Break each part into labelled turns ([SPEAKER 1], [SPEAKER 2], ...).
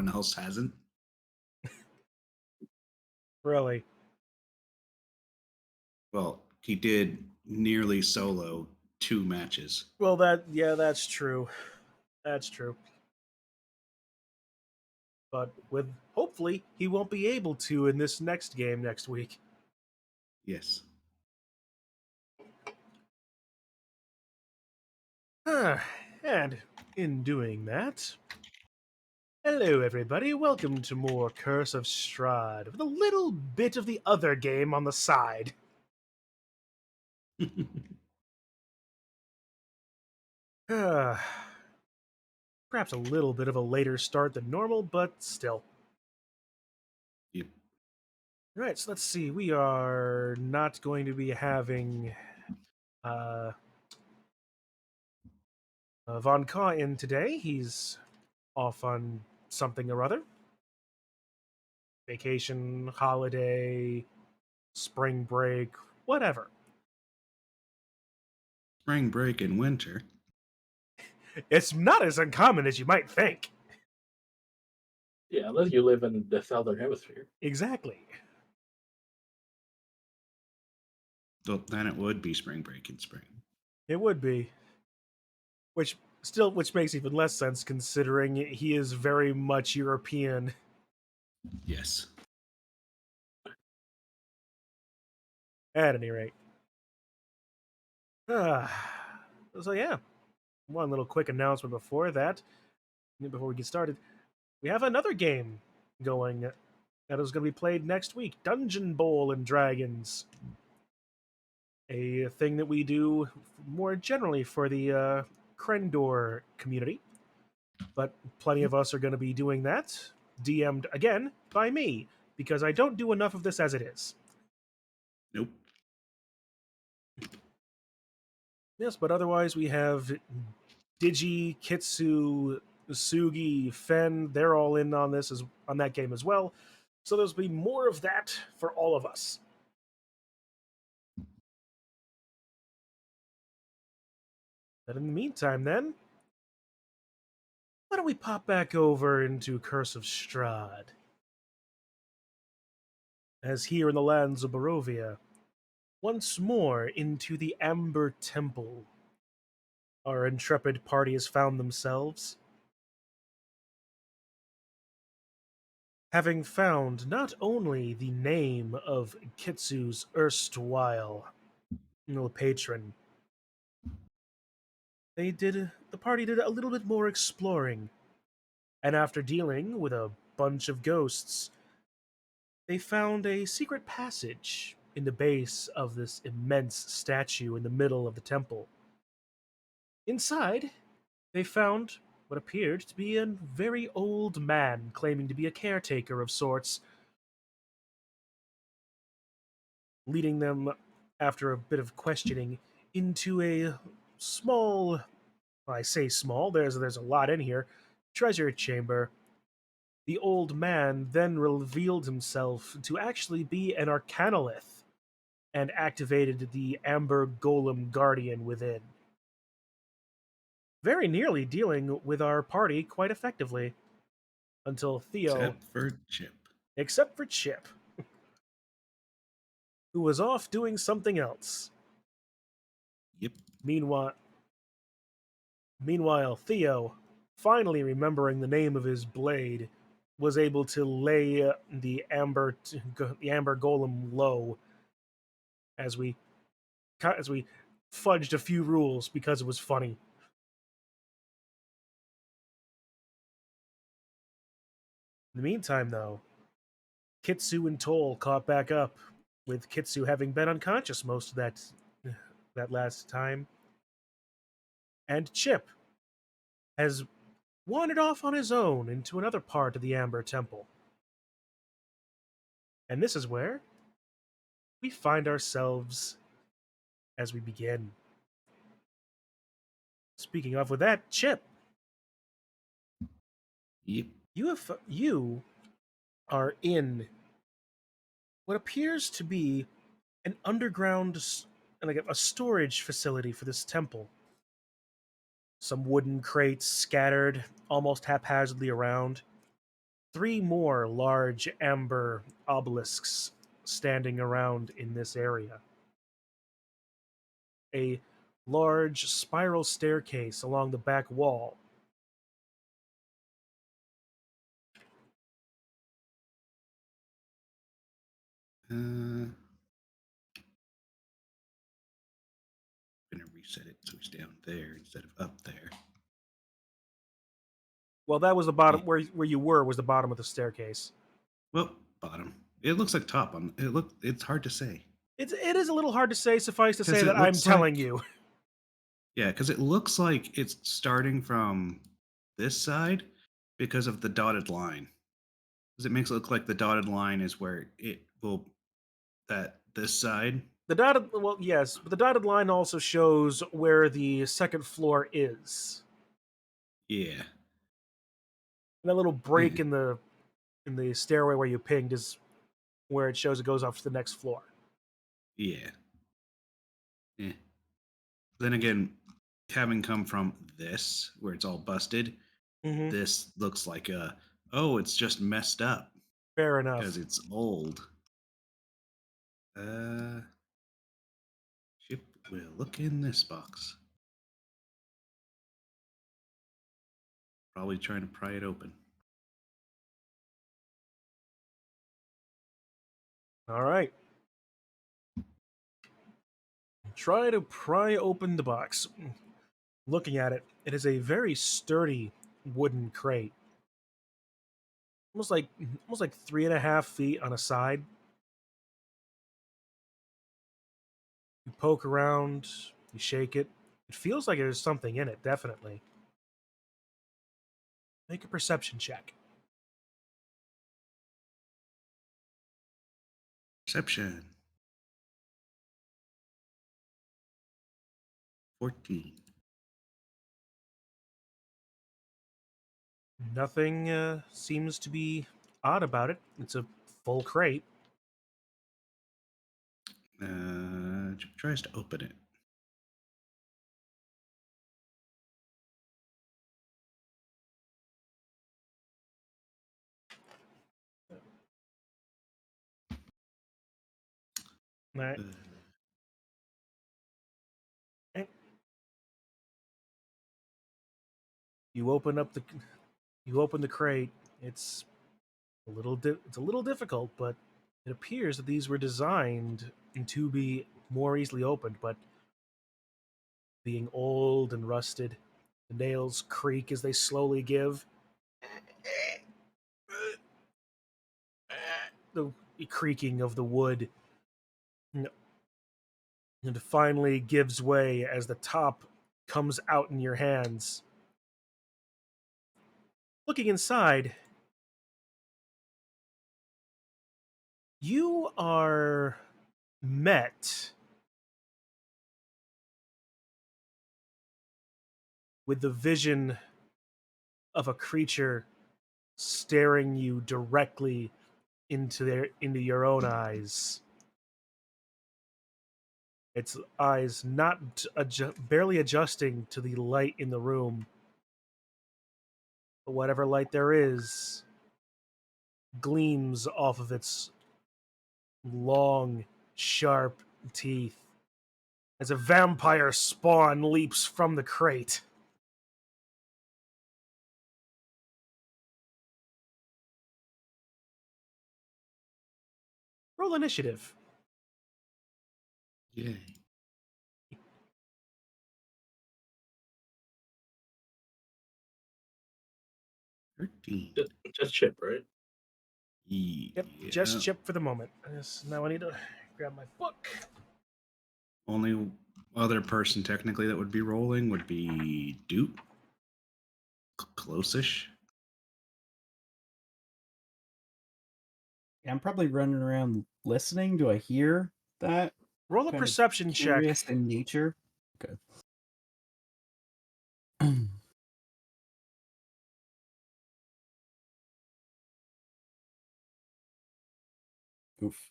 [SPEAKER 1] one else hasn't.
[SPEAKER 2] Really?
[SPEAKER 1] Well, he did nearly solo 2 matches.
[SPEAKER 2] Well, that's true. That's true. But with hopefully he won't be able to in this next game next week.
[SPEAKER 1] Yes.
[SPEAKER 2] And in doing that, hello everybody, welcome to more Curse of Strahd, with a little bit of the other game on the side. Perhaps a little bit of a later start than normal, but still.
[SPEAKER 1] Yep.
[SPEAKER 2] Alright, so let's see, we are not going to be having uh, vonCaw in today. He's off on something or other. Vacation, holiday, spring break, whatever.
[SPEAKER 1] Spring break and winter.
[SPEAKER 2] It's not as uncommon as you might think.
[SPEAKER 3] Yeah, unless you live in the southern hemisphere.
[SPEAKER 2] Exactly.
[SPEAKER 1] Well, then it would be spring break in spring.
[SPEAKER 2] It would be. Which makes even less sense considering he is very much European.
[SPEAKER 1] Yes.
[SPEAKER 2] At any rate. So yeah. One little quick announcement before that. Before we get started. We have another game going that is going to be played next week. Dungeon Bowl and Dragons. A thing that we do more generally for the Krendor community. But plenty of us are going to be doing that. DM'd again by me, because I don't do enough of this as it is.
[SPEAKER 1] Nope.
[SPEAKER 2] Yes, but otherwise we have Digi, Kitsu, Sugi, Fen. They're all in on on that game as well. So there'll be more of that for all of us. But in the meantime, then, why don't we pop back over into Curse of Strahd? As here in the lands of Barovia, once more into the Amber Temple, our intrepid party has found themselves. Having found not only the name of Kitsu's erstwhile patron, the party did a little bit more exploring, and after dealing with a bunch of ghosts, they found a secret passage in the base of this immense statue in the middle of the temple. Inside, they found what appeared to be a very old man claiming to be a caretaker of sorts, leading them, after a bit of questioning, into a small, well, I say small, there's a lot in here, treasure chamber. The old man then revealed himself to actually be an arcanolith and activated the Amber Golem Guardian within, very nearly dealing with our party quite effectively until Theo,
[SPEAKER 1] Except for Chip.
[SPEAKER 2] except for Chip, who was off doing something else.
[SPEAKER 1] Yep.
[SPEAKER 2] Meanwhile, Theo, finally remembering the name of his blade, was able to lay the amber golem low as we fudged a few rules because it was funny. In the meantime, though, Kitsu and Toll caught back up, with Kitsu having been unconscious most of that last time, and Chip has wandered off on his own into another part of the Amber Temple. And this is where we find ourselves as we begin. Speaking of with that, Chip,
[SPEAKER 1] Yep.
[SPEAKER 2] you are in what appears to be an underground, like a storage facility for this temple. Some wooden crates scattered almost haphazardly around. three more large amber obelisks standing around in this area. A large spiral staircase along the back wall.
[SPEAKER 1] I'm gonna reset it so it's down there instead of up there.
[SPEAKER 2] Well, that was the
[SPEAKER 1] Yeah.
[SPEAKER 2] bottom where you were was the bottom of the staircase.
[SPEAKER 1] Well, bottom. It looks like top on it. It's hard to say
[SPEAKER 2] It is a little hard to say. Suffice to say
[SPEAKER 1] because it
[SPEAKER 2] that I'm
[SPEAKER 1] looks
[SPEAKER 2] telling
[SPEAKER 1] like
[SPEAKER 2] you.
[SPEAKER 1] yeah, because it looks like it's starting from this side because of the dotted line. Because it makes it look like the dotted line is where it will that this side.
[SPEAKER 2] The dotted well, yes, but the dotted line also shows where the second floor is.
[SPEAKER 1] Yeah.
[SPEAKER 2] And that little break in the stairway where you pinged is where it shows it goes off to the next floor.
[SPEAKER 1] Yeah. Yeah. Then again, having come from this where it's all busted,
[SPEAKER 2] Mm-hmm.
[SPEAKER 1] this looks like it's just messed up
[SPEAKER 2] Fair
[SPEAKER 1] because
[SPEAKER 2] enough.
[SPEAKER 1] it's old. Ship will look in this box. Probably trying to pry it open.
[SPEAKER 2] All right. Try to pry open the box. Looking at it, it is a very sturdy wooden crate. Almost like 3.5 feet on a side. You poke around, you shake it. It feels like there's something in it, definitely. Make a perception check.
[SPEAKER 1] Perception. 14.
[SPEAKER 2] Nothing seems to be odd about it. It's a full crate.
[SPEAKER 1] Chip tries to open it.
[SPEAKER 2] All right. You open up the you open the crate. It's it's a little difficult, but it appears that these were designed to be more easily opened, but being old and rusted, the nails creak as they slowly give. The creaking of the wood and finally gives way as the top comes out in your hands. Looking inside, you are met with the vision of a creature staring you directly into your own eyes. Its eyes not barely adjusting to the light in the room, but whatever light there is gleams off of its long, sharp teeth as a vampire spawn leaps from the crate. Roll initiative.
[SPEAKER 1] Yay. 13.
[SPEAKER 3] Just chip, right?
[SPEAKER 2] Yep,
[SPEAKER 1] Yeah.
[SPEAKER 2] just chip for the moment. Now I need to grab my book.
[SPEAKER 1] Only other person technically that would be rolling would be Duke. Close-ish.
[SPEAKER 4] Yeah, I'm probably running around listening. Do I hear that?
[SPEAKER 2] Roll a
[SPEAKER 4] Kind of
[SPEAKER 2] perception check.
[SPEAKER 4] Curious in nature. Okay. Oof.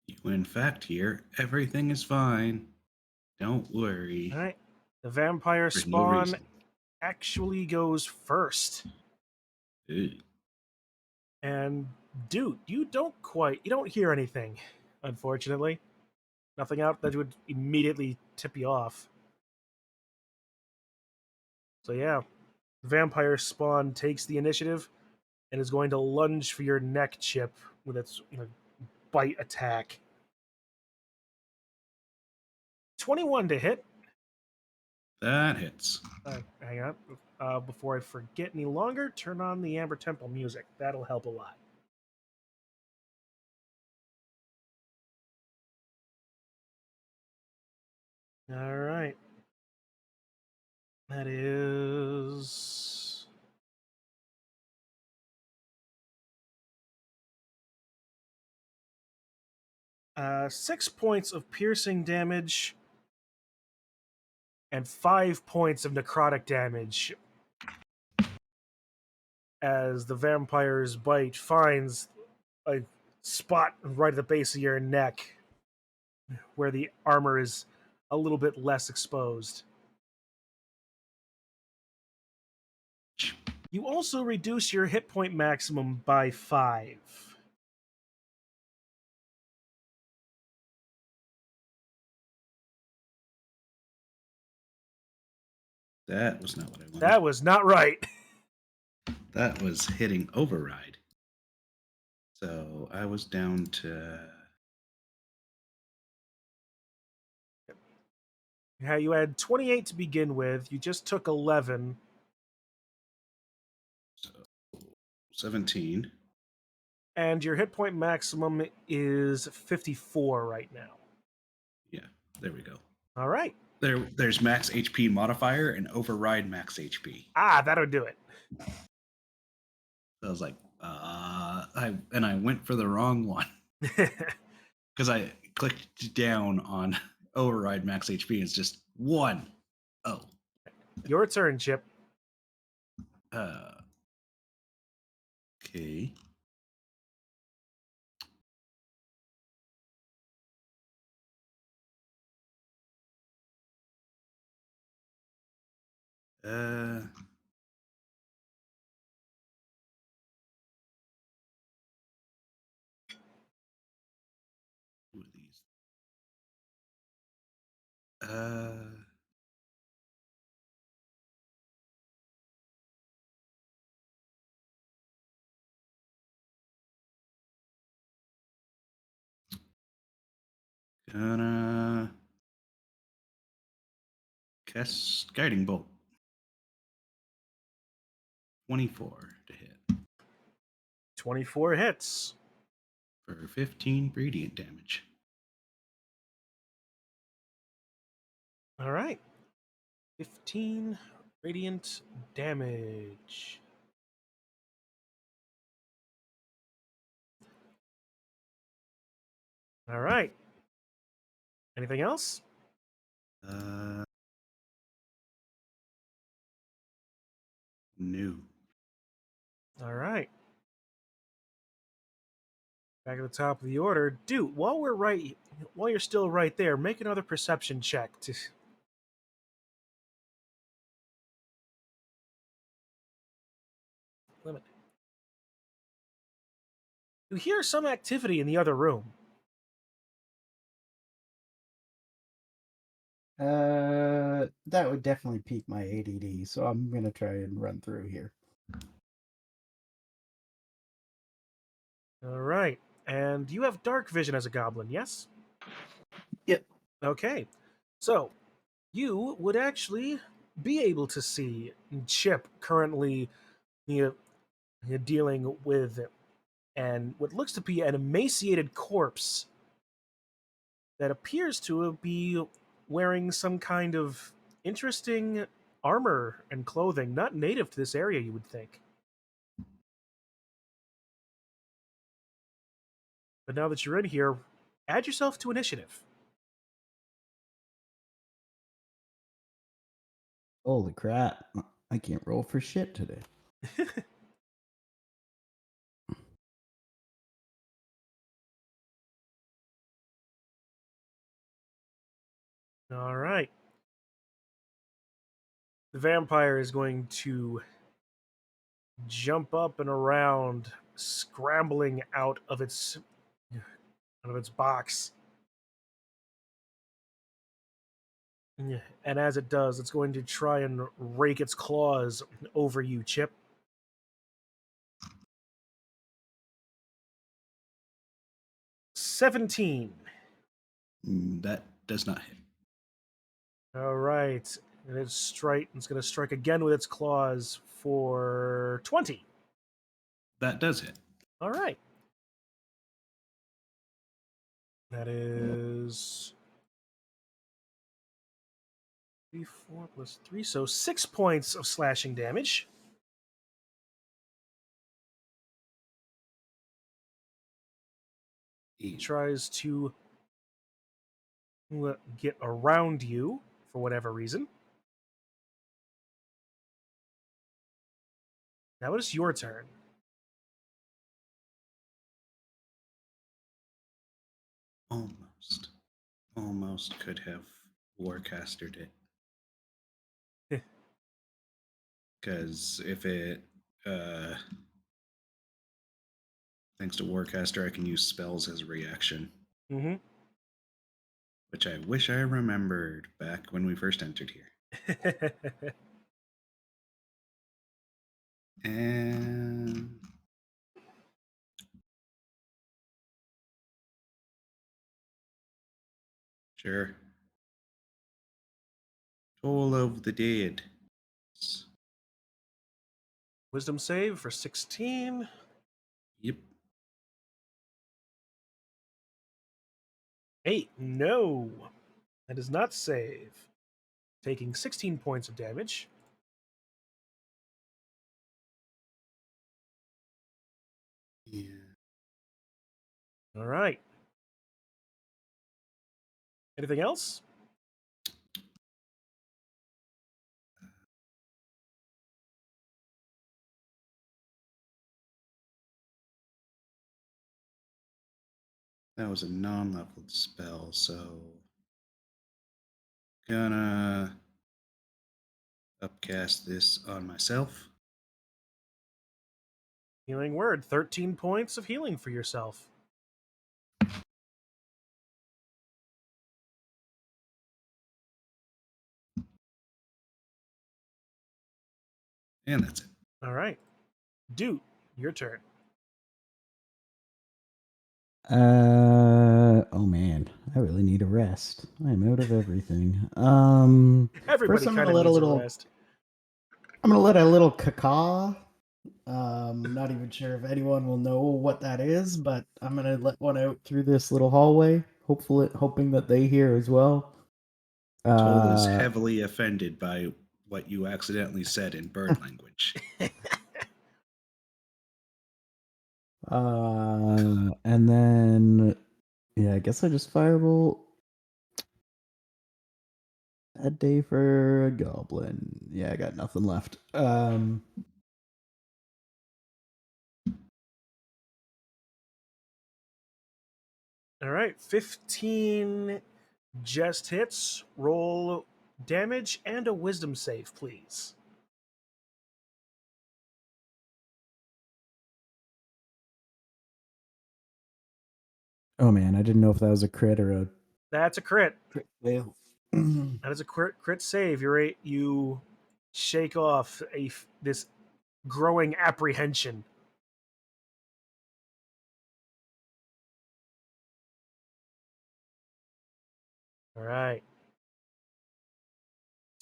[SPEAKER 1] You in fact here, everything is fine. Don't worry.
[SPEAKER 2] All right. The vampire
[SPEAKER 1] For no
[SPEAKER 2] spawn
[SPEAKER 1] reason.
[SPEAKER 2] actually goes first.
[SPEAKER 1] Ew.
[SPEAKER 2] And dude, you don't hear anything, unfortunately. Nothing out that would immediately tip you off. So yeah, vampire spawn takes the initiative and is going to lunge for your neck, Chip, with its bite attack. 21 to hit.
[SPEAKER 1] That hits.
[SPEAKER 2] Hang on. Before I forget any longer, turn on the Amber Temple music. That'll help a lot. All right. That is 6 points of piercing damage and 5 points of necrotic damage as the vampire's bite finds a spot right at the base of your neck where the armor is a little bit less exposed. You also reduce your hit point maximum by 5.
[SPEAKER 1] That was not what I wanted.
[SPEAKER 2] That was not right.
[SPEAKER 1] That was hitting override. So I was down to
[SPEAKER 2] Yeah, you had 28 to begin with. You just took 11.
[SPEAKER 1] so 17.
[SPEAKER 2] And your hit point maximum is 54 right now.
[SPEAKER 1] Yeah, there we go.
[SPEAKER 2] All right.
[SPEAKER 1] There's max HP modifier and override max HP.
[SPEAKER 2] Ah, that'll do it.
[SPEAKER 1] So I was like, I went for the wrong one because I clicked down on override max HP. It's just 1. Oh,
[SPEAKER 2] Your turn, Chip.
[SPEAKER 1] okay. Uh, who are these? Gonna cast guiding bolt. 24 to hit
[SPEAKER 2] 24 hits.
[SPEAKER 1] for 15 radiant damage.
[SPEAKER 2] All right. 15 radiant damage. All right. Anything else?
[SPEAKER 1] No.
[SPEAKER 2] All right. Back at the top of the order, dude. While you're still right there, make another perception check to limit. You hear some activity in the other room.
[SPEAKER 4] That would definitely pique my ADD, so I'm gonna try and run through here.
[SPEAKER 2] All right. And you have dark vision as a goblin, yes?
[SPEAKER 4] Yep.
[SPEAKER 2] Okay. So, you would actually be able to see Chip currently dealing with and what looks to be an emaciated corpse that appears to be wearing some kind of interesting armor and clothing, not native to this area, you would think. But now that you're in here, add yourself to initiative.
[SPEAKER 4] Holy crap. I can't roll for shit today.
[SPEAKER 2] All right. The vampire is going to jump up and around, scrambling out of its box. And as it does, it's going to try and rake its claws over you, Chip. $17.
[SPEAKER 1] That does not hit.
[SPEAKER 2] All right. And it's going to strike again with its claws for 20.
[SPEAKER 1] That does hit.
[SPEAKER 2] All right. That is 3, 4 plus 3, so 6 points of slashing damage. He tries to get around you for whatever reason. Now it is your turn.
[SPEAKER 1] Almost could have Warcastered it. Because if it, thanks to Warcaster, I can use spells as a reaction.
[SPEAKER 2] Mm-hmm.
[SPEAKER 1] Which I wish I remembered back when we first entered here. And sure. Toll of the Dead.
[SPEAKER 2] Wisdom save for 16.
[SPEAKER 1] Yep.
[SPEAKER 2] 8. No. That does not save. Taking 16 points of damage.
[SPEAKER 1] Yeah.
[SPEAKER 2] All right. Anything else?
[SPEAKER 1] That was a non-leveled spell, so gonna upcast this on myself.
[SPEAKER 2] Healing word. 13 points of healing for yourself.
[SPEAKER 1] And that's it.
[SPEAKER 2] All right. Dude, your turn.
[SPEAKER 4] Oh man, I really need a rest. I'm out of everything.
[SPEAKER 2] Everybody
[SPEAKER 4] First I'm
[SPEAKER 2] kind
[SPEAKER 4] gonna
[SPEAKER 2] of
[SPEAKER 4] let a
[SPEAKER 2] needs a
[SPEAKER 4] little.
[SPEAKER 2] rest.
[SPEAKER 4] I'm gonna let a little caca. Not even sure if anyone will know what that is, but I'm gonna let one out through this little hallway. Hoping that they hear as well.
[SPEAKER 1] Toll is heavily offended by what you accidentally said in bird language.
[SPEAKER 4] And then yeah, I guess I just firebolt. A day for a goblin. Yeah, I got nothing left.
[SPEAKER 2] All right. 15 just hits. Roll damage and a wisdom save, please.
[SPEAKER 4] Oh man, I didn't know if that was a crit or a
[SPEAKER 2] That's a crit.
[SPEAKER 4] crit fail.
[SPEAKER 2] That is a crit save. You shake off this growing apprehension. All right.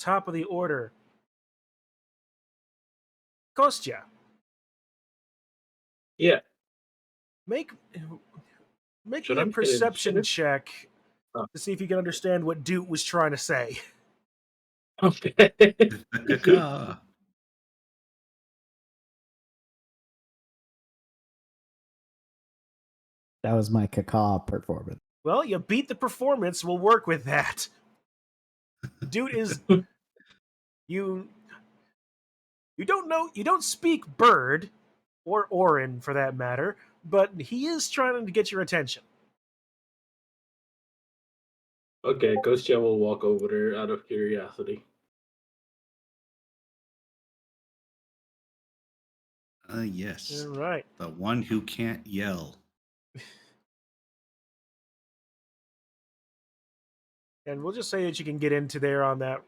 [SPEAKER 2] Top of the order. Kostya,
[SPEAKER 3] Yeah.
[SPEAKER 2] make
[SPEAKER 3] Should
[SPEAKER 2] me
[SPEAKER 3] I
[SPEAKER 2] a
[SPEAKER 3] make an
[SPEAKER 2] perception
[SPEAKER 3] initiative?
[SPEAKER 2] check
[SPEAKER 3] Oh.
[SPEAKER 2] to see if you can understand what Duke was trying to say.
[SPEAKER 3] Okay.
[SPEAKER 1] Caca.
[SPEAKER 4] That was my caca performance.
[SPEAKER 2] Well, you beat the performance. We'll work with that. Dude is you you don't speak bird or Orin for that matter, but he is trying to get your attention.
[SPEAKER 3] Okay, Ghost Gem will walk over there out of curiosity.
[SPEAKER 1] Yes.
[SPEAKER 2] All right.
[SPEAKER 1] The one who can't yell.
[SPEAKER 2] And we'll just say that you can get into there on that.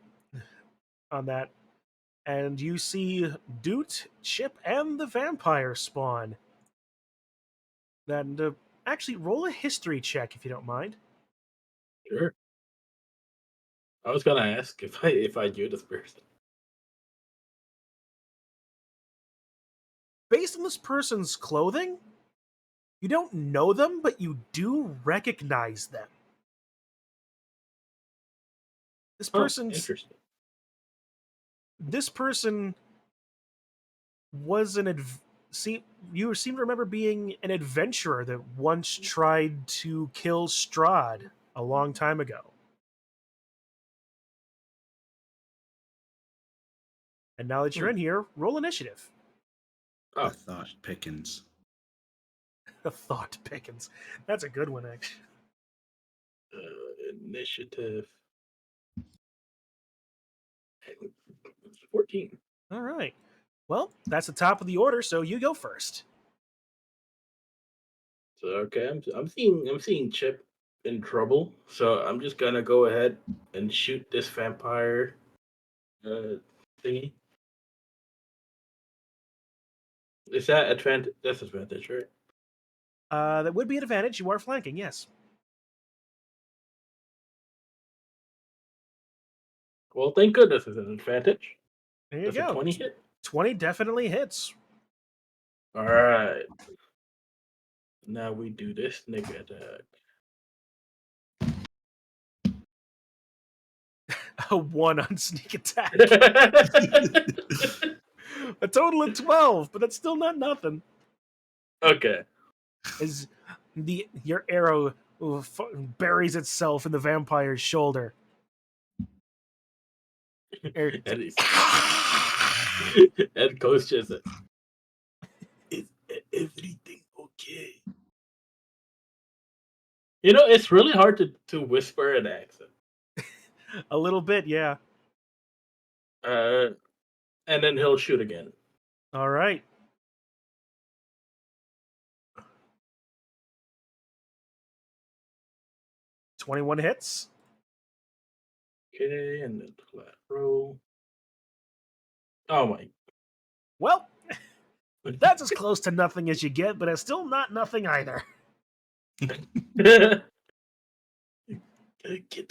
[SPEAKER 2] And you see Doot, Chip, and the vampire spawn. And actually, roll a history check if you don't mind.
[SPEAKER 3] Sure. I was gonna ask if I knew this person.
[SPEAKER 2] Based on this person's clothing, you don't know them, but you do recognize them. This
[SPEAKER 3] Oh,
[SPEAKER 2] person's
[SPEAKER 3] interesting.
[SPEAKER 2] this person was you seem to remember being an adventurer that once tried to kill Strahd a long time ago. And now that you're in here, roll initiative.
[SPEAKER 3] Oh,
[SPEAKER 1] The thought pickens.
[SPEAKER 2] Thought Pickens. That's a good one, actually.
[SPEAKER 3] initiative 14.
[SPEAKER 2] All right. Well, that's the top of the order, so you go first.
[SPEAKER 3] So okay, I'm seeing Chip in trouble. So I'm just gonna go ahead and shoot this vampire thingy. Is that advantage? That's advantage, right?
[SPEAKER 2] That would be an advantage. You are flanking, yes.
[SPEAKER 3] Well, thank goodness it's an advantage.
[SPEAKER 2] There you
[SPEAKER 3] Does a
[SPEAKER 2] go.
[SPEAKER 3] 20 hit?
[SPEAKER 2] 20 definitely hits.
[SPEAKER 3] All right. Now we do this nigga attack.
[SPEAKER 2] A 1 on sneak attack. A total of 12, but that's still not nothing.
[SPEAKER 3] Okay.
[SPEAKER 2] As your arrow buries itself in the vampire's shoulder.
[SPEAKER 3] And he's and Ghost just like, is everything okay? You know, it's really hard to whisper an accent.
[SPEAKER 2] A little bit, yeah.
[SPEAKER 3] And then he'll shoot again.
[SPEAKER 2] All right. $21 hits.
[SPEAKER 3] Okay, and then flat roll. Oh my.
[SPEAKER 2] Well, that's as close to nothing as you get, but it's still not nothing either.
[SPEAKER 3] Get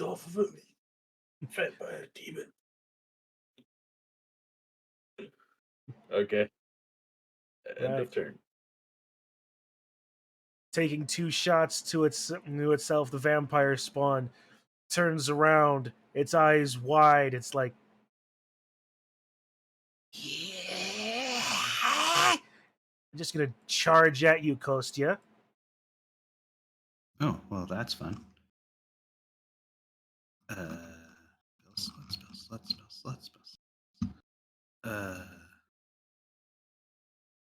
[SPEAKER 3] off of me, vampire demon. Okay. End
[SPEAKER 2] Right.
[SPEAKER 3] of turn.
[SPEAKER 2] Taking 2 shots to itself, the vampire spawn turns around, its eyes wide. It's like, yeah. I'm just gonna charge at you, Kostya.
[SPEAKER 1] Oh, well, that's fun. Spells.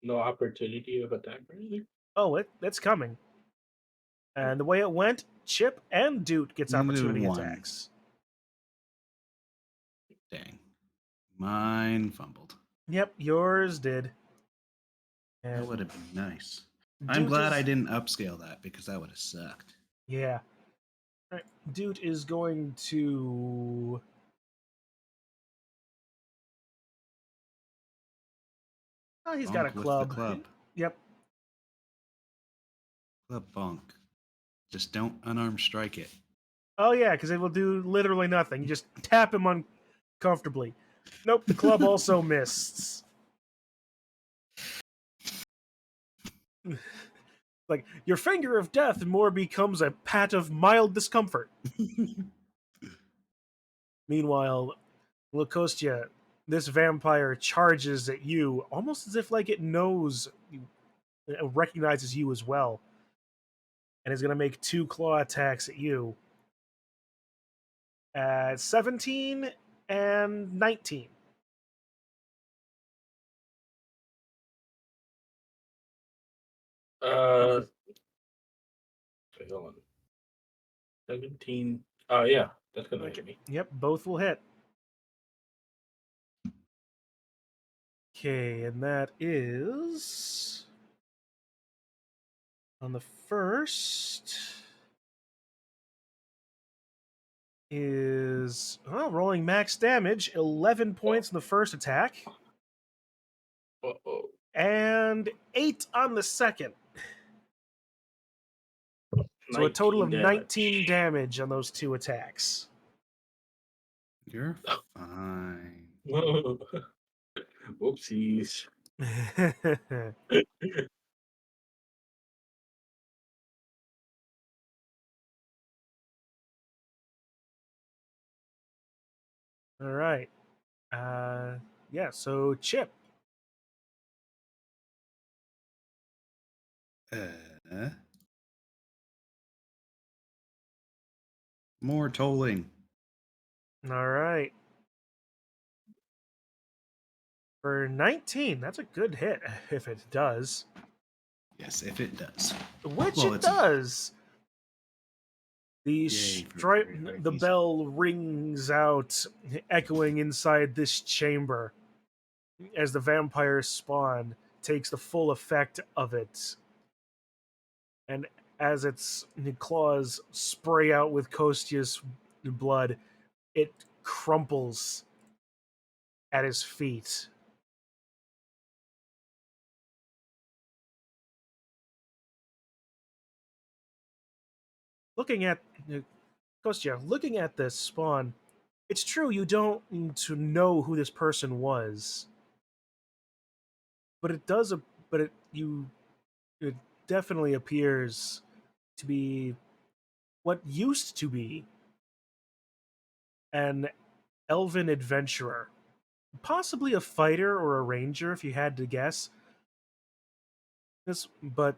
[SPEAKER 3] No opportunity of attack or anything.
[SPEAKER 2] Oh, that's coming. And the way it went, Chip and Doot gets opportunity
[SPEAKER 1] One.
[SPEAKER 2] attacks.
[SPEAKER 1] Dang. Mine fumbled.
[SPEAKER 2] Yep, yours did.
[SPEAKER 1] That
[SPEAKER 2] And
[SPEAKER 1] would have been nice. I'm
[SPEAKER 2] Doot
[SPEAKER 1] glad
[SPEAKER 2] is-
[SPEAKER 1] I didn't upscale that because that would have sucked.
[SPEAKER 2] Yeah. All right. Doot is going to. Oh, he's got a
[SPEAKER 1] Bonk with
[SPEAKER 2] club.
[SPEAKER 1] the club.
[SPEAKER 2] Yep.
[SPEAKER 1] Club bonk. Just don't unarmed strike it.
[SPEAKER 2] Oh yeah, because it will do literally nothing. You just tap him uncomfortably. Nope. The club also missed. Like your finger of death more becomes a pat of mild discomfort. Meanwhile, Lakostia, this vampire charges at you almost as if like it knows it recognizes you as well. And is gonna make 2 claw attacks at you. 17 and 19.
[SPEAKER 3] Wait, hold on. 17. Oh yeah, that's gonna hit me.
[SPEAKER 2] Yep, both will hit. Okay, and that is on the first is rolling max damage, 11 points in the first attack,
[SPEAKER 3] Uh-oh.
[SPEAKER 2] and 8 on the second. So a total
[SPEAKER 3] 19
[SPEAKER 2] of
[SPEAKER 3] damage.
[SPEAKER 2] 19 damage on those two attacks.
[SPEAKER 1] You're fine.
[SPEAKER 3] Whoopsies.
[SPEAKER 2] All right. Yeah, so Chip.
[SPEAKER 1] Uh, more tolling.
[SPEAKER 2] All right. For 19, that's a good hit if it does.
[SPEAKER 1] Yes, if it does.
[SPEAKER 2] Which
[SPEAKER 1] Well,
[SPEAKER 2] it
[SPEAKER 1] it's a
[SPEAKER 2] does.
[SPEAKER 1] yay for very high
[SPEAKER 2] The
[SPEAKER 1] DC.
[SPEAKER 2] bell rings out, echoing inside this chamber as the vampire spawn takes the full effect of it. And as its claws spray out with Kostia's blood, it crumples at his feet. Looking at Kostya, looking at this spawn, it's true you don't need to know who this person was, but it does. But it definitely appears to be what used to be an elven adventurer, possibly a fighter or a ranger, if you had to guess. But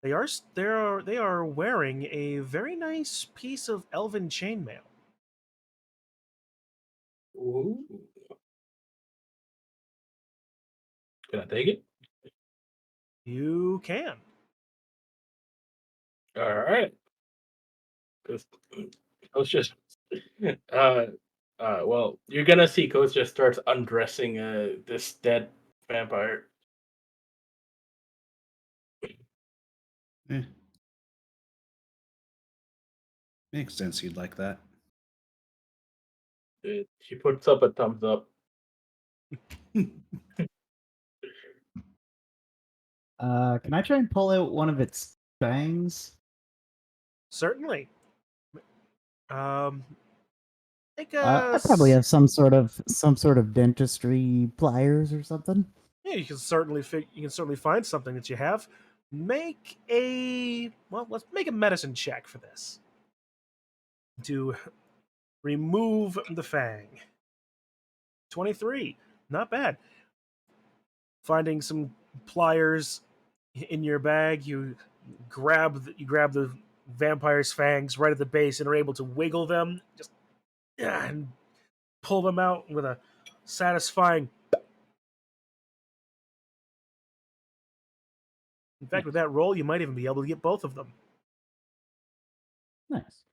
[SPEAKER 2] they are wearing a very nice piece of elven chainmail.
[SPEAKER 3] Ooh. Can I take it?
[SPEAKER 2] You can.
[SPEAKER 3] All right. Coach just uh well, you're gonna see Coach just starts undressing this dead vampire.
[SPEAKER 1] Eh, makes sense you'd like that.
[SPEAKER 3] She puts up a thumbs up.
[SPEAKER 4] Can I try and pull out one of its fangs?
[SPEAKER 2] Certainly. Um, make
[SPEAKER 4] I probably have some sort of dentistry pliers or something.
[SPEAKER 2] Yeah, you can certainly you can certainly find something that you have. Make a let's make a medicine check for this to remove the fang. 23, not bad. Finding some pliers in your bag, you grab the vampire's fangs right at the base and are able to wiggle them, just and pull them out with a satisfying. In fact, with
[SPEAKER 4] Nice.
[SPEAKER 2] that roll, you might even be able to get both of them.
[SPEAKER 4] Nice.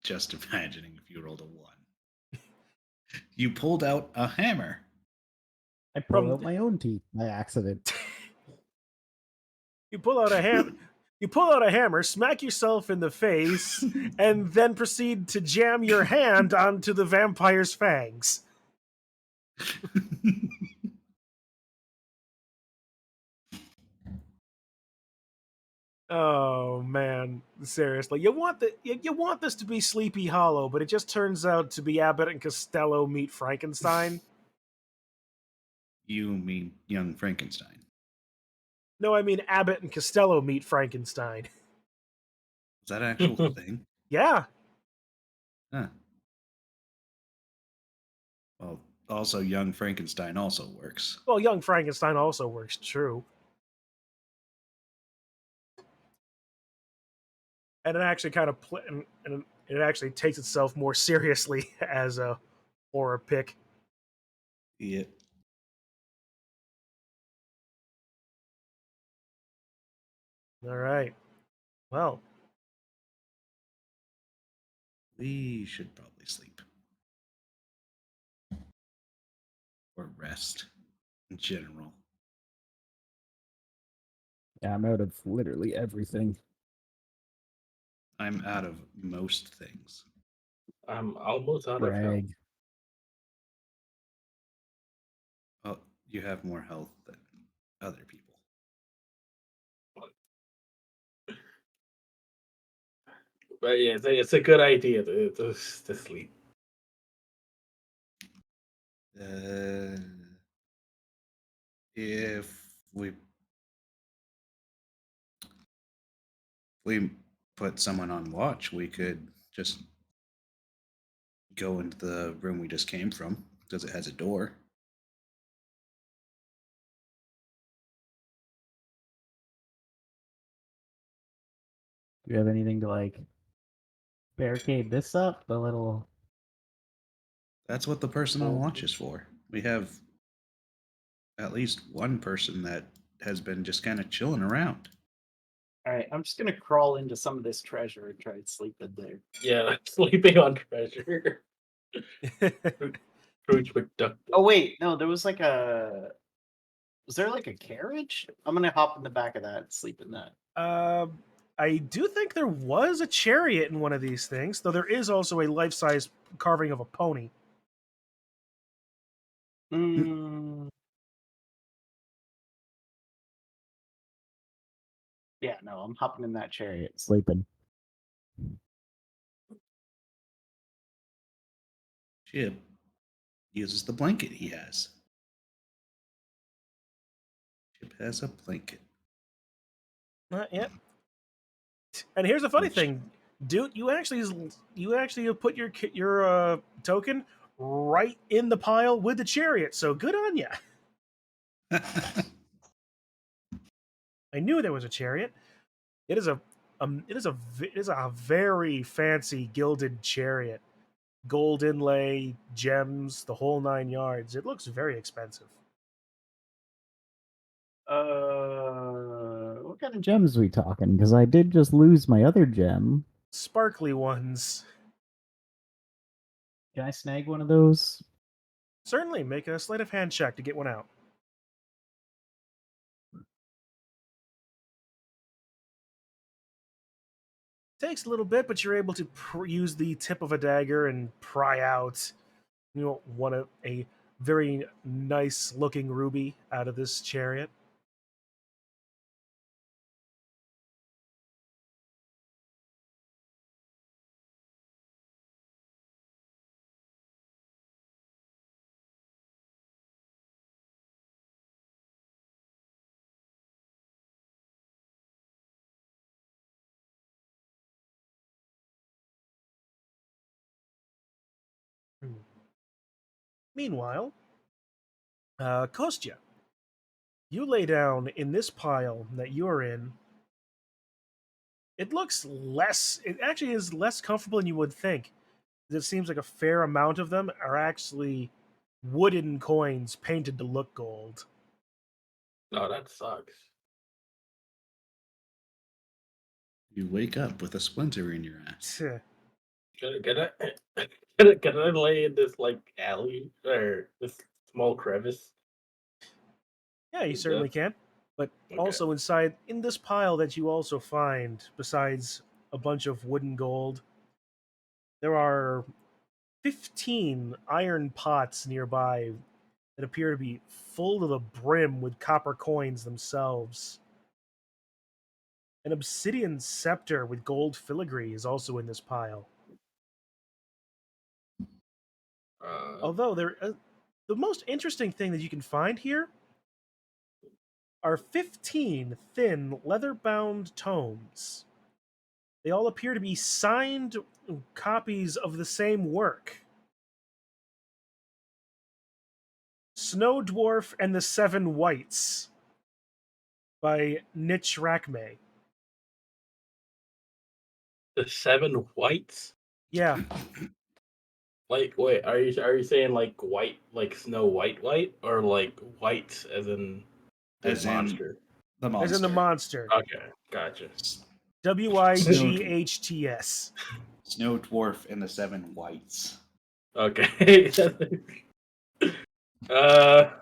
[SPEAKER 1] Just imagining if you rolled a 1. You pulled out a hammer.
[SPEAKER 4] I pulled
[SPEAKER 2] From
[SPEAKER 4] out my own teeth by accident.
[SPEAKER 2] you pull out a hammer. You pull out a hammer, smack yourself in the face, and then proceed to jam your hand onto the vampire's fangs. Oh man, seriously, you want this to be Sleepy Hollow, but it just turns out to be Abbott and Costello meet Frankenstein.
[SPEAKER 1] You mean young Frankenstein.
[SPEAKER 2] No, I mean Abbott and Costello meet Frankenstein.
[SPEAKER 1] Is that an actual thing?
[SPEAKER 2] Yeah,
[SPEAKER 1] Huh. Well, also young Frankenstein also works.
[SPEAKER 2] well, Young Frankenstein also works. True, and it actually kind of and it actually takes itself more seriously as a horror pick.
[SPEAKER 1] Yeah.
[SPEAKER 2] All right. Well,
[SPEAKER 1] We should probably sleep. or rest in general.
[SPEAKER 4] Yeah, I'm out of literally everything.
[SPEAKER 1] I'm out of most things.
[SPEAKER 3] I'm almost out of health.
[SPEAKER 4] Brag.
[SPEAKER 1] Well, you have more health than other people.
[SPEAKER 3] But yeah, it's a good idea to sleep.
[SPEAKER 1] Uh, if we put someone on watch, we could just go into the room we just came from because it has a door.
[SPEAKER 4] Do you have anything to like barricade this up? The little.
[SPEAKER 1] That's what the person on watch is for. We have at least one person that has been just kind of chilling around.
[SPEAKER 5] All right, I'm just gonna crawl into some of this treasure and try to sleep in there.
[SPEAKER 3] Yeah, sleeping on treasure. Scrooge McDuck.
[SPEAKER 5] Oh wait, no, there was like a. Was there like a carriage? I'm gonna hop in the back of that and sleep in that.
[SPEAKER 2] I do think there was a chariot in one of these things, though there is also a life-size carving of a pony.
[SPEAKER 5] Mm. Yeah, no, I'm hopping in that chariot.
[SPEAKER 4] Sleeping.
[SPEAKER 1] Chip uses the blanket he has. Chip has a blanket.
[SPEAKER 2] Yeah. And here's the funny
[SPEAKER 1] Which-
[SPEAKER 2] thing, dude. You actually have put your token right in the pile with the chariot. So good on you. I knew there was a chariot. It is a very fancy gilded chariot, gold inlay, gems, the whole 9 yards. It looks very expensive.
[SPEAKER 4] What kind of gems we talking? Because I did just lose my other gem.
[SPEAKER 2] Sparkly ones.
[SPEAKER 4] Can I snag one of those?
[SPEAKER 2] Certainly, make a sleight of hand check to get one out. Takes a little bit, but you're able to use the tip of a dagger and pry out, a very nice looking ruby out of this chariot. Meanwhile, Kostya, you lay down in this pile that you're in. It looks less. It actually is less comfortable than you would think. It seems like a fair amount of them are actually wooden coins painted to look gold.
[SPEAKER 3] Oh, that sucks.
[SPEAKER 1] You wake up with a splinter in your ass.
[SPEAKER 3] Can I lay in this like alley or this small crevice?
[SPEAKER 2] Yeah, you
[SPEAKER 3] Is
[SPEAKER 2] certainly
[SPEAKER 3] that-
[SPEAKER 2] can. But
[SPEAKER 3] Okay.
[SPEAKER 2] also inside, in this pile that you also find, besides a bunch of wooden gold, there are 15 iron pots nearby that appear to be full to the brim with copper coins themselves. An obsidian scepter with gold filigree is also in this pile. Although the most interesting thing that you can find here are 15 thin leather-bound tomes. They all appear to be signed copies of the same work. Snow Dwarf and the Seven Whites by Nitch Rakme.
[SPEAKER 3] The seven whites?
[SPEAKER 2] Yeah,
[SPEAKER 3] Like, wait, are you saying like white, like Snow White, or like whites as in this
[SPEAKER 1] As in
[SPEAKER 3] monster?
[SPEAKER 1] the monster.
[SPEAKER 2] as in the monster.
[SPEAKER 3] Okay, gotcha.
[SPEAKER 2] Wights.
[SPEAKER 1] Snow Dwarf and the Seven Whites.
[SPEAKER 3] Okay.
[SPEAKER 2] I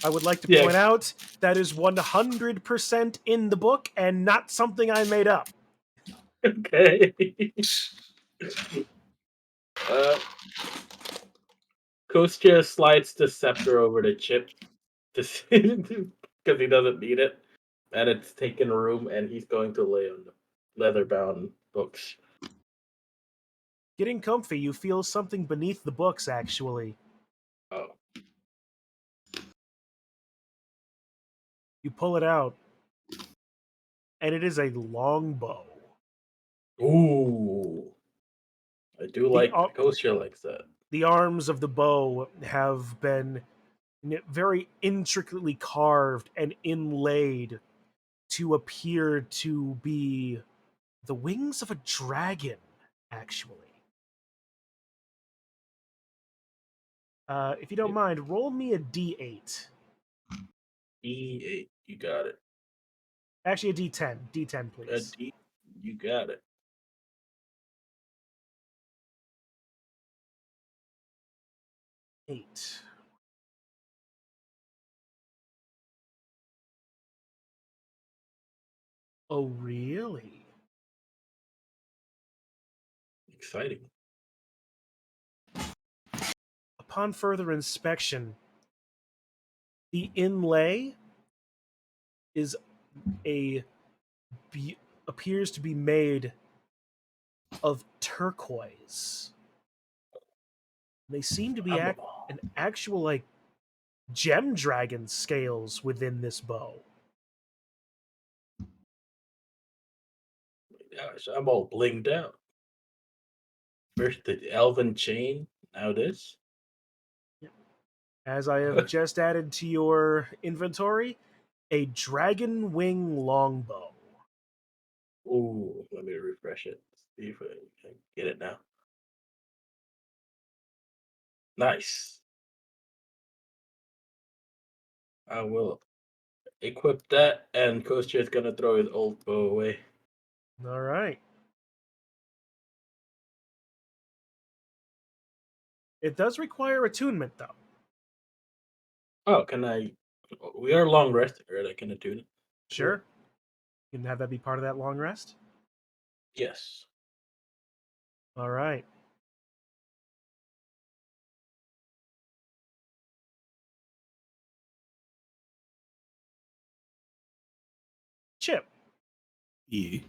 [SPEAKER 2] would like to
[SPEAKER 3] Yeah.
[SPEAKER 2] point out that is 100% in the book and not something I made up.
[SPEAKER 3] Okay. Kostya slides the scepter over to Chip because he doesn't need it, and it's taken room, and he's going to lay on the leather-bound books.
[SPEAKER 2] Getting comfy, you feel something beneath the books, actually.
[SPEAKER 3] Oh,
[SPEAKER 2] You pull it out, and it is a longbow.
[SPEAKER 3] ooh! I do
[SPEAKER 2] The,
[SPEAKER 3] like Kostya likes that.
[SPEAKER 2] the arms of the bow have been very intricately carved and inlaid to appear to be the wings of a dragon, actually. If you don't mind, roll me a d8.
[SPEAKER 3] E8, you got it.
[SPEAKER 2] Actually, a d10. D10,
[SPEAKER 3] A
[SPEAKER 2] please.
[SPEAKER 3] D, you got it.
[SPEAKER 2] 8. Oh, really?
[SPEAKER 3] Exciting.
[SPEAKER 2] Upon further inspection, the inlay is appears to be made of turquoise. They seem to be
[SPEAKER 3] I'm,
[SPEAKER 2] an actual like gem dragon scales within this bow.
[SPEAKER 3] gosh, I'm all blinged out. First the elven chain, now this.
[SPEAKER 2] As I have just added to your inventory, a dragon wing longbow.
[SPEAKER 3] Ooh, let me refresh it. See if I can get it now. Nice. I will equip that, and Kostya is gonna throw his old bow away.
[SPEAKER 2] All right. It does require attunement, though.
[SPEAKER 3] Oh, can I? We are long rested, right? I can attune it.
[SPEAKER 2] Sure. You can have that be part of that long rest.
[SPEAKER 3] Yes.
[SPEAKER 2] All right. Chip,
[SPEAKER 1] Yeah.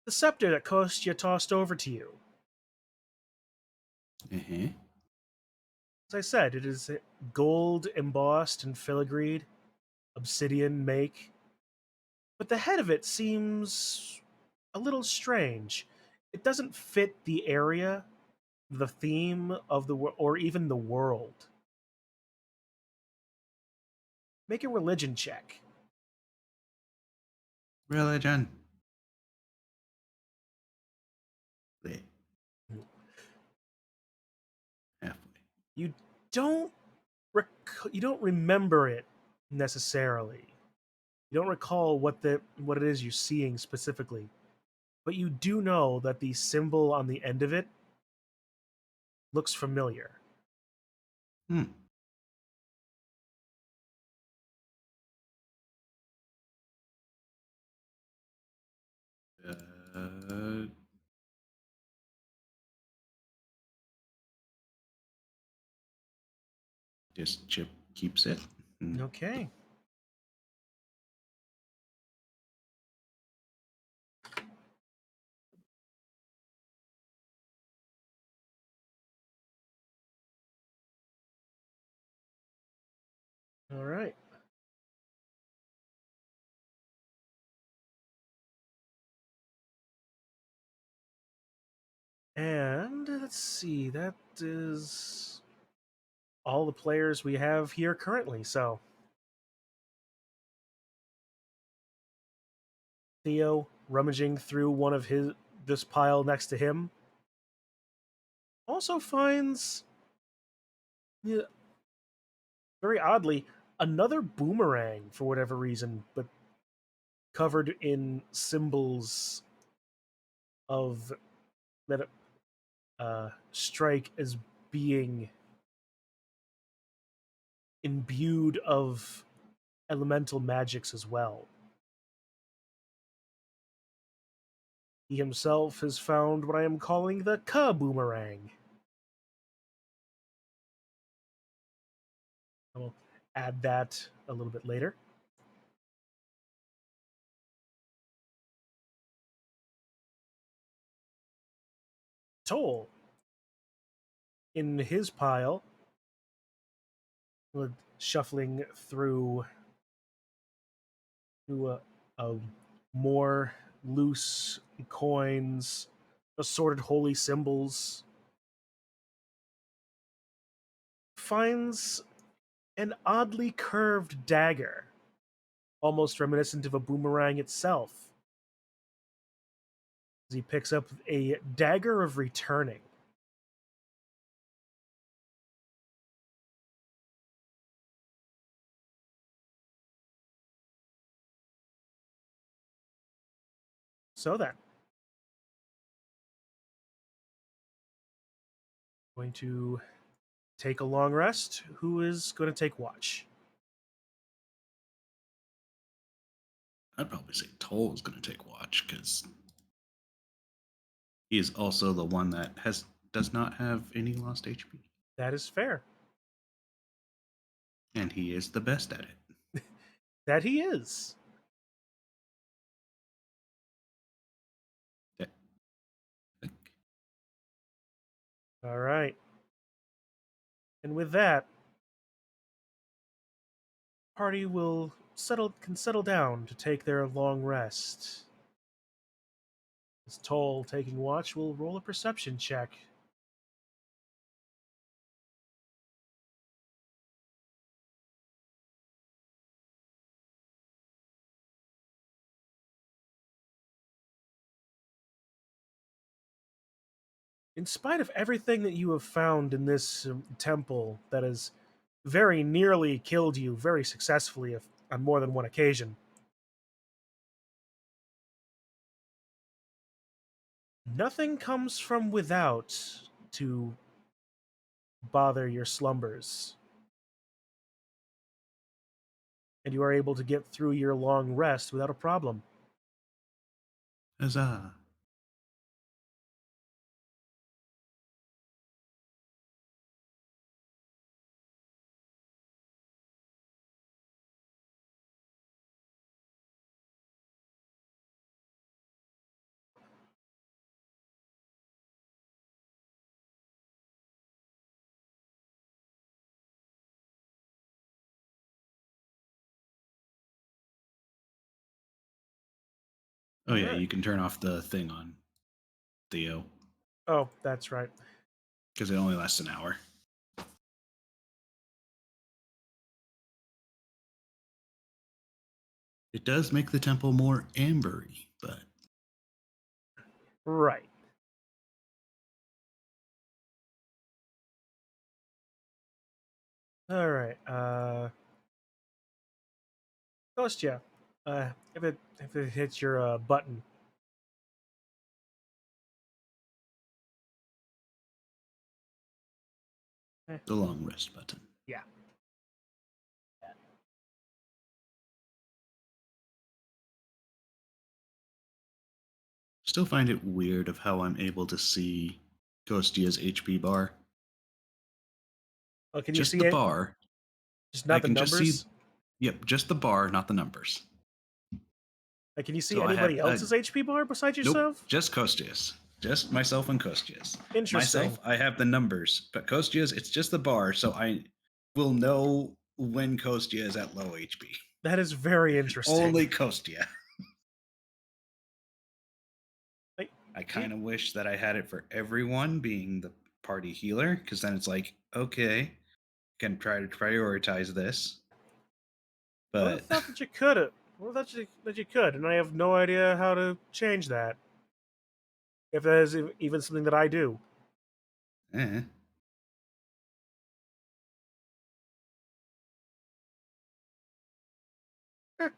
[SPEAKER 2] the scepter that Kostya tossed over to you.
[SPEAKER 1] Uh-huh.
[SPEAKER 2] As I said, it is gold embossed and filigreed, obsidian make. But the head of it seems a little strange. It doesn't fit the area, the theme of or even the world. Make a religion check.
[SPEAKER 1] Religion. There. Halfway.
[SPEAKER 2] You don't you don't remember it necessarily. You don't recall what it is you're seeing specifically, but you do know that the symbol on the end of it looks familiar.
[SPEAKER 1] Hmm. Uh, just Chip keeps it. Hmm.
[SPEAKER 2] Okay. All right. And let's see, that is all the players we have here currently. So, Theo rummaging through one of this pile next to him also finds, yeah, very oddly, another boomerang for whatever reason, but covered in symbols of that strike as being imbued of elemental magics as well. He himself has found what I am calling the Ka boomerang. I'll add that a little bit later. Toll, in his pile, shuffling through a more loose coins, assorted holy symbols, finds an oddly curved dagger, almost reminiscent of a boomerang itself. As he picks up a dagger of returning. So then, going to take a long rest. Who is going to take watch?
[SPEAKER 1] I'd probably say Toll is going to take watch because he is also the one that does not have any lost HP,
[SPEAKER 2] That is fair.
[SPEAKER 1] and he is the best at it.
[SPEAKER 2] That he is.
[SPEAKER 1] Yeah.
[SPEAKER 2] All right. And with that, party can settle down to take their long rest. As Toll, taking watch, will roll a perception check. In spite of everything that you have found in this temple that has very nearly killed you very successfully on more than one occasion, nothing comes from without to bother your slumbers. And you are able to get through your long rest without a problem.
[SPEAKER 1] Huzzah. Oh yeah,
[SPEAKER 2] Alright.
[SPEAKER 1] you can turn off the thing on Theo
[SPEAKER 2] Oh, that's right.
[SPEAKER 1] because it only lasts an hour. It does make the temple more ambery, but
[SPEAKER 2] Right. Alright, Kostya, if it hits your button.
[SPEAKER 1] the long rest button.
[SPEAKER 2] Yeah.
[SPEAKER 1] Still find it weird of how I'm able to see Ghostia's HP bar.
[SPEAKER 2] Oh, can you
[SPEAKER 1] Just
[SPEAKER 2] see
[SPEAKER 1] the
[SPEAKER 2] it?
[SPEAKER 1] bar.
[SPEAKER 2] Just
[SPEAKER 1] I
[SPEAKER 2] not the
[SPEAKER 1] can just see.
[SPEAKER 2] numbers?
[SPEAKER 1] Yep, just the bar, not the numbers.
[SPEAKER 2] Like, can you see
[SPEAKER 1] So I have
[SPEAKER 2] anybody else's HP bar besides
[SPEAKER 1] nope,
[SPEAKER 2] yourself?
[SPEAKER 1] just Kostia's. Just myself and Kostia's.
[SPEAKER 2] Interesting.
[SPEAKER 1] Myself, I have the numbers, but Kostia's, it's just the bar, so I will know when Kostia is at low HP.
[SPEAKER 2] That is very interesting.
[SPEAKER 1] Only Kostia.
[SPEAKER 2] Like,
[SPEAKER 1] I kind of wish that I had it for everyone being the party healer, because then it's like, okay, can try to prioritize this.
[SPEAKER 2] I would have
[SPEAKER 1] But
[SPEAKER 2] thought that you could have. I would have thought that you could, and I have no idea how to change that. If that is even something that I do.
[SPEAKER 1] eh.
[SPEAKER 2] Eh.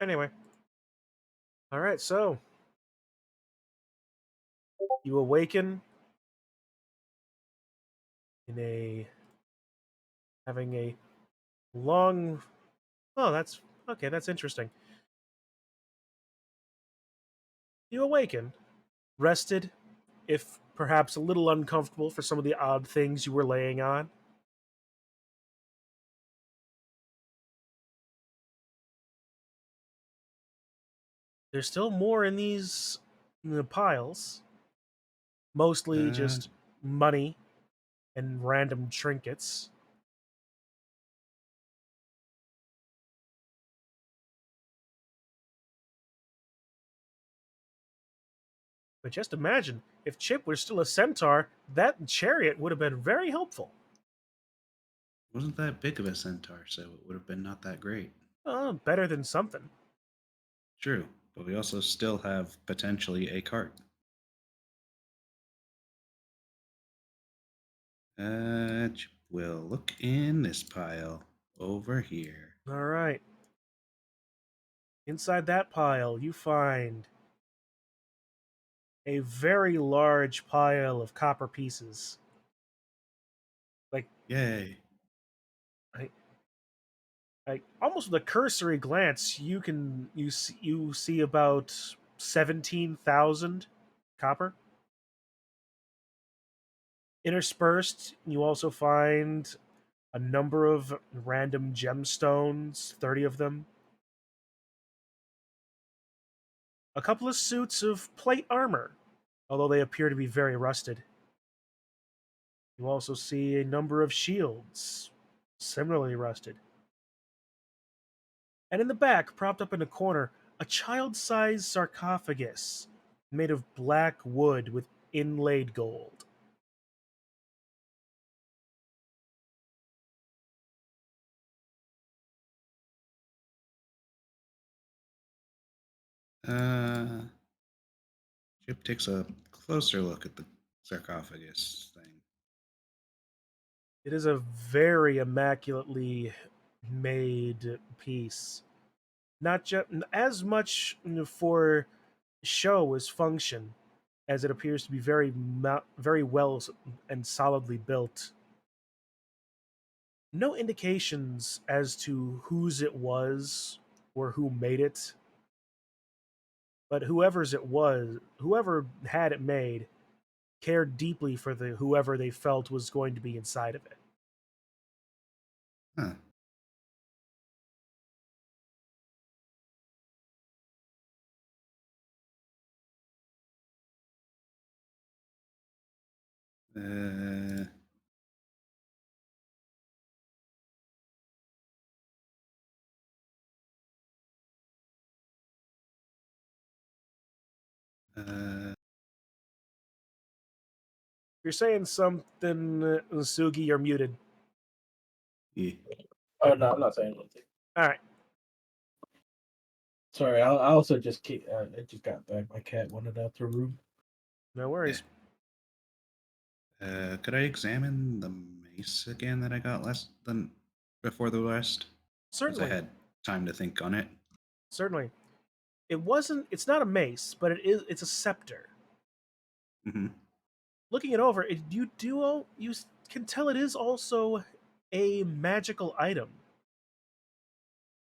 [SPEAKER 2] Anyway. Alright, so. You awaken in a having a long. Oh, that's okay. That's interesting. You awaken, rested, if perhaps a little uncomfortable for some of the odd things you were laying on. There's still more in these piles, mostly
[SPEAKER 1] Uh,
[SPEAKER 2] just money and random trinkets. But just imagine, if Chip was still a centaur, that chariot would have been very helpful.
[SPEAKER 1] wasn't that big of a centaur, so it would have been not that great.
[SPEAKER 2] Better than something.
[SPEAKER 1] True, but we also still have potentially a cart. We'll look in this pile over here.
[SPEAKER 2] All right. Inside that pile, you find a very large pile of copper pieces. Like,
[SPEAKER 1] Yay!
[SPEAKER 2] I, almost with a cursory glance, you see about 17,000 copper. Interspersed, you also find a number of random gemstones, 30 of them. A couple of suits of plate armor, although they appear to be very rusted. You also see a number of shields, similarly rusted. And in the back, propped up in a corner, a child-sized sarcophagus made of black wood with inlaid gold.
[SPEAKER 1] Uh, Chip takes a closer look at the sarcophagus thing.
[SPEAKER 2] It is a very immaculately made piece. Not just as much for show as function, as it appears to be very well and solidly built. No indications as to whose it was or who made it, but whoever had it made, cared deeply for the whoever they felt was going to be inside of it.
[SPEAKER 1] Huh. Uh, uh,
[SPEAKER 2] If you're saying something, Sugi, you're muted.
[SPEAKER 1] yeah.
[SPEAKER 3] Oh no, I'm not saying anything.
[SPEAKER 2] All right,
[SPEAKER 3] Sorry, I also just keep. I just got back. My cat wanted out the room.
[SPEAKER 2] no worries.
[SPEAKER 1] Could I examine the mace again that I got last than before the rest? Because I
[SPEAKER 2] Certainly,
[SPEAKER 1] had time to think on it.
[SPEAKER 2] certainly. It wasn't. It's not a mace, but it is. It's a scepter.
[SPEAKER 1] Hmm.
[SPEAKER 2] Looking it over, you can tell it is also a magical item.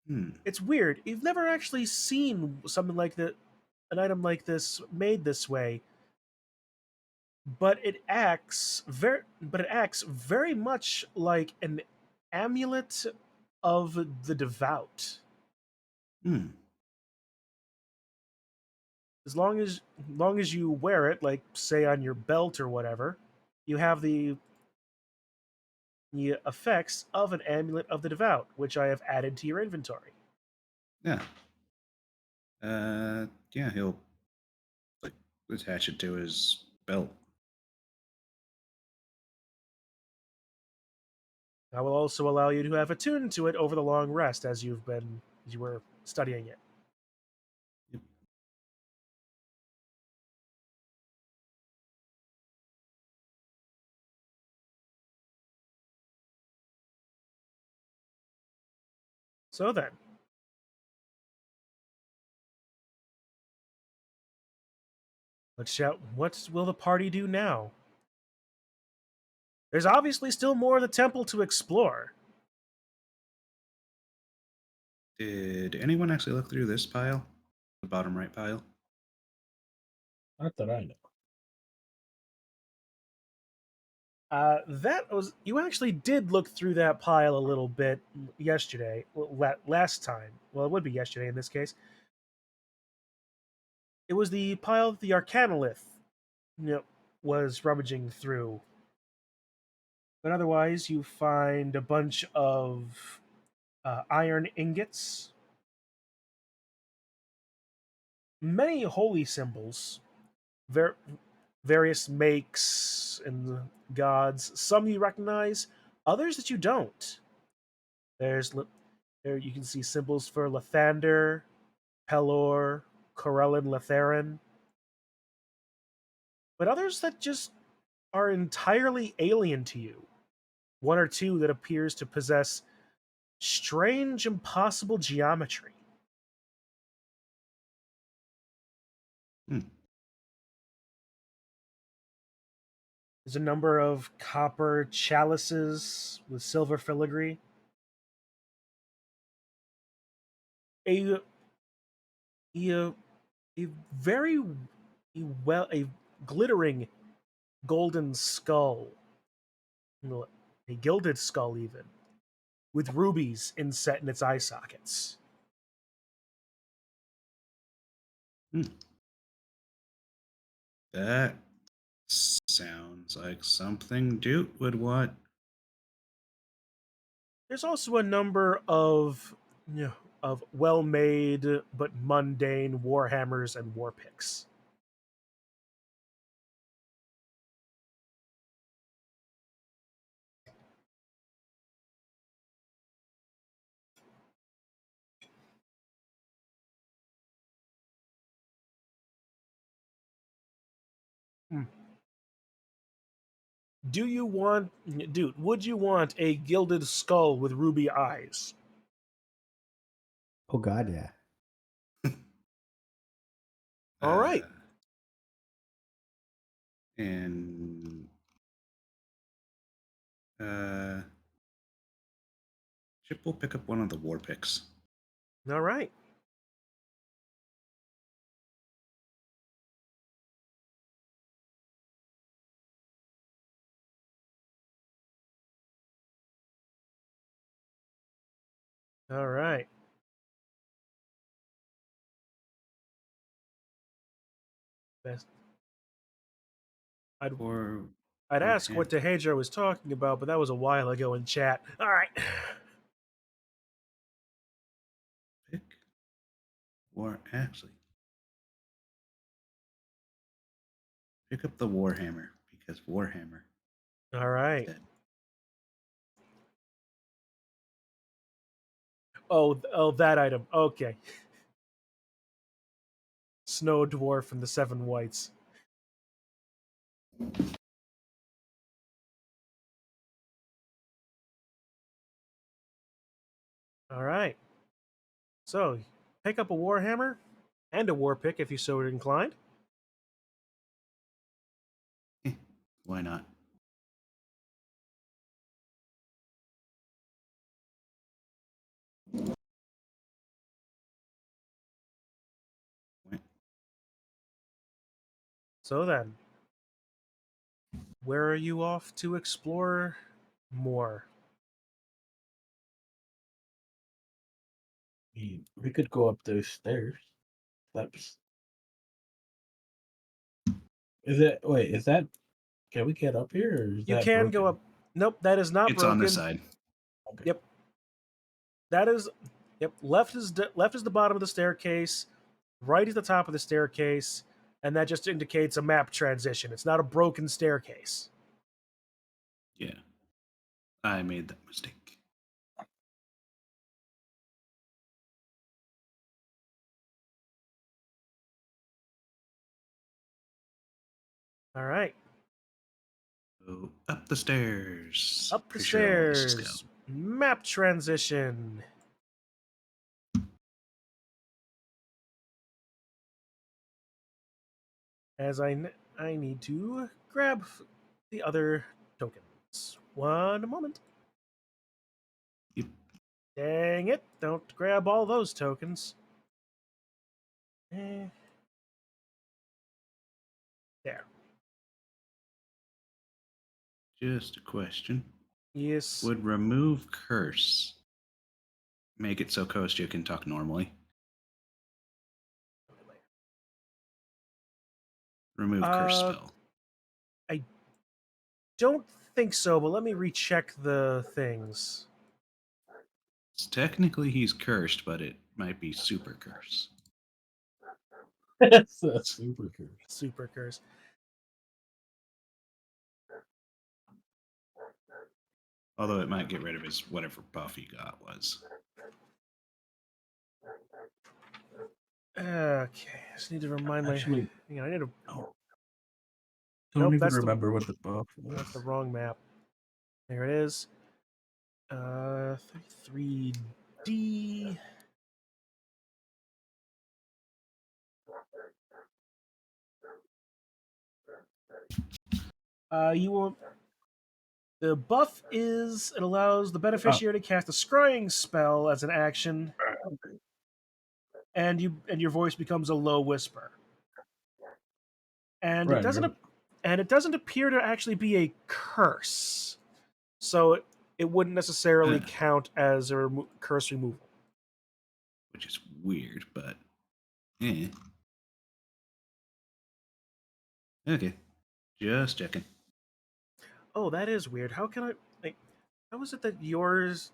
[SPEAKER 1] Hmm.
[SPEAKER 2] It's weird. You've never actually seen something like that, an item like this made this way, but it acts very much like an amulet of the devout.
[SPEAKER 1] Hmm.
[SPEAKER 2] As long as you wear it, like say on your belt or whatever, you have the effects of an amulet of the devout, which I have added to your inventory.
[SPEAKER 1] Yeah. Yeah, he'll like attach it to his belt.
[SPEAKER 2] I will also allow you to have attuned to it over the long rest as you were studying it.
[SPEAKER 1] Yep.
[SPEAKER 2] So then, what will the party do now? There's obviously still more of the temple to explore.
[SPEAKER 1] Did anyone actually look through this pile? The bottom right pile?
[SPEAKER 3] Not that I know.
[SPEAKER 2] That was you actually did look through that pile a little bit yesterday. Well, last time. Well, it would be yesterday in this case. It was the pile that the Arcanolith, was rummaging through. But otherwise, you find a bunch of iron ingots, many holy symbols, ver- various makes and gods. Some you recognize, others that you don't. There you can see symbols for Lathander, Pelor, Corellin Latherin, but others that just are entirely alien to you. One or two that appears to possess strange, impossible geometry.
[SPEAKER 1] Hmm.
[SPEAKER 2] There's a number of copper chalices with silver filigree. A a, a very a glittering golden skull, a gilded skull even, with rubies inset in its eye sockets.
[SPEAKER 1] Hmm. That sounds like something Duke would want.
[SPEAKER 2] There's also a number of of well-made but mundane warhammers and war picks. Hmm. Do you want, dude? Would you want a gilded skull with ruby eyes?
[SPEAKER 4] Oh God, yeah.
[SPEAKER 2] All right.
[SPEAKER 1] And uh, Chip will pick up one of the war picks.
[SPEAKER 2] All right. All right. Best. I'd
[SPEAKER 1] Or
[SPEAKER 2] I'd ask
[SPEAKER 1] Warhammer
[SPEAKER 2] what Dehedra was talking about, but that was a while ago in chat. All right.
[SPEAKER 1] pick. War actually pick up the Warhammer because Warhammer
[SPEAKER 2] All right.
[SPEAKER 1] dead.
[SPEAKER 2] Oh, that item. Okay. Snow dwarf and the seven whites. All right. So, pick up a warhammer and a war pick if you so inclined.
[SPEAKER 1] Why not? Why-
[SPEAKER 2] So then, where are you off to explore more?
[SPEAKER 3] We could go up those stairs. That's. Is it? Wait, is that? Can we get up here, or is
[SPEAKER 2] You
[SPEAKER 3] that
[SPEAKER 2] can go
[SPEAKER 3] broken?
[SPEAKER 2] up. Nope, that is not
[SPEAKER 1] It's on this
[SPEAKER 2] broken.
[SPEAKER 1] side.
[SPEAKER 3] Okay.
[SPEAKER 2] Yep. That is yep, left is the bottom of the staircase, right is the top of the staircase, and that just indicates a map transition. It's not a broken staircase.
[SPEAKER 1] Yeah, I made that mistake.
[SPEAKER 2] All right.
[SPEAKER 1] Go up the stairs.
[SPEAKER 2] Up the
[SPEAKER 1] Pretty sure all this is go.
[SPEAKER 2] stairs. Map transition. As I need to grab the other token. One moment.
[SPEAKER 1] Yep.
[SPEAKER 2] Dang it! Don't grab all those tokens. There.
[SPEAKER 1] Just a question.
[SPEAKER 2] Yes.
[SPEAKER 1] Would remove curse make it so Kostya can talk normally? Remove curse spell.
[SPEAKER 2] I don't think so, but let me recheck the things.
[SPEAKER 1] Technically, he's cursed, but it might be super curse.
[SPEAKER 3] That's a super curse.
[SPEAKER 2] Super curse.
[SPEAKER 1] Although it might get rid of his whatever buff he got was.
[SPEAKER 2] Okay, I just need to remind
[SPEAKER 6] Actually,
[SPEAKER 2] my. Hang on, I need to.
[SPEAKER 6] don't
[SPEAKER 2] Nope,
[SPEAKER 6] even
[SPEAKER 2] that's
[SPEAKER 6] remember what the buff
[SPEAKER 2] that's the
[SPEAKER 6] was.
[SPEAKER 2] wrong map. There it is. 33D. You will. The buff is it allows the beneficiary to cast a scrying spell as an action, and your voice becomes a low whisper. And
[SPEAKER 6] Right.
[SPEAKER 2] it doesn't appear to actually be a curse, so it wouldn't necessarily count as a curse removal.
[SPEAKER 1] Which is weird, but eh. Okay. Just checking.
[SPEAKER 2] Oh, that is weird. How can I like? How is it that yours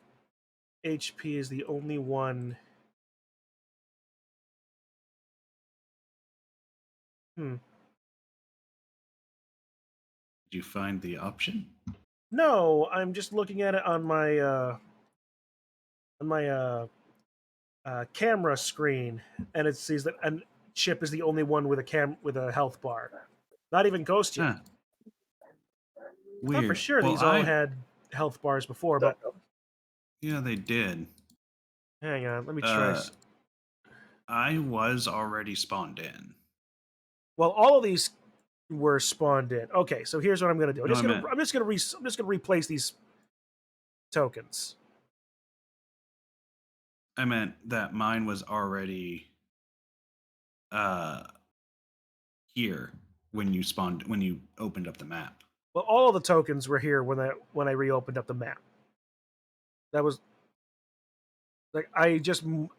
[SPEAKER 2] HP is the only one? Hmm.
[SPEAKER 1] Did you find the option?
[SPEAKER 2] No, I'm just looking at it on my camera screen, and it sees that and Chip is the only one with a health bar. Not even Ghost yet.
[SPEAKER 1] Huh.
[SPEAKER 2] I thought for
[SPEAKER 1] Weird.
[SPEAKER 2] sure
[SPEAKER 1] Well,
[SPEAKER 2] these all had health bars before, but
[SPEAKER 1] yeah, they did.
[SPEAKER 2] hang on, let me try.
[SPEAKER 1] I was already spawned in.
[SPEAKER 2] Well, all of these were spawned in. Okay, so here's what I'm gonna do.
[SPEAKER 1] No,
[SPEAKER 2] I'm just gonna replace these tokens.
[SPEAKER 1] I meant that mine was already here when you opened up the map.
[SPEAKER 2] Well, all of the tokens were here when I reopened up the map. That was like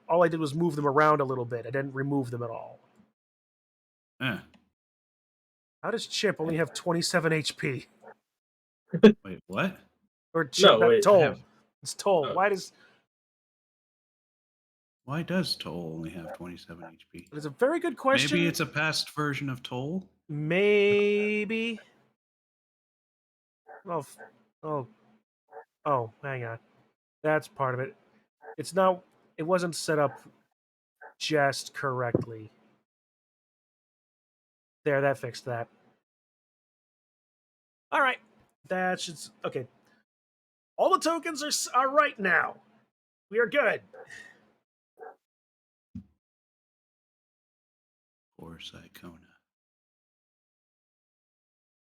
[SPEAKER 2] all I did was move them around a little bit. I didn't remove them at all.
[SPEAKER 1] Eh.
[SPEAKER 2] How does Chip only have 27 HP?
[SPEAKER 1] Wait, what?
[SPEAKER 2] Or Chip,
[SPEAKER 3] No,
[SPEAKER 2] not
[SPEAKER 3] wait,
[SPEAKER 2] Toll. It's Toll.
[SPEAKER 3] Oh.
[SPEAKER 1] Why does Toll only have 27 HP?
[SPEAKER 2] It's a very good question.
[SPEAKER 1] Maybe it's a past version of Toll?
[SPEAKER 2] Maybe. Oh, hang on. That's part of it. It's not. It wasn't set up just correctly. There, that fixed that. All right, that's just okay. All the tokens are right now. We are good.
[SPEAKER 1] Or Psychona.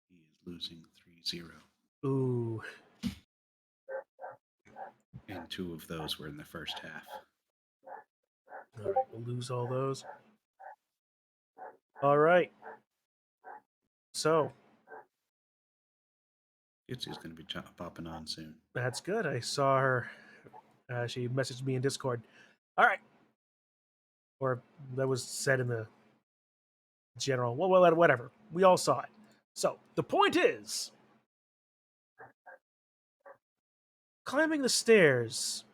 [SPEAKER 1] He is losing 3-0.
[SPEAKER 2] Ooh.
[SPEAKER 1] And 2 of those were in the first half.
[SPEAKER 2] All right, we'll lose all those. All right. So
[SPEAKER 1] Kitsu's going to be popping on soon.
[SPEAKER 2] that's good. I saw her. She messaged me in Discord. All right. Or that was said in the general. Well, whatever. We all saw it. So the point is, climbing the stairs,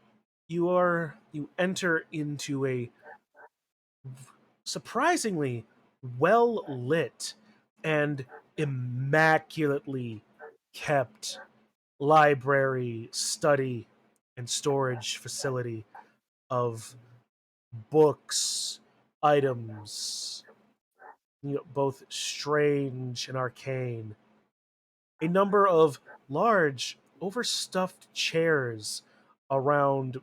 [SPEAKER 2] you enter into a surprisingly well lit and immaculately kept library, study, and storage facility of books, items, both strange and arcane. A number of large, overstuffed chairs around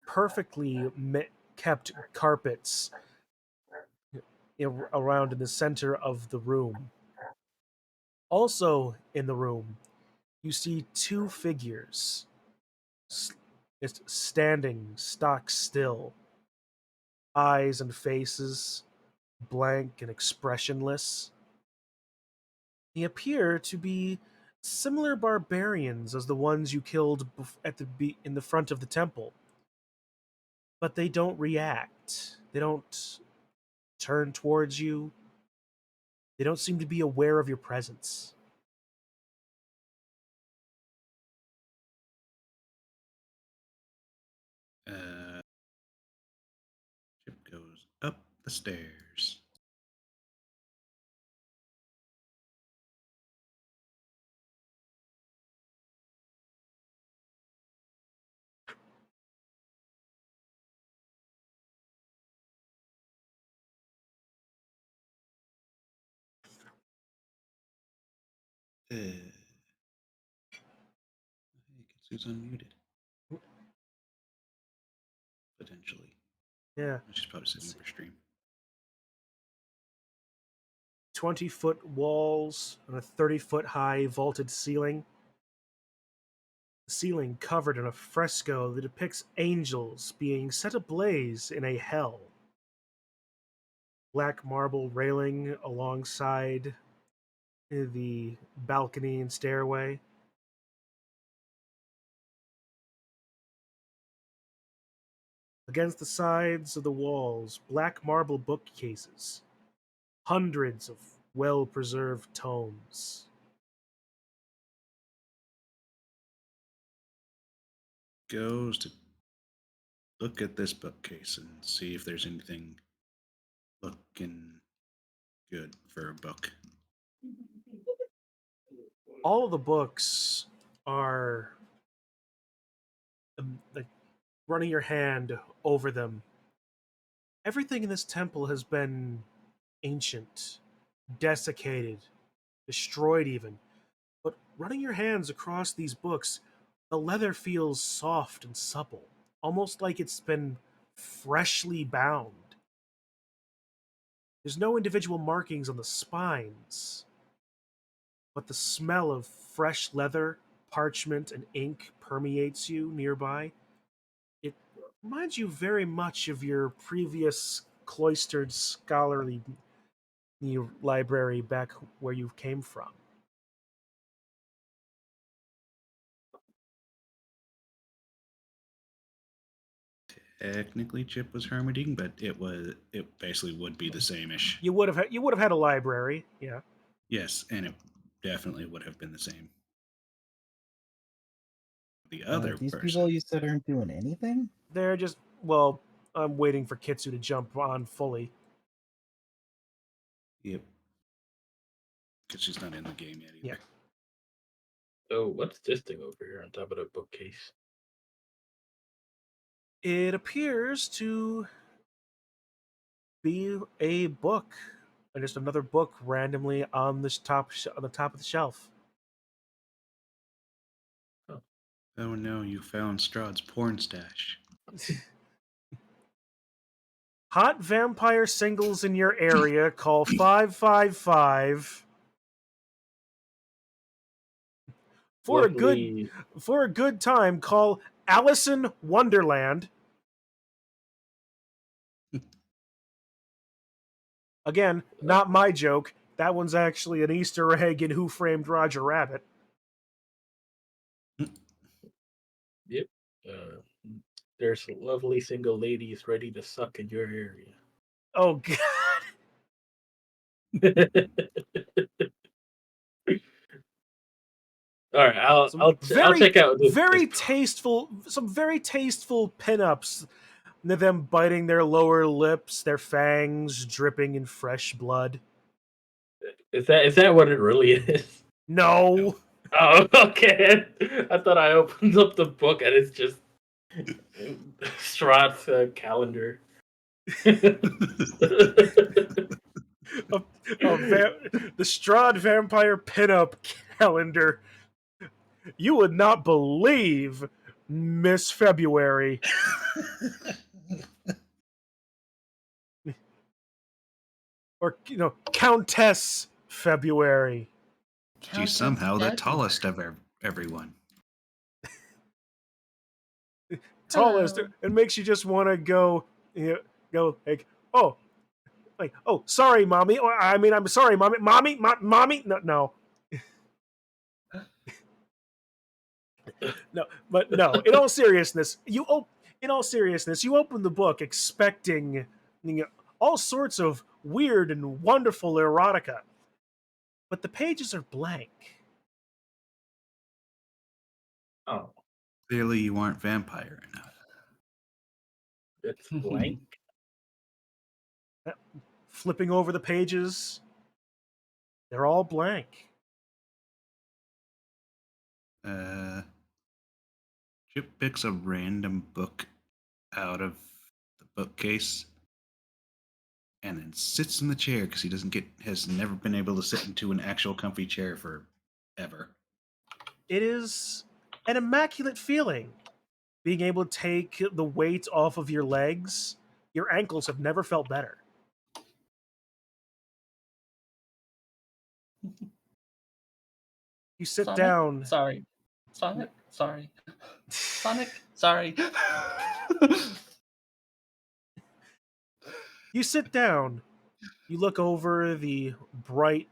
[SPEAKER 2] perfectly kept carpets around in the center of the room. Also in the room, you see two figures just standing stock still, eyes and faces blank and expressionless. They appear to be similar barbarians as the ones you killed in the front of the temple, but they don't react. They don't turn towards you. They don't seem to be aware of your presence.
[SPEAKER 1] Chip goes up the stairs. Hey, Kitsu's unmuted. Potentially.
[SPEAKER 2] Yeah.
[SPEAKER 1] She's probably sitting over stream.
[SPEAKER 2] 20-foot walls and a 30-foot high vaulted ceiling. The ceiling covered in a fresco that depicts angels being set ablaze in a hell. Black marble railing alongside the balcony and stairway. Against the sides of the walls, black marble bookcases. Hundreds of well-preserved tomes.
[SPEAKER 1] Goes to look at this bookcase and see if there's anything looking good for a book.
[SPEAKER 2] All of the books are like running your hand over them. Everything in this temple has been ancient, desiccated, destroyed even. But running your hands across these books, the leather feels soft and supple, almost like it's been freshly bound. There's no individual markings on the spines, but the smell of fresh leather, parchment, and ink permeates you nearby. It reminds you very much of your previous cloistered scholarly library back where you came from.
[SPEAKER 1] Technically, Chip was hermiting, but it basically would be the same-ish.
[SPEAKER 2] You would have had a library, yeah.
[SPEAKER 1] Yes, and it definitely would have been the same. The other
[SPEAKER 4] These
[SPEAKER 1] person.
[SPEAKER 4] people you said aren't doing anything?
[SPEAKER 2] They're just, well, I'm waiting for Kitsu to jump on fully.
[SPEAKER 1] Yep. Because she's not in the game yet either.
[SPEAKER 2] Yeah.
[SPEAKER 3] Oh, what's this thing over here on top of the bookcase?
[SPEAKER 2] It appears to be a book, and just another book randomly on the on the top of the shelf.
[SPEAKER 1] Oh no, you found Strahd's porn stash.
[SPEAKER 2] Hot vampire singles in your area, call 555 for
[SPEAKER 3] Luckily,
[SPEAKER 2] a good time. Call Allison Wonderland. Again, not my joke. That one's actually an Easter egg in Who Framed Roger Rabbit.
[SPEAKER 3] yep. There's lovely single ladies ready to suck in your area.
[SPEAKER 2] Oh god.
[SPEAKER 3] All right, I'll check out this.
[SPEAKER 2] Some very tasteful pinups. Them biting their lower lips, their fangs dripping in fresh blood.
[SPEAKER 3] Is that what it really is?
[SPEAKER 2] No.
[SPEAKER 3] Oh, okay. I thought I opened up the book and it's just Strahd's calendar.
[SPEAKER 2] The Strahd vampire pinup calendar. You would not believe Miss February. Or, Countess February.
[SPEAKER 1] She's somehow the tallest of everyone.
[SPEAKER 2] Tallest, it makes you just want to go, go like, oh, sorry, mommy. I mean, I'm sorry, mommy. Mommy. No, no, no. But no. In all seriousness, you open the book expecting all sorts of weird and wonderful erotica, but the pages are blank.
[SPEAKER 3] Oh,
[SPEAKER 1] Clearly, you aren't vampire enough.
[SPEAKER 3] it's blank.
[SPEAKER 2] Flipping over the pages, they're all blank.
[SPEAKER 1] Chip picks a random book out of the bookcase and then sits in the chair because has never been able to sit into an actual comfy chair for ever.
[SPEAKER 2] It is an immaculate feeling being able to take the weight off of your legs. Your ankles have never felt better. You sit
[SPEAKER 6] Sonic?
[SPEAKER 2] down.
[SPEAKER 6] Sorry. Sonic? Sorry. Sonic? Sorry.
[SPEAKER 2] You sit down. You look over the bright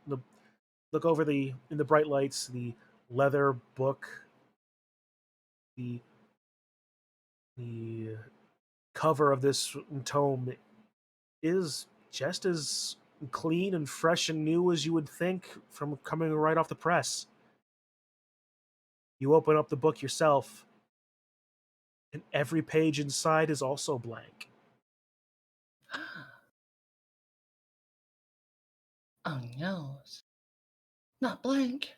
[SPEAKER 2] look over the in the bright lights, the leather book, the the cover of this tome is just as clean and fresh and new as you would think from coming right off the press. You open up the book yourself, and every page inside is also blank.
[SPEAKER 6] Oh no. Not blank.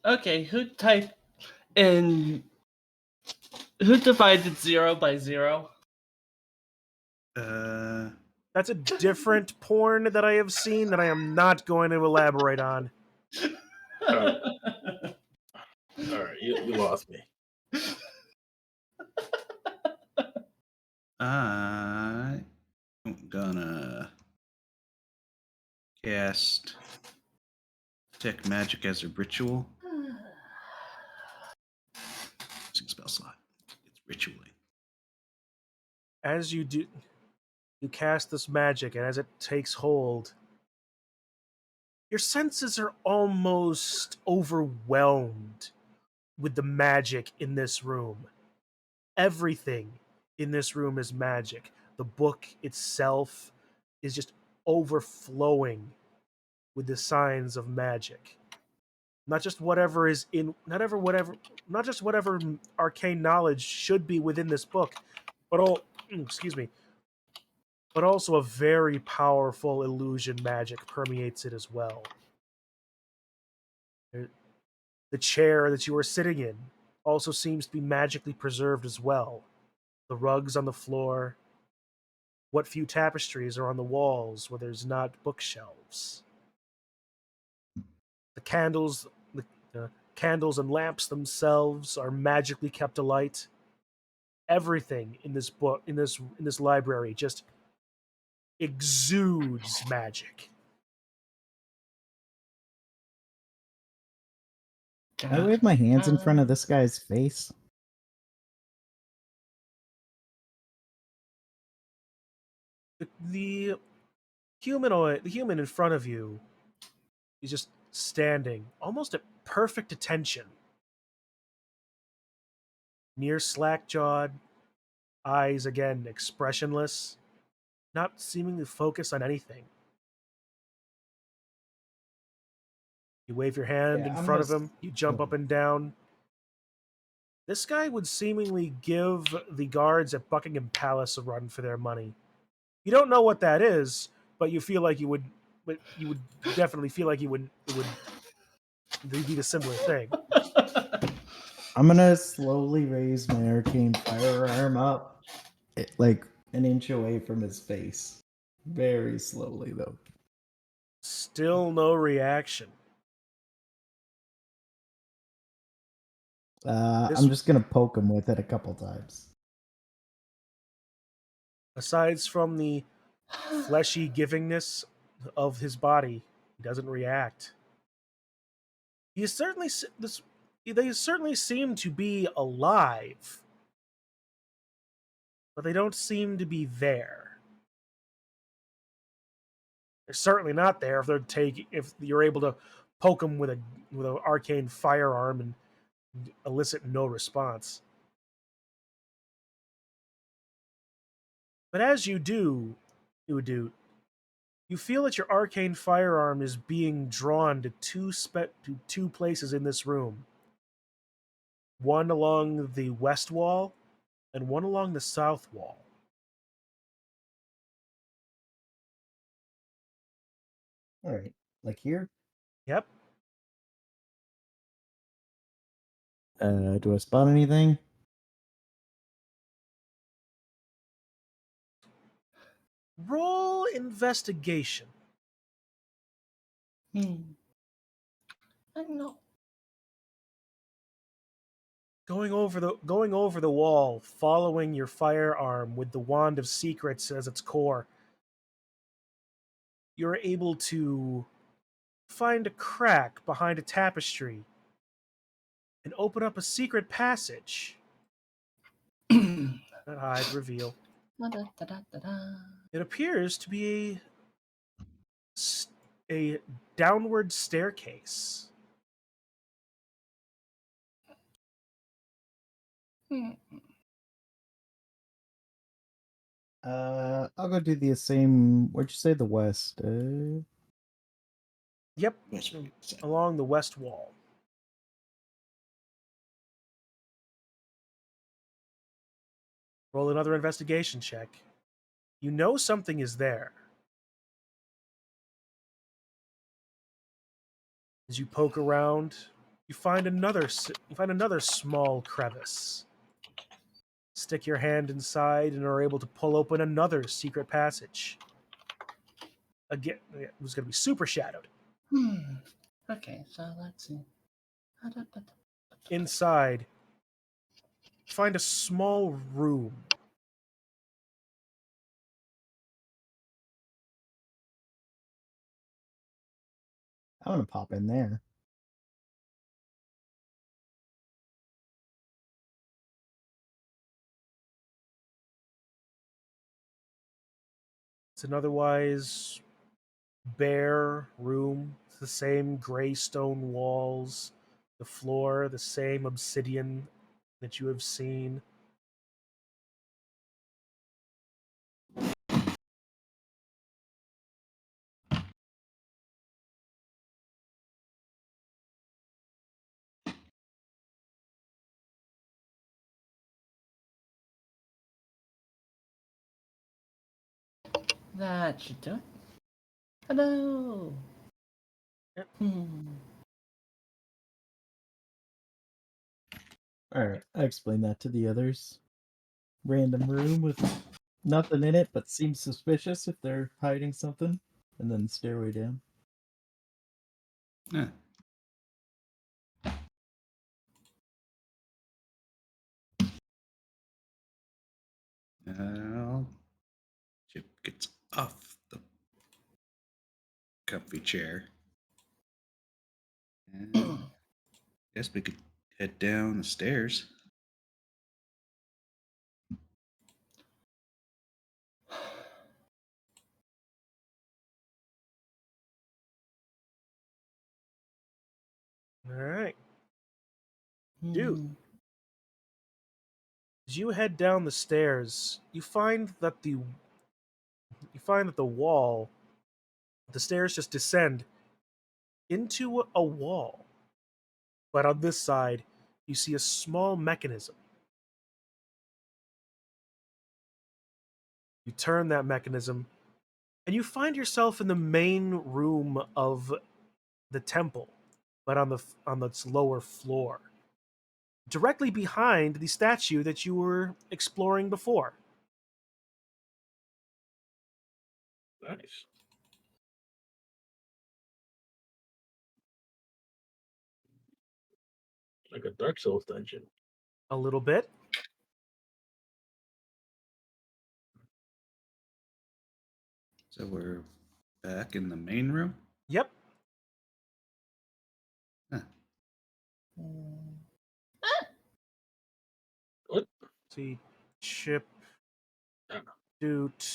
[SPEAKER 6] Okay, who divided 0 by 0?
[SPEAKER 2] That's a different porn that I have seen that I am not going to elaborate on.
[SPEAKER 3] All right, you lost me.
[SPEAKER 1] I'm gonna cast Detect Magic as a ritual. Using spell slot. It's ritualing.
[SPEAKER 2] As you do, you cast this magic, and as it takes hold, your senses are almost overwhelmed with the magic in this room. Everything in this room is magic. The book itself is just overflowing with the signs of magic. Not just whatever is in not just whatever arcane knowledge should be within this book, but all excuse me, but also a very powerful illusion magic permeates it as well. The chair that you are sitting in also seems to be magically preserved as well. The rugs on the floor, what few tapestries are on the walls where there's not bookshelves. The candles, the candles and lamps themselves are magically kept alight. Everything in this book, in this library, just exudes magic.
[SPEAKER 4] I wave my hands in front of this guy's face.
[SPEAKER 2] The the human in front of you, is just standing, almost at perfect attention. Near slack jawed, eyes again expressionless, not seeming to focus on anything. You wave your hand
[SPEAKER 4] Yeah,
[SPEAKER 2] in
[SPEAKER 4] I'm
[SPEAKER 2] front
[SPEAKER 4] gonna
[SPEAKER 2] of him, you jump up and down. This guy would seemingly give the guards at Buckingham Palace a run for their money. You don't know what that is, but you feel like you would, but you would definitely feel like it would be the similar thing.
[SPEAKER 4] I'm gonna slowly raise my arcane firearm up, like an inch away from his face. Very slowly, though.
[SPEAKER 2] Still no reaction.
[SPEAKER 4] I'm just gonna poke him with it a couple times.
[SPEAKER 2] Aside from the fleshy givingness of his body, he doesn't react. You certainly they certainly seem to be alive, but they don't seem to be there. They're certainly not there if you're able to poke them with an arcane firearm and elicit no response. But as you do, you feel that your arcane firearm is being drawn to two places in this room. One along the west wall and one along the south wall.
[SPEAKER 4] All right, like here.
[SPEAKER 2] Yep.
[SPEAKER 4] Do I spot anything?
[SPEAKER 2] Roll investigation.
[SPEAKER 6] I don't know.
[SPEAKER 2] Going over the wall, following your firearm with the wand of secrets as its core, you're able to find a crack behind a tapestry and open up a secret passage. Not hide, reveal. It appears to be a downward staircase.
[SPEAKER 4] I'll go do the same. Where'd you say the west?
[SPEAKER 2] Yep,
[SPEAKER 1] West-
[SPEAKER 2] along the west wall. Roll another investigation check. You know something is there. As you poke around, you find another small crevice. Stick your hand inside and are able to pull open another secret passage. Again, it was going to be super shadowed.
[SPEAKER 6] Okay, so let's see.
[SPEAKER 2] Inside, you find a small room.
[SPEAKER 4] I'm gonna pop in there.
[SPEAKER 2] It's an otherwise bare room. It's the same gray stone walls, the floor, the same obsidian that you have seen.
[SPEAKER 6] That should do it. Hello.
[SPEAKER 2] Yep.
[SPEAKER 4] All right, I explained that to the others. Random room with nothing in it, but seems suspicious if they're hiding something. And then stairway down.
[SPEAKER 1] Yeah. Now, Chip gets off the comfy chair. And guess we could head down the stairs.
[SPEAKER 2] All right. Dude. As you head down the stairs, you find that the wall, the stairs just descend into a wall. But on this side, you see a small mechanism. You turn that mechanism, and you find yourself in the main room of the temple, but on its lower floor, directly behind the statue that you were exploring before.
[SPEAKER 3] Nice. Like a Dark Souls dungeon.
[SPEAKER 2] A little bit.
[SPEAKER 1] So we're back in the main room.
[SPEAKER 2] Yep.
[SPEAKER 1] Huh.
[SPEAKER 3] What?
[SPEAKER 2] See, Chip,
[SPEAKER 3] Oh.
[SPEAKER 2] Doot,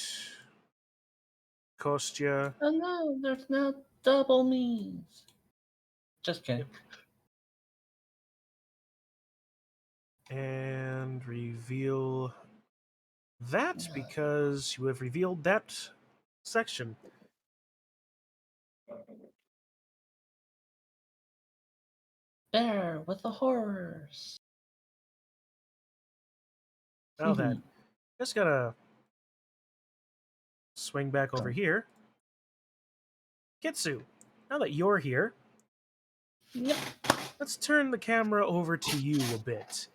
[SPEAKER 2] Kostya.
[SPEAKER 6] Oh no, there's no double means. Just kidding.
[SPEAKER 2] And reveal that because you have revealed that section.
[SPEAKER 6] Bear with the horse.
[SPEAKER 2] Now then, just gotta swing back over here. Kitsu, now that you're here,
[SPEAKER 6] Yep.
[SPEAKER 2] let's turn the camera over to you a bit.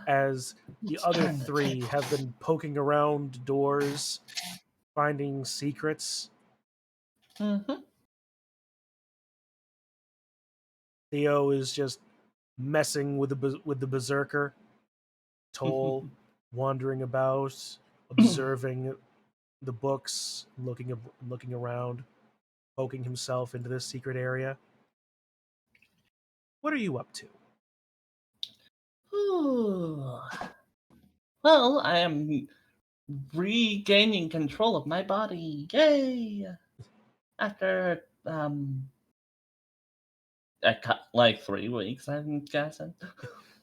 [SPEAKER 2] As the
[SPEAKER 6] Let's
[SPEAKER 2] other
[SPEAKER 6] turn the
[SPEAKER 2] three
[SPEAKER 6] table.
[SPEAKER 2] have been poking around doors, finding secrets.
[SPEAKER 6] Mm-hmm.
[SPEAKER 2] Theo is just messing with the berserker. Toll wandering about, observing the books, looking around, poking himself into this secret area. What are you up to?
[SPEAKER 6] Ooh. Well, I am regaining control of my body. Yay! After like 3 weeks, I'm guessing.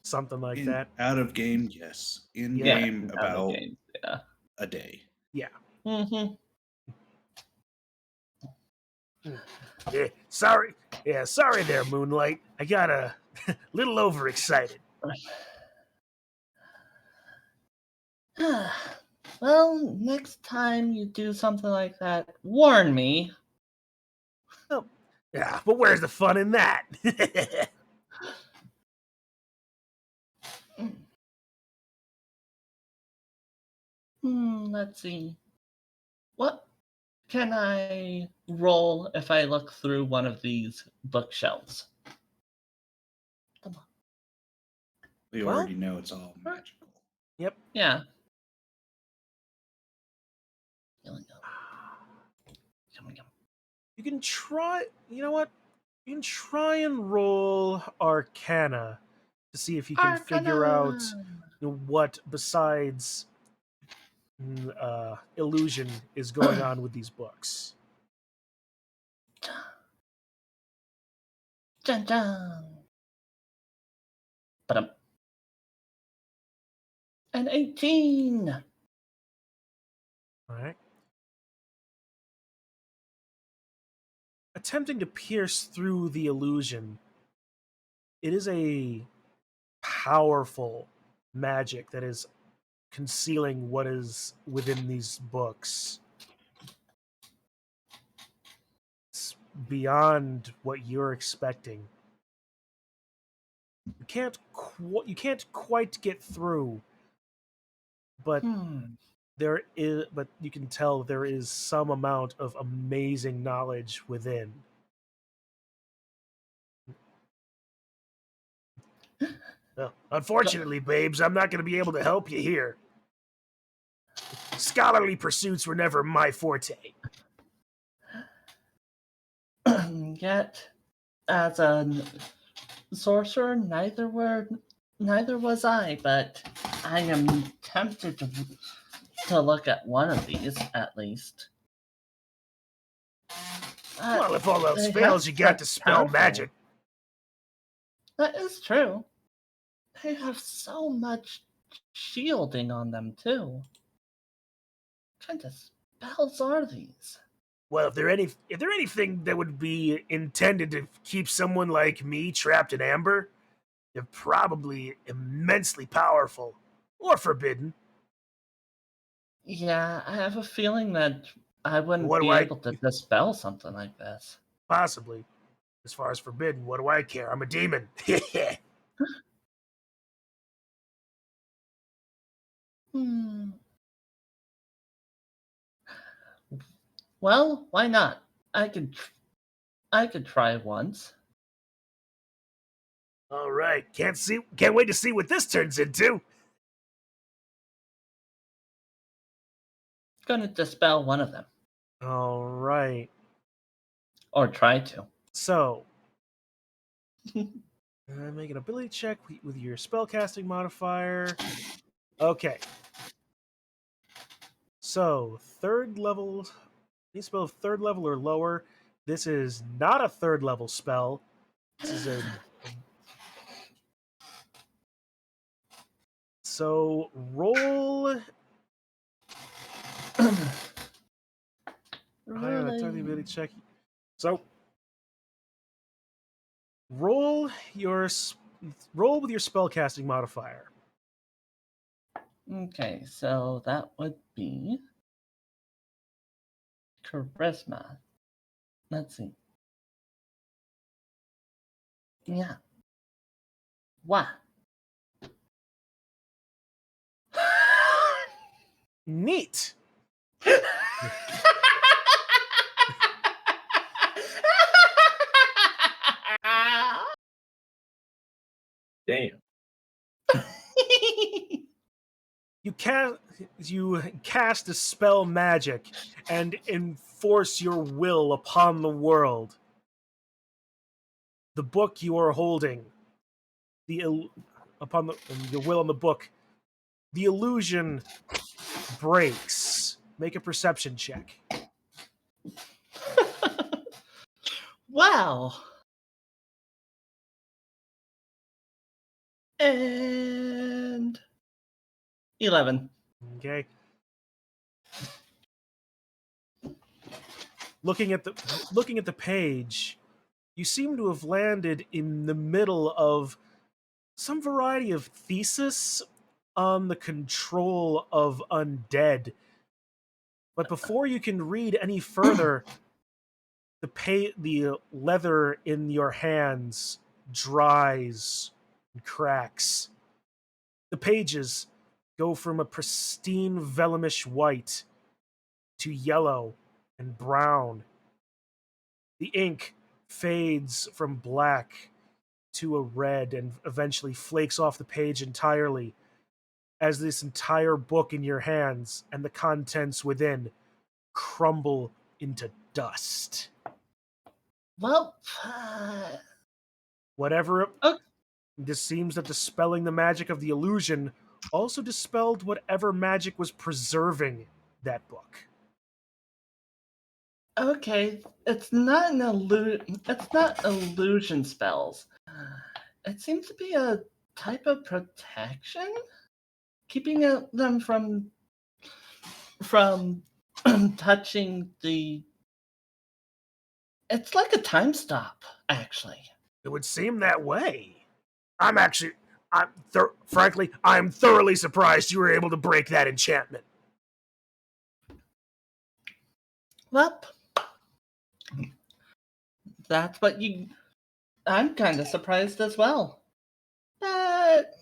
[SPEAKER 2] Something like
[SPEAKER 1] In,
[SPEAKER 2] that.
[SPEAKER 1] out of game, yes. In
[SPEAKER 2] Yeah.
[SPEAKER 1] game,
[SPEAKER 6] out of
[SPEAKER 1] about
[SPEAKER 6] game. Yeah.
[SPEAKER 1] a day.
[SPEAKER 2] Yeah.
[SPEAKER 6] Mm-hmm.
[SPEAKER 2] Sorry there, Moonlight. I got a little overexcited.
[SPEAKER 6] Well, next time you do something like that, warn me.
[SPEAKER 2] Yeah, but where's the fun in that?
[SPEAKER 6] Let's see. What can I roll if I look through one of these bookshelves? Come on.
[SPEAKER 1] We
[SPEAKER 2] Well-
[SPEAKER 1] already know it's all magical.
[SPEAKER 2] Yep.
[SPEAKER 6] Yeah. Come on.
[SPEAKER 2] You can try. You know what? You can try and roll Arcana to see if you can figure out what besides illusion is going on with these books.
[SPEAKER 6] Dun dun. But an 18.
[SPEAKER 2] All right. Attempting to pierce through the illusion, it is a powerful magic that is concealing what is within these books. It's beyond what you're expecting. You can't quite get through, but but you can tell there is some amount of amazing knowledge within. Well, unfortunately, babes, I'm not going to be able to help you here. Scholarly pursuits were never my forte.
[SPEAKER 6] Yet, as a sorcerer, neither was I, but I am tempted to look at one of these at least.
[SPEAKER 2] Well, if all else
[SPEAKER 6] They
[SPEAKER 2] fails,
[SPEAKER 6] have
[SPEAKER 2] you got to
[SPEAKER 6] such
[SPEAKER 2] spell
[SPEAKER 6] powerful-
[SPEAKER 2] magic.
[SPEAKER 6] That is true. They have so much shielding on them too. What kind of spells are these?
[SPEAKER 2] Well, if they're anything that would be intended to keep someone like me trapped in amber, they're probably immensely powerful or forbidden.
[SPEAKER 6] Yeah, I have a feeling that I wouldn't
[SPEAKER 2] What do
[SPEAKER 6] be
[SPEAKER 2] I-
[SPEAKER 6] able to dispel something like this.
[SPEAKER 2] Possibly. As far as forbidden, what do I care? I'm a demon.
[SPEAKER 6] Well, why not? I could try once.
[SPEAKER 2] All right, can't wait to see what this turns into.
[SPEAKER 6] Gonna dispel one of them.
[SPEAKER 2] All right.
[SPEAKER 6] Or try to.
[SPEAKER 2] So, Make an ability check with your spellcasting modifier. Okay. So, third level. Any spell of third level or lower. This is not a third level spell. This is a. So, roll. Higher on the target ability check. So, roll roll with your spellcasting modifier.
[SPEAKER 6] Okay, so that would be charisma. Let's see. Yeah. What?
[SPEAKER 2] Neat.
[SPEAKER 3] Damn.
[SPEAKER 2] You cast a spell magic and enforce your will upon the world. The book you are holding, upon your will on the book, the illusion breaks. Make a perception check.
[SPEAKER 6] Wow. And 11.
[SPEAKER 2] Okay. Looking at the page, you seem to have landed in the middle of some variety of thesis on the control of undead. But before you can read any further, the leather in your hands dries and cracks. The pages go from a pristine velumish white to yellow and brown. The ink fades from black to a red and eventually flakes off the page entirely as this entire book in your hands and the contents within crumble into dust.
[SPEAKER 6] Well,
[SPEAKER 2] Whatever.
[SPEAKER 6] Okay.
[SPEAKER 2] This seems that dispelling the magic of the illusion also dispelled whatever magic was preserving that book.
[SPEAKER 6] okay, it's not it's not illusion spells. It seems to be a type of protection, keeping them from touching the. It's like a time stop, actually.
[SPEAKER 2] It would seem that way. Frankly, I'm thoroughly surprised you were able to break that enchantment.
[SPEAKER 6] Well, that's what you. I'm kind of surprised as well. But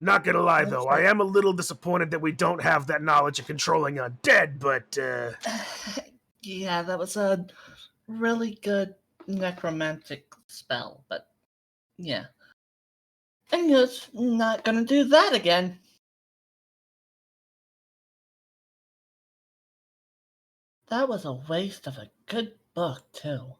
[SPEAKER 2] Not gonna lie,
[SPEAKER 6] Looks
[SPEAKER 2] though,
[SPEAKER 6] like-
[SPEAKER 2] I am a little disappointed that we don't have that knowledge of controlling undead, but,
[SPEAKER 6] yeah, that was a really good necromantic spell, but yeah. I'm just not gonna do that again. That was a waste of a good book, too.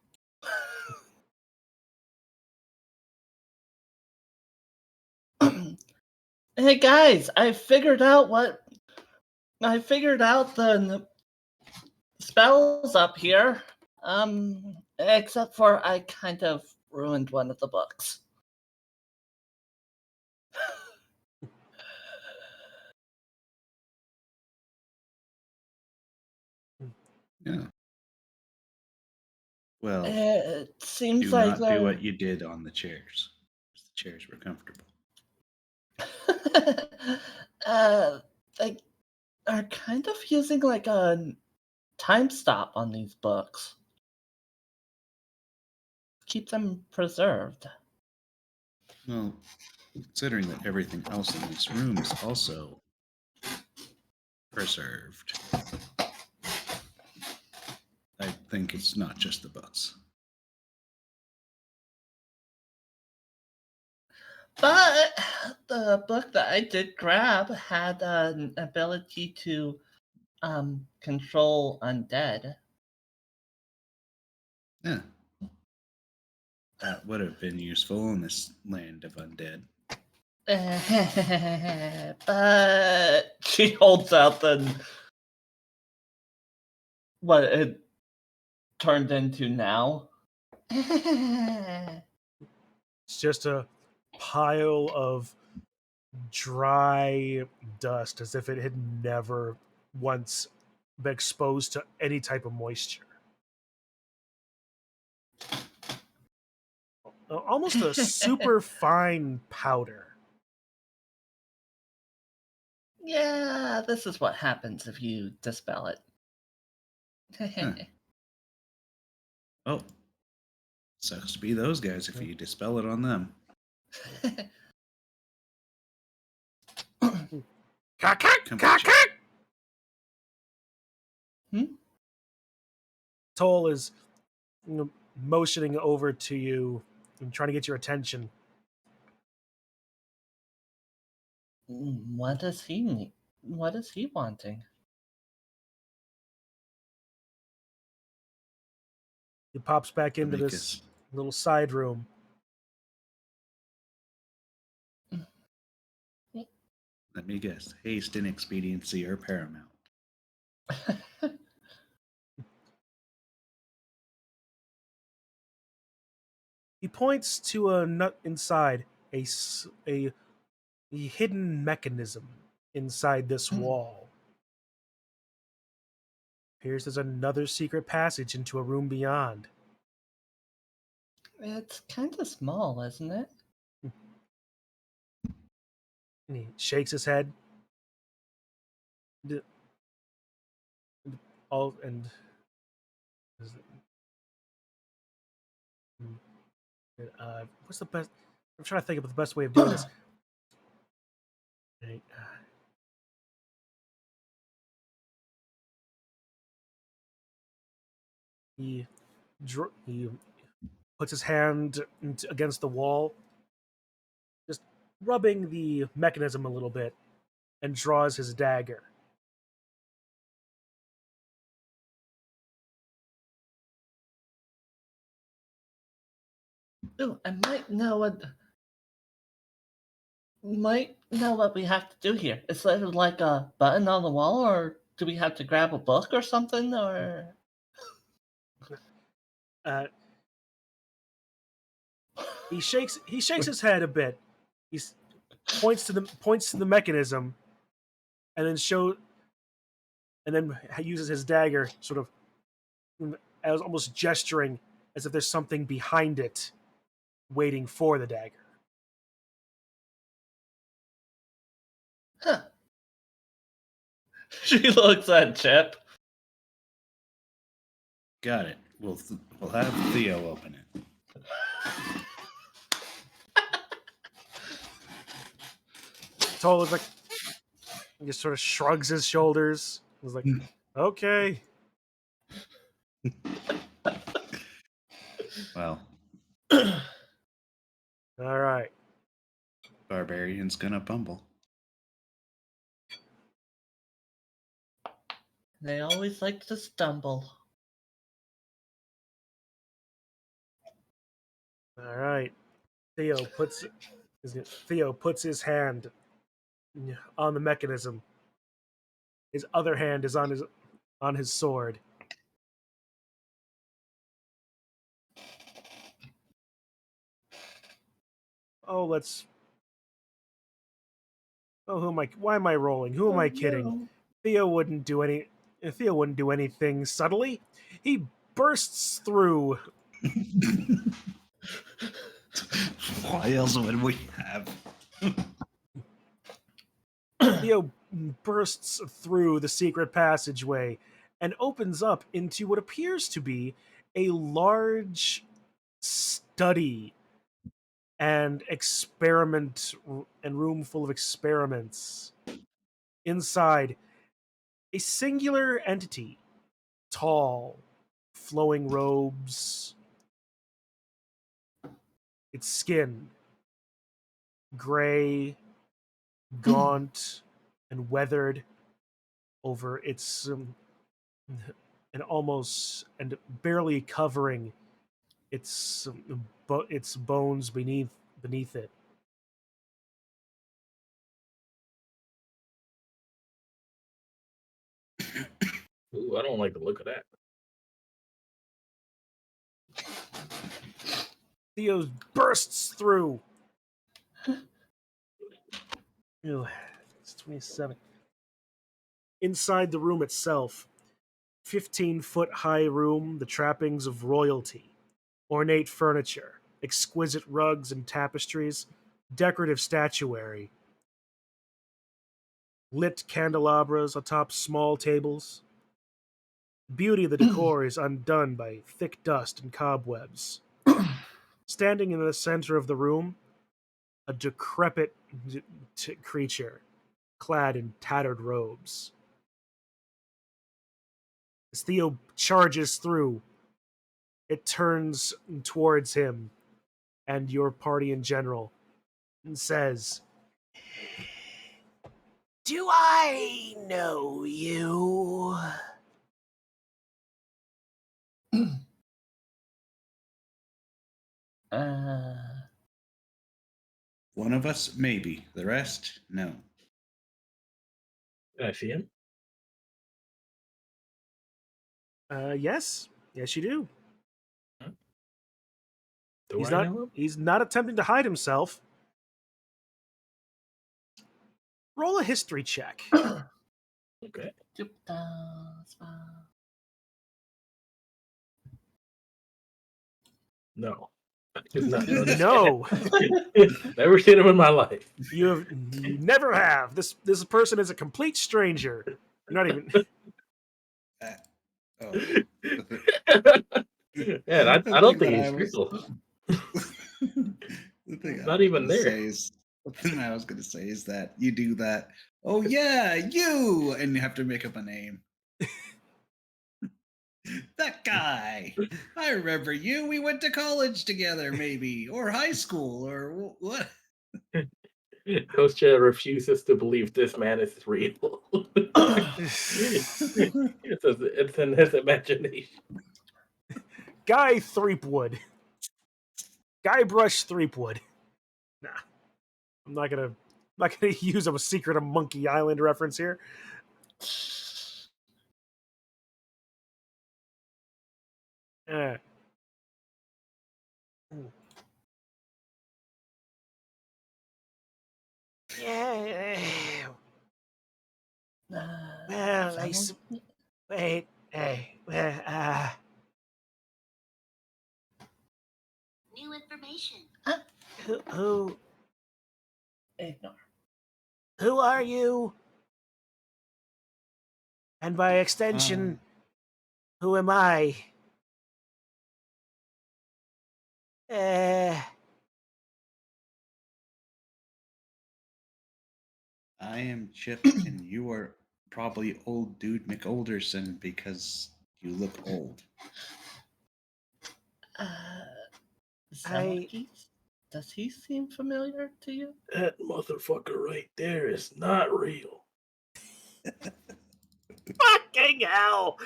[SPEAKER 6] Hey guys, I figured out the spells up here. Except for I kind of ruined one of the books.
[SPEAKER 1] Yeah. Well,
[SPEAKER 6] It seems
[SPEAKER 1] do
[SPEAKER 6] like
[SPEAKER 1] not do what you did on the chairs. The chairs were comfortable.
[SPEAKER 6] they are kind of using like a time stop on these books. Keep them preserved.
[SPEAKER 1] Well, considering that everything else in this room is also preserved, I think it's not just the books.
[SPEAKER 6] But the book that I did grab had an ability to control undead.
[SPEAKER 1] Yeah. That would have been useful in this land of undead.
[SPEAKER 6] But she holds out what it turned into now.
[SPEAKER 2] It's just a pile of dry dust, as if it had never once been exposed to any type of moisture. Almost a super fine powder.
[SPEAKER 6] Yeah, this is what happens if you dispel it.
[SPEAKER 1] Oh, sucks to be those guys if you dispel it on them. Come at you.
[SPEAKER 2] Toll is motioning over to you and trying to get your attention.
[SPEAKER 6] What does he need? What is he wanting?
[SPEAKER 2] He pops back into
[SPEAKER 1] Make
[SPEAKER 2] this
[SPEAKER 1] us-
[SPEAKER 2] little side room.
[SPEAKER 1] Let me guess. Haste and expediency are paramount.
[SPEAKER 2] He points to a nut inside a hidden mechanism inside this wall. Appears there's another secret passage into a room beyond.
[SPEAKER 6] It's kind of small, isn't it?
[SPEAKER 2] And he shakes his head. All and what's the best? I'm trying to think of the best way of doing this. Right, he puts his hand against the wall, just rubbing the mechanism a little bit, and draws his dagger.
[SPEAKER 6] Ooh, I might know what we have to do here. Is there like a button on the wall, or do we have to grab a book or something, or?
[SPEAKER 2] He shakes his head a bit. He points to the mechanism, and then uses his dagger, sort of as almost gesturing as if there's something behind it, waiting for the dagger.
[SPEAKER 6] Huh. She looks at Chip.
[SPEAKER 1] Got it. We'll have Theo open it.
[SPEAKER 2] Toll is like, he just sort of shrugs his shoulders. He's like, okay.
[SPEAKER 1] Well,
[SPEAKER 2] All right.
[SPEAKER 1] barbarian's gonna bumble.
[SPEAKER 6] They always like to stumble.
[SPEAKER 2] All right. Theo puts his hand on the mechanism. His other hand is on his sword. Oh, who am I? Why am I rolling? Who am I kidding?
[SPEAKER 6] No.
[SPEAKER 2] Theo wouldn't do anything subtly. He bursts through.
[SPEAKER 1] Why else would we have?
[SPEAKER 2] Theo bursts through the secret passageway and opens up into what appears to be a large study and room full of experiments. Inside, a singular entity, tall, flowing robes, its skin gray, gaunt, and weathered over its and barely covering its its bones beneath it.
[SPEAKER 3] Ooh, I don't like the look of that.
[SPEAKER 2] Theo bursts through. Ew, it's 27. Inside the room itself, 15-foot high room, the trappings of royalty, ornate furniture, exquisite rugs and tapestries, decorative statuary, lit candelabras atop small tables. Beauty of the decor is undone by thick dust and cobwebs. Standing in the center of the room, a decrepit creature, clad in tattered robes. As Theo charges through, it turns towards him and your party in general and says, "Do I know you?"
[SPEAKER 1] One of us, maybe. The rest, no.
[SPEAKER 3] Can I see him?
[SPEAKER 2] Yes, you do.
[SPEAKER 3] Do
[SPEAKER 2] He's
[SPEAKER 3] I
[SPEAKER 2] not.
[SPEAKER 3] know him?
[SPEAKER 2] He's not attempting to hide himself. Roll a history check.
[SPEAKER 3] Okay. No. He's not noticed.
[SPEAKER 2] No,
[SPEAKER 3] Never seen him in my life.
[SPEAKER 2] you never have. This person is a complete stranger. You're not even.
[SPEAKER 1] Oh.
[SPEAKER 3] Yeah, I don't think he's real.
[SPEAKER 1] The thing
[SPEAKER 3] Not even there.
[SPEAKER 1] The thing I was going to say is that you do that. Oh yeah, you, and you have to make up a name. That guy. I remember you. We went to college together, maybe, or high school, or what?
[SPEAKER 3] Hostja refuses to believe this man is real. It's in his imagination.
[SPEAKER 2] Guy Threepwood. Guybrush Threepwood. Nah, I'm not gonna use a Secret of Monkey Island reference here. Yeah. Well, wait. Hey.
[SPEAKER 7] New information.
[SPEAKER 2] Who
[SPEAKER 6] Ignore.
[SPEAKER 2] who are you? And by extension, who am I?
[SPEAKER 1] I am Chip, and you are probably old dude McOlderson because you look old.
[SPEAKER 6] Does he seem familiar to you?
[SPEAKER 3] That motherfucker right there is not real.
[SPEAKER 2] Fucking hell!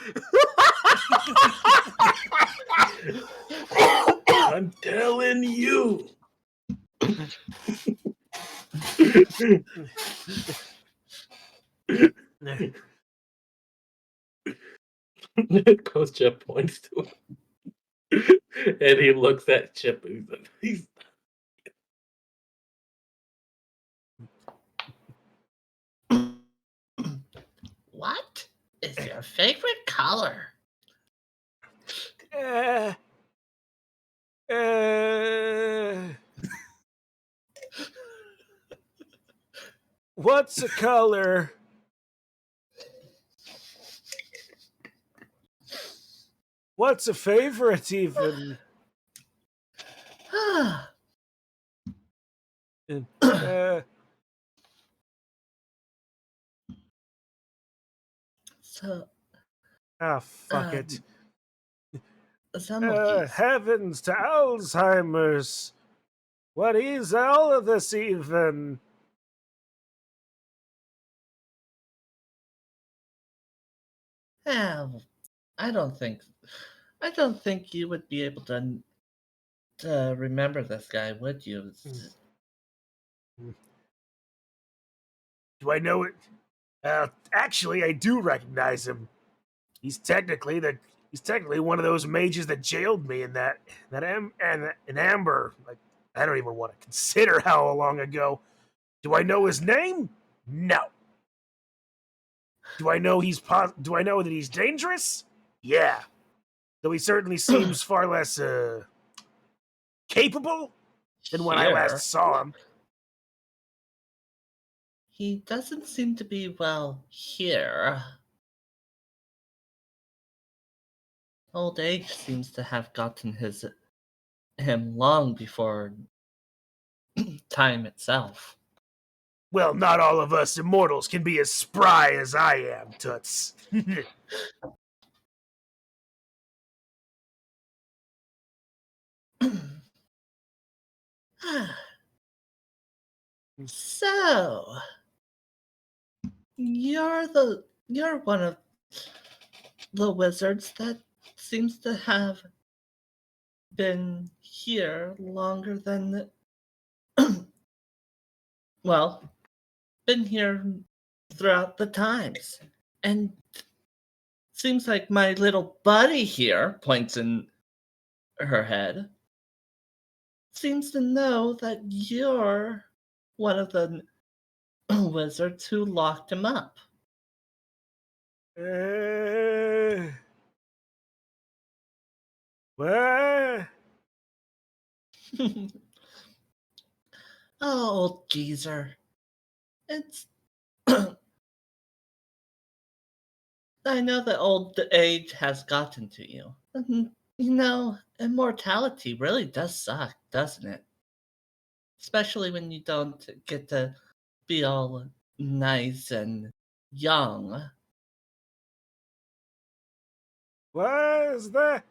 [SPEAKER 3] I'm telling you. Coach Chip points to him. And he looks at Chip and he's
[SPEAKER 6] What is your favorite color?
[SPEAKER 2] What's a color? What's a favorite even?
[SPEAKER 6] So,
[SPEAKER 2] Fuck it.
[SPEAKER 6] some of these.
[SPEAKER 2] Heavens to Alzheimer's. What is all of this even?
[SPEAKER 6] I don't think you would be able to remember this guy, would you?
[SPEAKER 2] Do I know it? Actually, I do recognize him. He's technically one of those mages that jailed me in in Amber. Like, I don't even want to consider how long ago. Do I know his name? No. Do I know that he's dangerous? Yeah. Though he certainly seems far less capable than when I last
[SPEAKER 6] Here,
[SPEAKER 2] saw him.
[SPEAKER 6] he doesn't seem to be well here. Old age seems to have gotten him long before time itself.
[SPEAKER 2] Well, not all of us immortals can be as spry as I am, Toots.
[SPEAKER 6] So, you're one of the wizards that seems to have been here longer than well, been here throughout the times. And seems like my little buddy here points in her head seems to know that you're one of the wizards who locked him up.
[SPEAKER 2] What?
[SPEAKER 6] Oh, old geezer. It's I know that old age has gotten to you. You know, immortality really does suck, doesn't it? Especially when you don't get to be all nice and young.
[SPEAKER 2] What is that?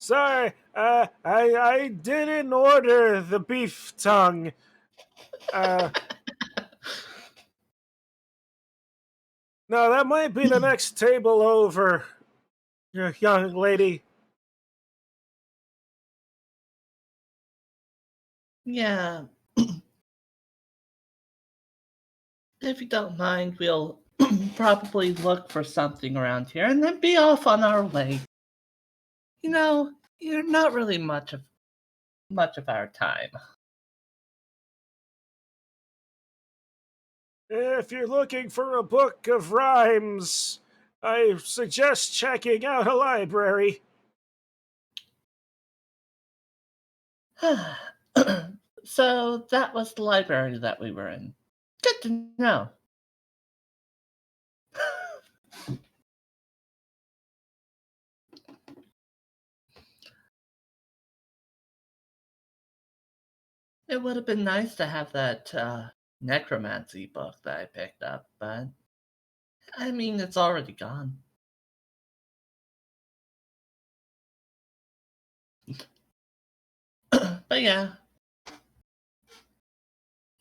[SPEAKER 2] Sorry, I didn't order the beef tongue. No, that might be the next table over, young lady.
[SPEAKER 6] Yeah. If you don't mind, we'll probably look for something around here and then be off on our way. You know, you're not really much of our time.
[SPEAKER 2] If you're looking for a book of rhymes, I suggest checking out a library.
[SPEAKER 6] So that was the library that we were in. Good to know. It would have been nice to have that necromancy book that I picked up, but I mean, it's already gone. But yeah,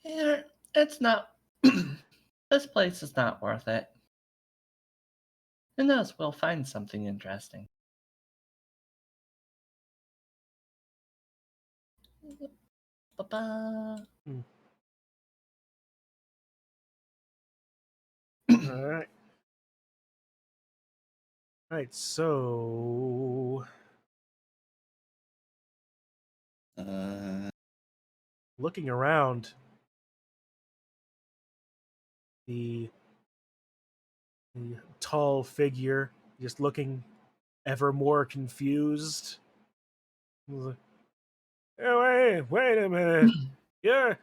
[SPEAKER 6] here it's not. This place is not worth it. Who knows? We'll find something interesting. Ba-ba.
[SPEAKER 2] All right. Right, so looking around, the, the tall figure just looking ever more confused. He's like, "Hey, wait a minute. You're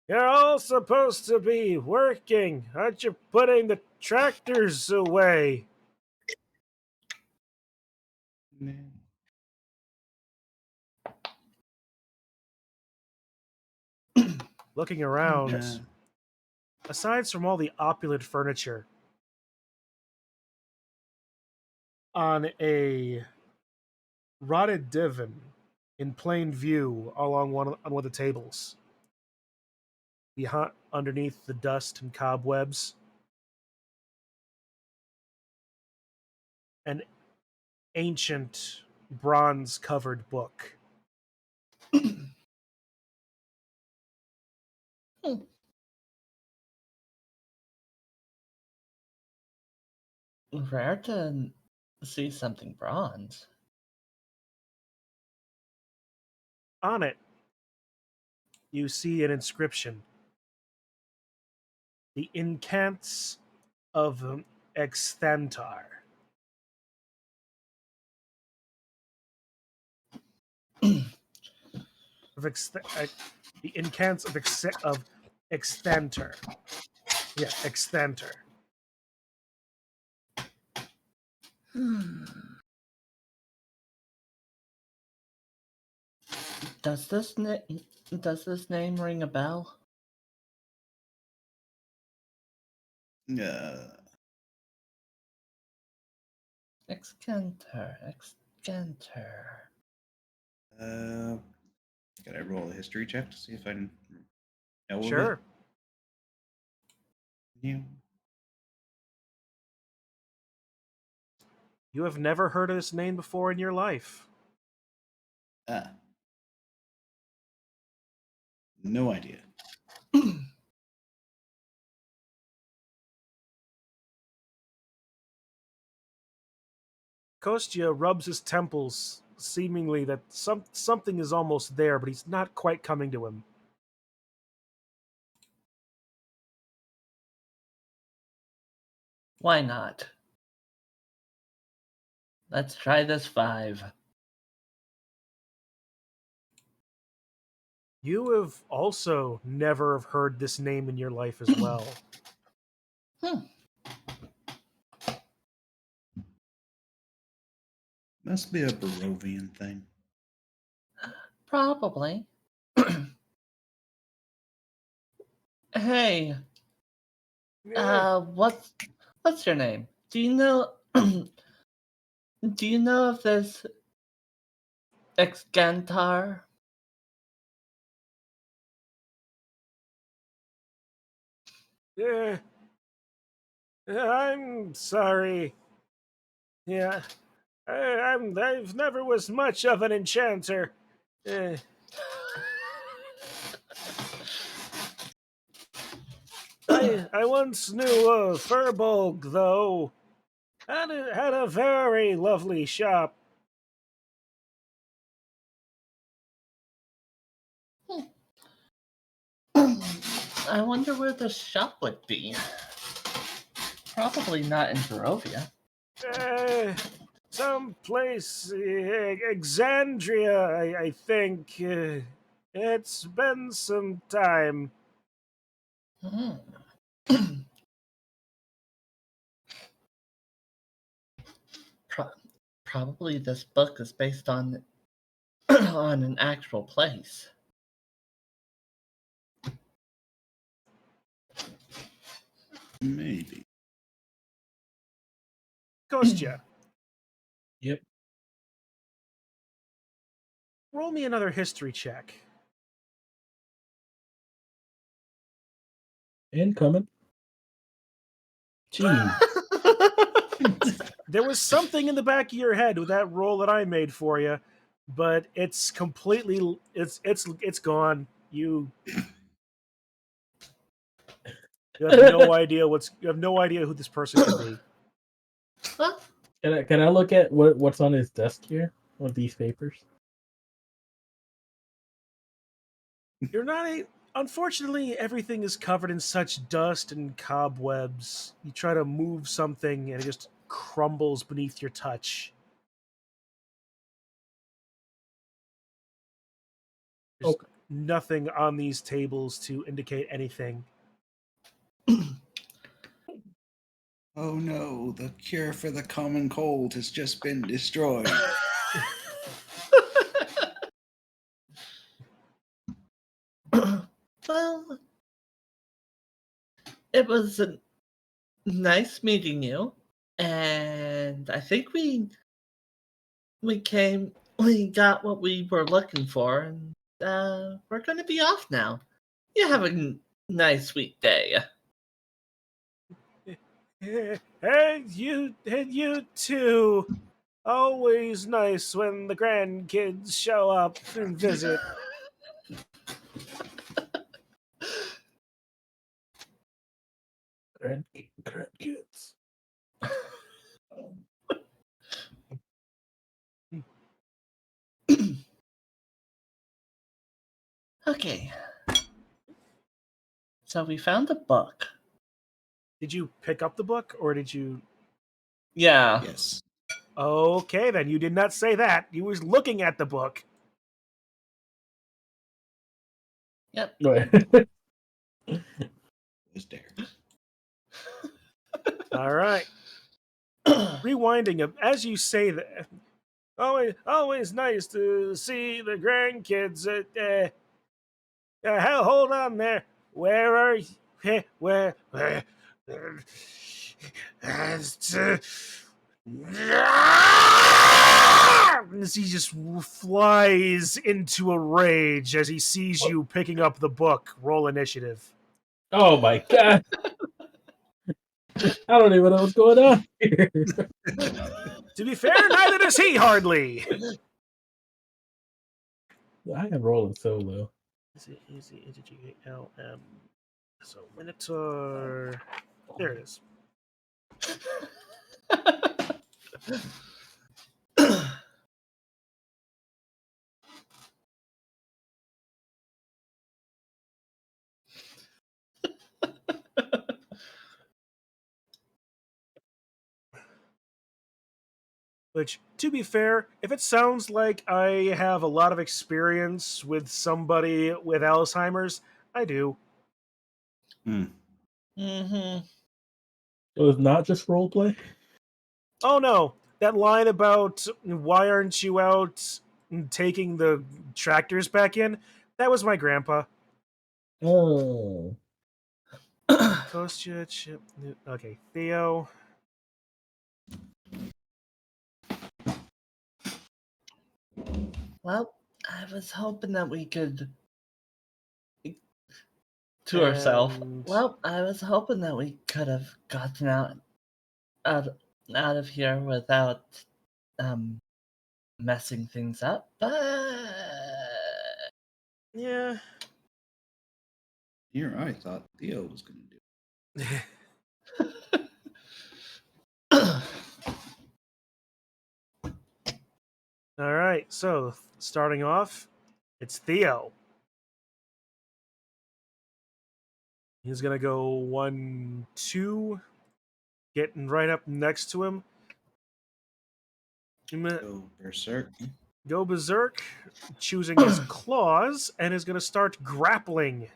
[SPEAKER 2] you're all supposed to be working. Aren't you putting the tractors away?" Looking around, aside from all the opulent furniture, on a rotted divan in plain view along on one of the tables, behind underneath the dust and cobwebs, an ancient bronze-covered book.
[SPEAKER 6] Rare to see something bronze.
[SPEAKER 2] On it, you see an inscription. The incants of Exthantar. The incants of Exthantar. Yeah, Exthantar.
[SPEAKER 6] Does this name ring a bell? Excanter.
[SPEAKER 1] Can I roll a history check to see if I know
[SPEAKER 2] Sure.
[SPEAKER 1] of it?
[SPEAKER 2] You have never heard of this name before in your life.
[SPEAKER 1] No idea.
[SPEAKER 2] Kostya rubs his temples, seemingly that something is almost there, but he's not quite coming to him.
[SPEAKER 6] Why not? Let's try this 5.
[SPEAKER 2] You have also never have heard this name in your life as well.
[SPEAKER 1] Must be a Barovian thing.
[SPEAKER 6] Probably. Hey, what's your name? Do you know of this Excantar?
[SPEAKER 2] Yeah. I'm sorry. Yeah. I've never was much of an enchanter. I once knew a Furbolg, though. Had a very lovely shop.
[SPEAKER 6] I wonder where the shop would be. Probably not in Barovia.
[SPEAKER 2] Someplace, Exandria, I think. It's been some time.
[SPEAKER 6] Probably this book is based on on an actual place.
[SPEAKER 1] Maybe.
[SPEAKER 2] Kostya.
[SPEAKER 3] Yep.
[SPEAKER 2] Roll me another history check.
[SPEAKER 3] Incoming. Gee.
[SPEAKER 2] There was something in the back of your head with that roll that I made for you, but it's completely it's gone. You have no idea you have no idea who this person could be.
[SPEAKER 6] Huh?
[SPEAKER 3] Can I look at what's on his desk here with these papers?
[SPEAKER 2] You're not unfortunately, everything is covered in such dust and cobwebs. You try to move something and it just crumbles beneath your touch. There's nothing on these tables to indicate anything.
[SPEAKER 1] Oh no, the cure for the common cold has just been destroyed.
[SPEAKER 6] Well, it was nice meeting you, and I think we got what we were looking for, and we're going to be off now. You have a nice sweet day.
[SPEAKER 2] And you too. Always nice when the grandkids show up and visit.
[SPEAKER 3] Grandkids.
[SPEAKER 6] Okay. So we found a book.
[SPEAKER 2] Did you pick up the book or did you?
[SPEAKER 6] Yeah.
[SPEAKER 1] Yes.
[SPEAKER 2] Okay, then you did not say that. You was looking at the book.
[SPEAKER 6] Yep.
[SPEAKER 1] It was Derek.
[SPEAKER 2] All right. Rewinding as you say that. Always nice to see the grandkids. Hold on there. Where are you? Where? As he just flies into a rage as he sees you picking up the book. Roll initiative.
[SPEAKER 3] Oh my god. I don't even know what's going on here.
[SPEAKER 2] To be fair, neither does he hardly.
[SPEAKER 3] I am rolling so low.
[SPEAKER 2] Easy, LM. So Minotaur. There it is. Which, to be fair, if it sounds like I have a lot of experience with somebody with Alzheimer's, I do.
[SPEAKER 1] Hmm.
[SPEAKER 6] Mm-hmm.
[SPEAKER 3] It was not just roleplay.
[SPEAKER 2] Oh no, that line about why aren't you out taking the tractors back in? That was my grandpa.
[SPEAKER 3] Oh.
[SPEAKER 2] Kostya, Chip. Okay, Theo.
[SPEAKER 6] Well, I was hoping that we could. To
[SPEAKER 2] And-
[SPEAKER 6] herself. Well, I was hoping that we could have gotten out, out of here without messing things up, but
[SPEAKER 2] Yeah.
[SPEAKER 1] Here, I thought Theo was going to do it.
[SPEAKER 2] All right, so starting off, it's Theo. He's gonna go 1, 2, getting right up next to him.
[SPEAKER 1] Go berserk.
[SPEAKER 2] Go berserk, choosing his claws, and is gonna start grappling.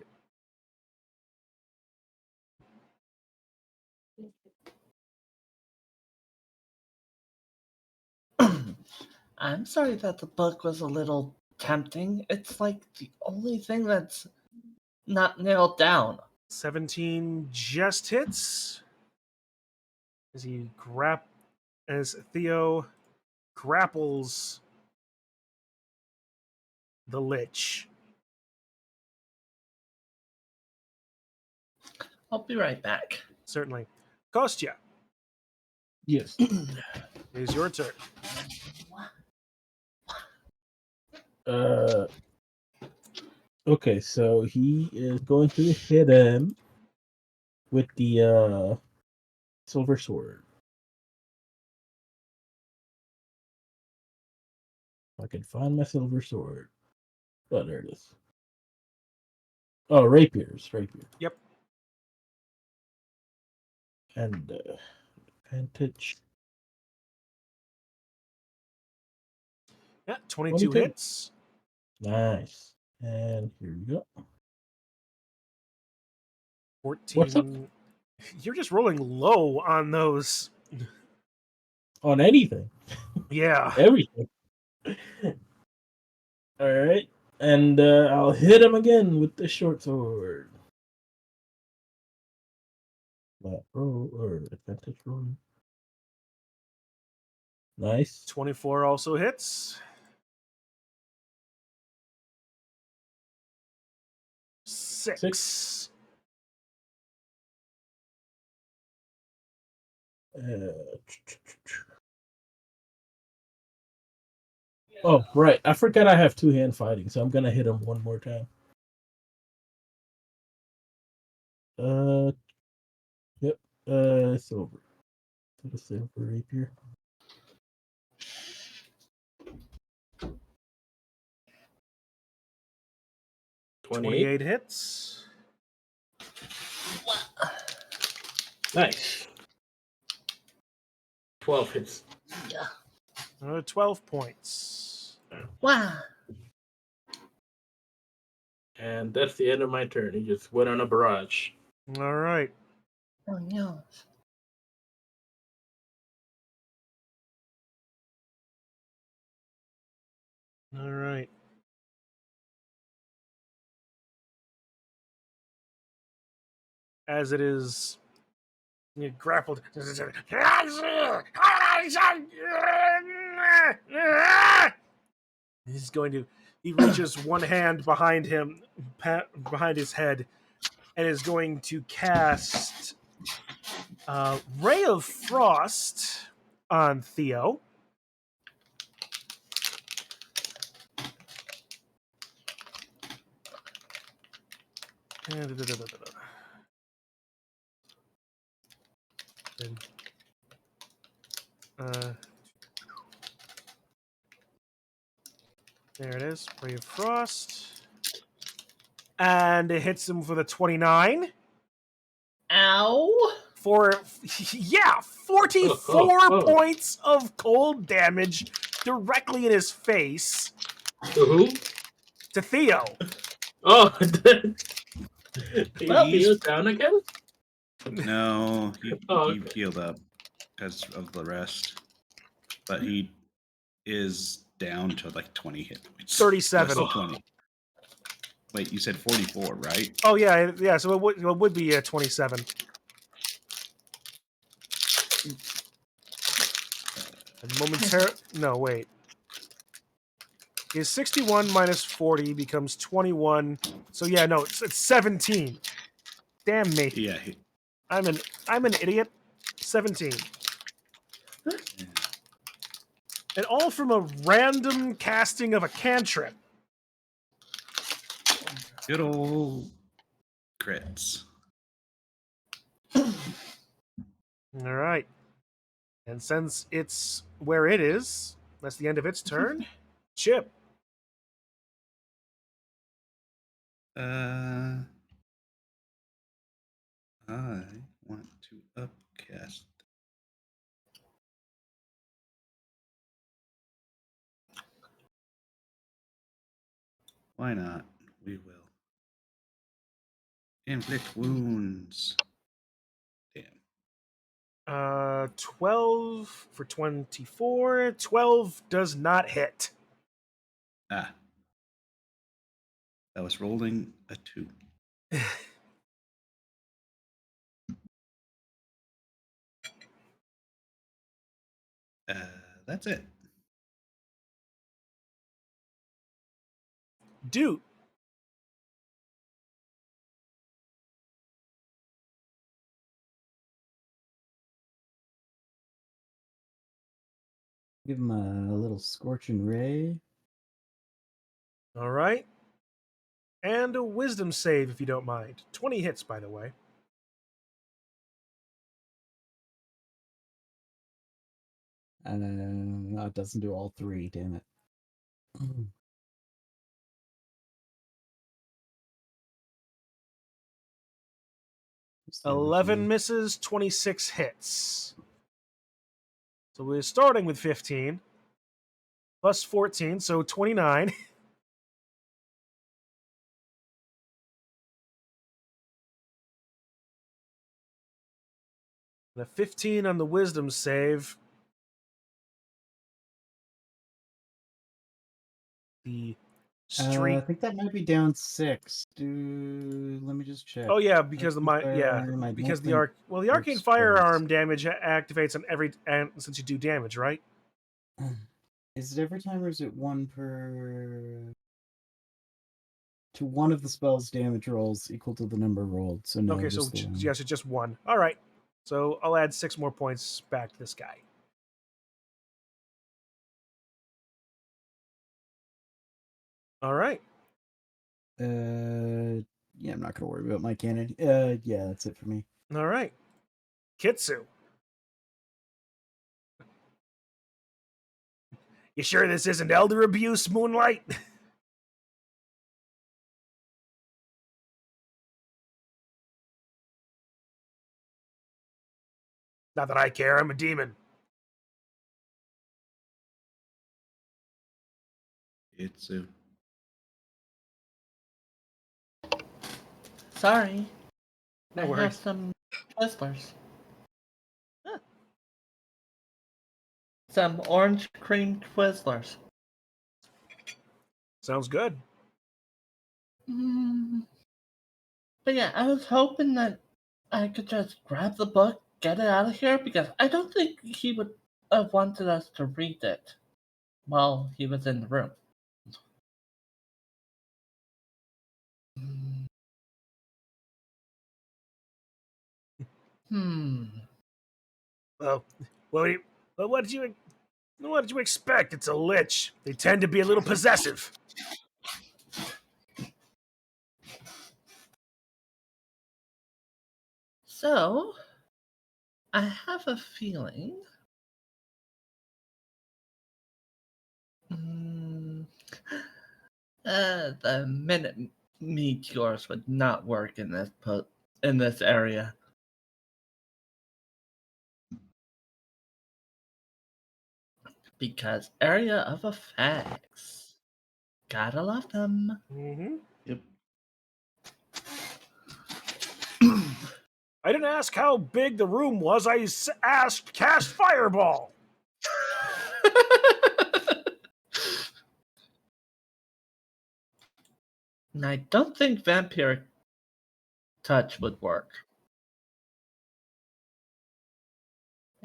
[SPEAKER 6] I'm sorry that the book was a little tempting. It's like the only thing that's not nailed down.
[SPEAKER 2] 17 just hits. As Theo grapples the Lich.
[SPEAKER 6] I'll be right back.
[SPEAKER 2] Certainly. Kostya,
[SPEAKER 3] Yes.
[SPEAKER 2] it is your turn.
[SPEAKER 3] Okay, so he is going to hit him with the silver sword. If I can find my silver sword. Oh, there it is. Oh, rapiers.
[SPEAKER 2] Yep.
[SPEAKER 3] And advantage.
[SPEAKER 2] Yeah, 22
[SPEAKER 3] 22.
[SPEAKER 2] hits.
[SPEAKER 3] Nice. And here we go.
[SPEAKER 2] 14.
[SPEAKER 3] What's up?
[SPEAKER 2] You're just rolling low on those.
[SPEAKER 3] On anything.
[SPEAKER 2] Yeah.
[SPEAKER 3] Everything. Alright. And I'll hit him again with the short sword. Flat roll or advantage roll. Nice.
[SPEAKER 2] 24 also hits. 6.
[SPEAKER 7] Oh, right. I forgot I have two-hand fighting, so I'm gonna hit him one more time. Yep. It's over. The silver rapier.
[SPEAKER 3] $28.
[SPEAKER 2] 28 hits.
[SPEAKER 3] Nice. 12 hits.
[SPEAKER 6] Yeah.
[SPEAKER 2] 12 points.
[SPEAKER 6] Wow.
[SPEAKER 3] And that's the end of my turn. He just went on a barrage.
[SPEAKER 2] All right.
[SPEAKER 6] Oh, no.
[SPEAKER 2] All right. As it is grappled. He's going to. He reaches one hand behind him, behind his head, and is going to cast Ray of Frost on Theo. There it is. Ray of Frost. And it hits him for the 29.
[SPEAKER 6] Ow.
[SPEAKER 2] For, 44 points of cold damage directly in his face.
[SPEAKER 3] To who?
[SPEAKER 2] To Theo.
[SPEAKER 3] Oh,
[SPEAKER 6] Well,
[SPEAKER 3] he is down again?
[SPEAKER 1] No, he
[SPEAKER 3] Okay.
[SPEAKER 1] healed up because of the rest, but he is down to like 20 hit points.
[SPEAKER 2] 37.
[SPEAKER 1] Less than 20. Wait, you said 44, right?
[SPEAKER 2] Oh, yeah. So it would be 27. And momentarily. No, wait. Is 61 minus 40 becomes 21. So yeah, no, it's 17. Damn me.
[SPEAKER 1] Yeah.
[SPEAKER 2] I'm an idiot. 17. And all from a random casting of a cantrip.
[SPEAKER 1] Good old crits.
[SPEAKER 2] All right. And since it's where it is, that's the end of its turn. Chip.
[SPEAKER 1] I want to upcast. Why not? We will. Inflict wounds. Damn.
[SPEAKER 2] 12 for 24. 12 does not hit.
[SPEAKER 1] Ah. I was rolling a 2. That's it.
[SPEAKER 2] Dude.
[SPEAKER 4] Give him a little scorching ray.
[SPEAKER 2] All right. And a wisdom save, if you don't mind. 20 hits, by the way.
[SPEAKER 4] No, it doesn't do all three, damn it.
[SPEAKER 2] 11 misses, 26 hits. So we're starting with 15. Plus 14, so 29. And a 15 on the wisdom save. The street.
[SPEAKER 4] I think that might be down 6. Let me just check.
[SPEAKER 2] Oh yeah, because the arcane firearm damage activates on every since you do damage, right?
[SPEAKER 4] Is it every time, or is it one per? To one of the spell's damage rolls equal to the number rolled. So no.
[SPEAKER 2] Okay, so yes, it's just one. All right. So I'll add 6 more points back to this guy. All right.
[SPEAKER 4] Yeah, I'm not gonna worry about my cannon. Yeah, that's it for me.
[SPEAKER 2] All right. Kitsu. You sure this isn't elder abuse, Moonlight? Not that I care, I'm a demon.
[SPEAKER 1] Kitsu.
[SPEAKER 6] Sorry,
[SPEAKER 2] No
[SPEAKER 6] I have
[SPEAKER 2] worries.
[SPEAKER 6] some Twizzlers.
[SPEAKER 2] Huh.
[SPEAKER 6] Some orange cream Twizzlers.
[SPEAKER 2] Sounds good.
[SPEAKER 6] Mm. But yeah, I was hoping that I could just grab the book, get it out of here, because I don't think he would have wanted us to read it while he was in the room. Hmm.
[SPEAKER 2] Well, what did you expect? It's a lich. They tend to be a little possessive.
[SPEAKER 6] So, I have a feeling. Mm, the minute meteors would not work in this area. Because area of effects. Gotta love them.
[SPEAKER 2] Mm-hmm.
[SPEAKER 1] Yep.
[SPEAKER 2] I didn't ask how big the room was. I asked cast fireball.
[SPEAKER 6] And I don't think vampire touch would work.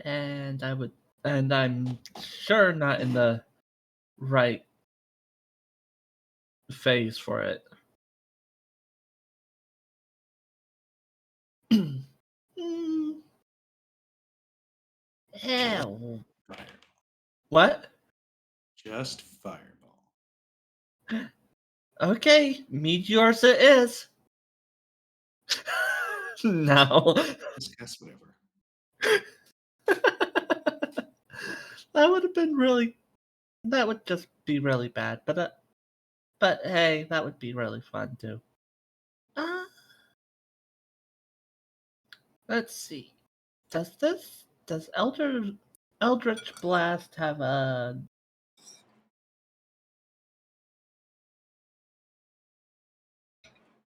[SPEAKER 6] And I'm sure not in the right phase for it. Mm, Ew. What?
[SPEAKER 1] Just fireball.
[SPEAKER 6] Okay, meteors it is. No.
[SPEAKER 1] Just guess whatever.
[SPEAKER 6] That would have been really. That would just be really bad. But hey, that would be really fun too. Uh, let's see. Does Eldritch Blast have a?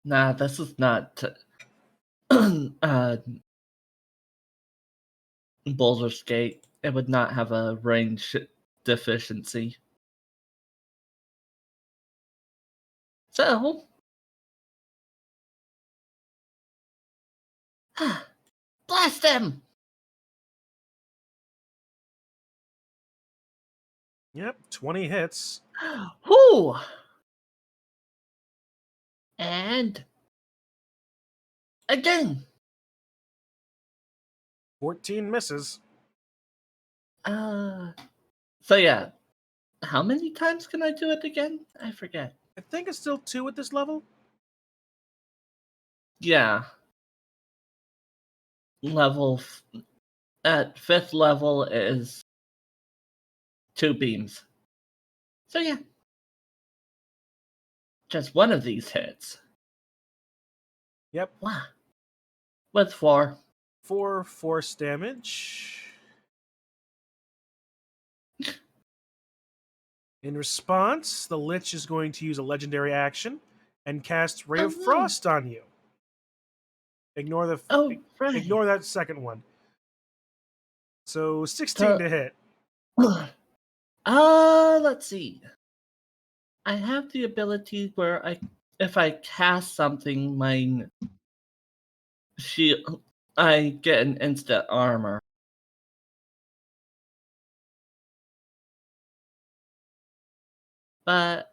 [SPEAKER 6] Nah, this is not. Baldur's Gate. It would not have a range deficiency. So, blast him!
[SPEAKER 2] Yep, 20 hits.
[SPEAKER 6] Whoo! And again.
[SPEAKER 2] 14 misses.
[SPEAKER 6] So yeah, how many times can I do it again? I forget.
[SPEAKER 2] I think it's still 2 at this level.
[SPEAKER 6] Yeah. At 5th level is 2 beams. So yeah. Just one of these hits.
[SPEAKER 2] Yep.
[SPEAKER 6] Wow. With 4.
[SPEAKER 2] 4 force damage. In response, the Lich is going to use a legendary action and cast Ray
[SPEAKER 6] Oh,
[SPEAKER 2] of
[SPEAKER 6] no.
[SPEAKER 2] Frost on you. Ignore the
[SPEAKER 6] Right.
[SPEAKER 2] ignore that second one. So 16 to hit.
[SPEAKER 6] Let's see. I have the ability where if I cast something, I get an instant armor. But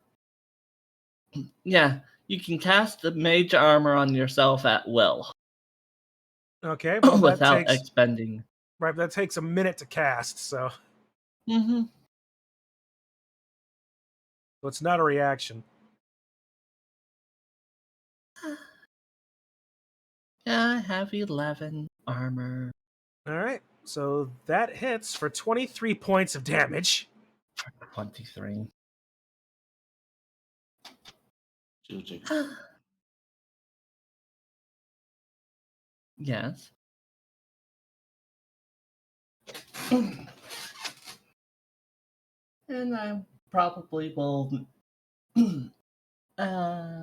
[SPEAKER 6] yeah, you can cast the mage armor on yourself at will.
[SPEAKER 2] Okay, well
[SPEAKER 6] without expending.
[SPEAKER 2] Right, that takes a minute to cast, so
[SPEAKER 6] Mm-hmm.
[SPEAKER 2] it's not a reaction.
[SPEAKER 6] Yeah, I have 11 armor.
[SPEAKER 2] All right, so that hits for 23 points of damage.
[SPEAKER 6] 23.
[SPEAKER 1] Sugi.
[SPEAKER 6] Yes. And I probably will. uh,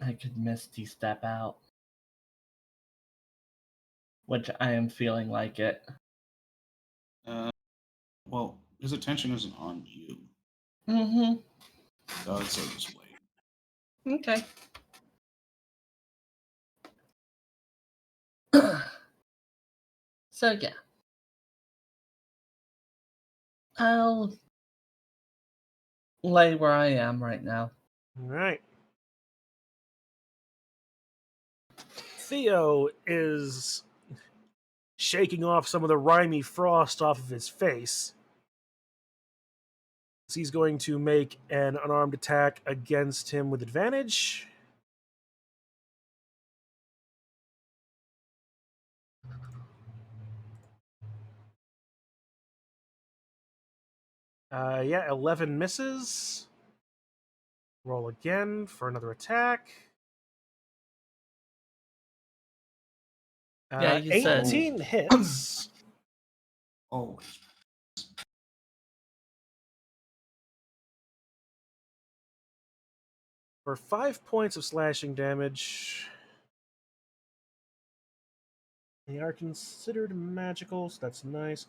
[SPEAKER 6] I could Misty Step out, which I am feeling like it.
[SPEAKER 1] Well, his attention isn't on you.
[SPEAKER 6] Mm-hmm.
[SPEAKER 1] So I'd say just wait.
[SPEAKER 6] Okay. So yeah, I'll lay where I am right now.
[SPEAKER 2] All right. Theo is shaking off some of the rimy frost off of his face. So he's going to make an unarmed attack against him with advantage. Yeah, 11 misses. Roll again for another attack.
[SPEAKER 6] Yeah, you said-
[SPEAKER 2] 18 hits.
[SPEAKER 1] Always.
[SPEAKER 2] For 5 points of slashing damage. They are considered magical, so that's nice.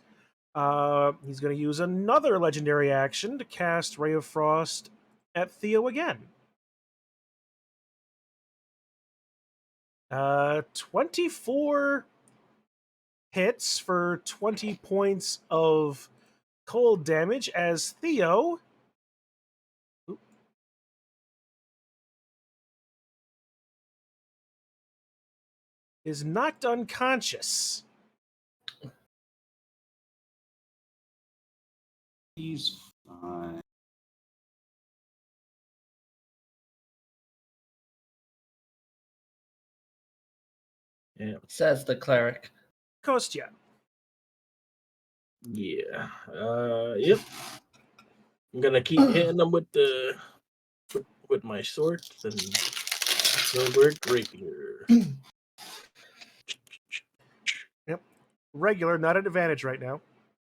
[SPEAKER 2] He's going to use another legendary action to cast Ray of Frost at Theo again. 24 hits for 20 points of cold damage as Theo is knocked unconscious.
[SPEAKER 1] He's fine.
[SPEAKER 3] Yeah.
[SPEAKER 6] Says the cleric.
[SPEAKER 2] Kostya.
[SPEAKER 3] Yeah. Yep. I'm gonna keep hitting them with the with my swords and silver rapier.
[SPEAKER 2] Regular, not at advantage right now.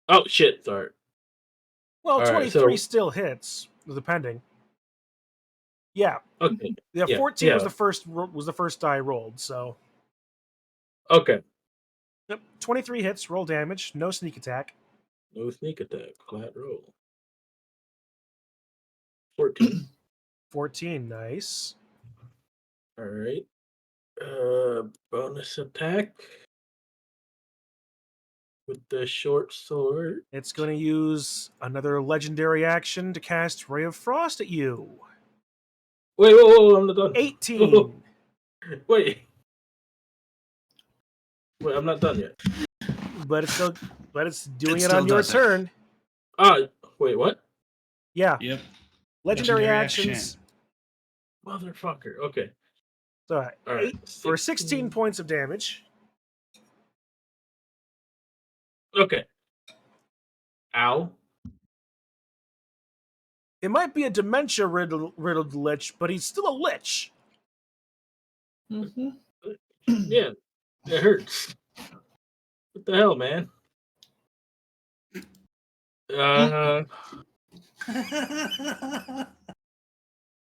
[SPEAKER 3] Oh shit! Sorry.
[SPEAKER 2] Well,
[SPEAKER 3] All right,
[SPEAKER 2] 23
[SPEAKER 3] so-
[SPEAKER 2] still hits, depending. Yeah.
[SPEAKER 3] Okay.
[SPEAKER 2] Yeah,
[SPEAKER 3] Yeah,
[SPEAKER 2] 14 was
[SPEAKER 3] yeah.
[SPEAKER 2] the first die rolled, so
[SPEAKER 3] Okay.
[SPEAKER 2] yep. 23 hits, roll damage, no sneak attack.
[SPEAKER 3] No sneak attack. Flat roll. 14.
[SPEAKER 2] 14, nice.
[SPEAKER 3] All right. Bonus attack with the short sword.
[SPEAKER 2] It's going to use another legendary action to cast Ray of Frost at you.
[SPEAKER 3] Wait, whoa, I'm not done.
[SPEAKER 2] 18.
[SPEAKER 3] Wait, I'm not done yet.
[SPEAKER 2] But it's doing
[SPEAKER 1] It
[SPEAKER 2] it
[SPEAKER 1] still
[SPEAKER 2] on your
[SPEAKER 1] does it.
[SPEAKER 2] turn.
[SPEAKER 3] Wait, what?
[SPEAKER 2] Yeah.
[SPEAKER 1] Yep.
[SPEAKER 2] Legendary
[SPEAKER 1] Legendary
[SPEAKER 2] actions.
[SPEAKER 3] Motherfucker. Okay.
[SPEAKER 2] So,
[SPEAKER 3] All right.
[SPEAKER 2] 8 for 16 points of damage.
[SPEAKER 3] Okay. Ow.
[SPEAKER 2] It might be a dementia riddled lich, but he's still a lich.
[SPEAKER 6] Mm-hmm.
[SPEAKER 3] Yeah, it hurts. What the hell, man?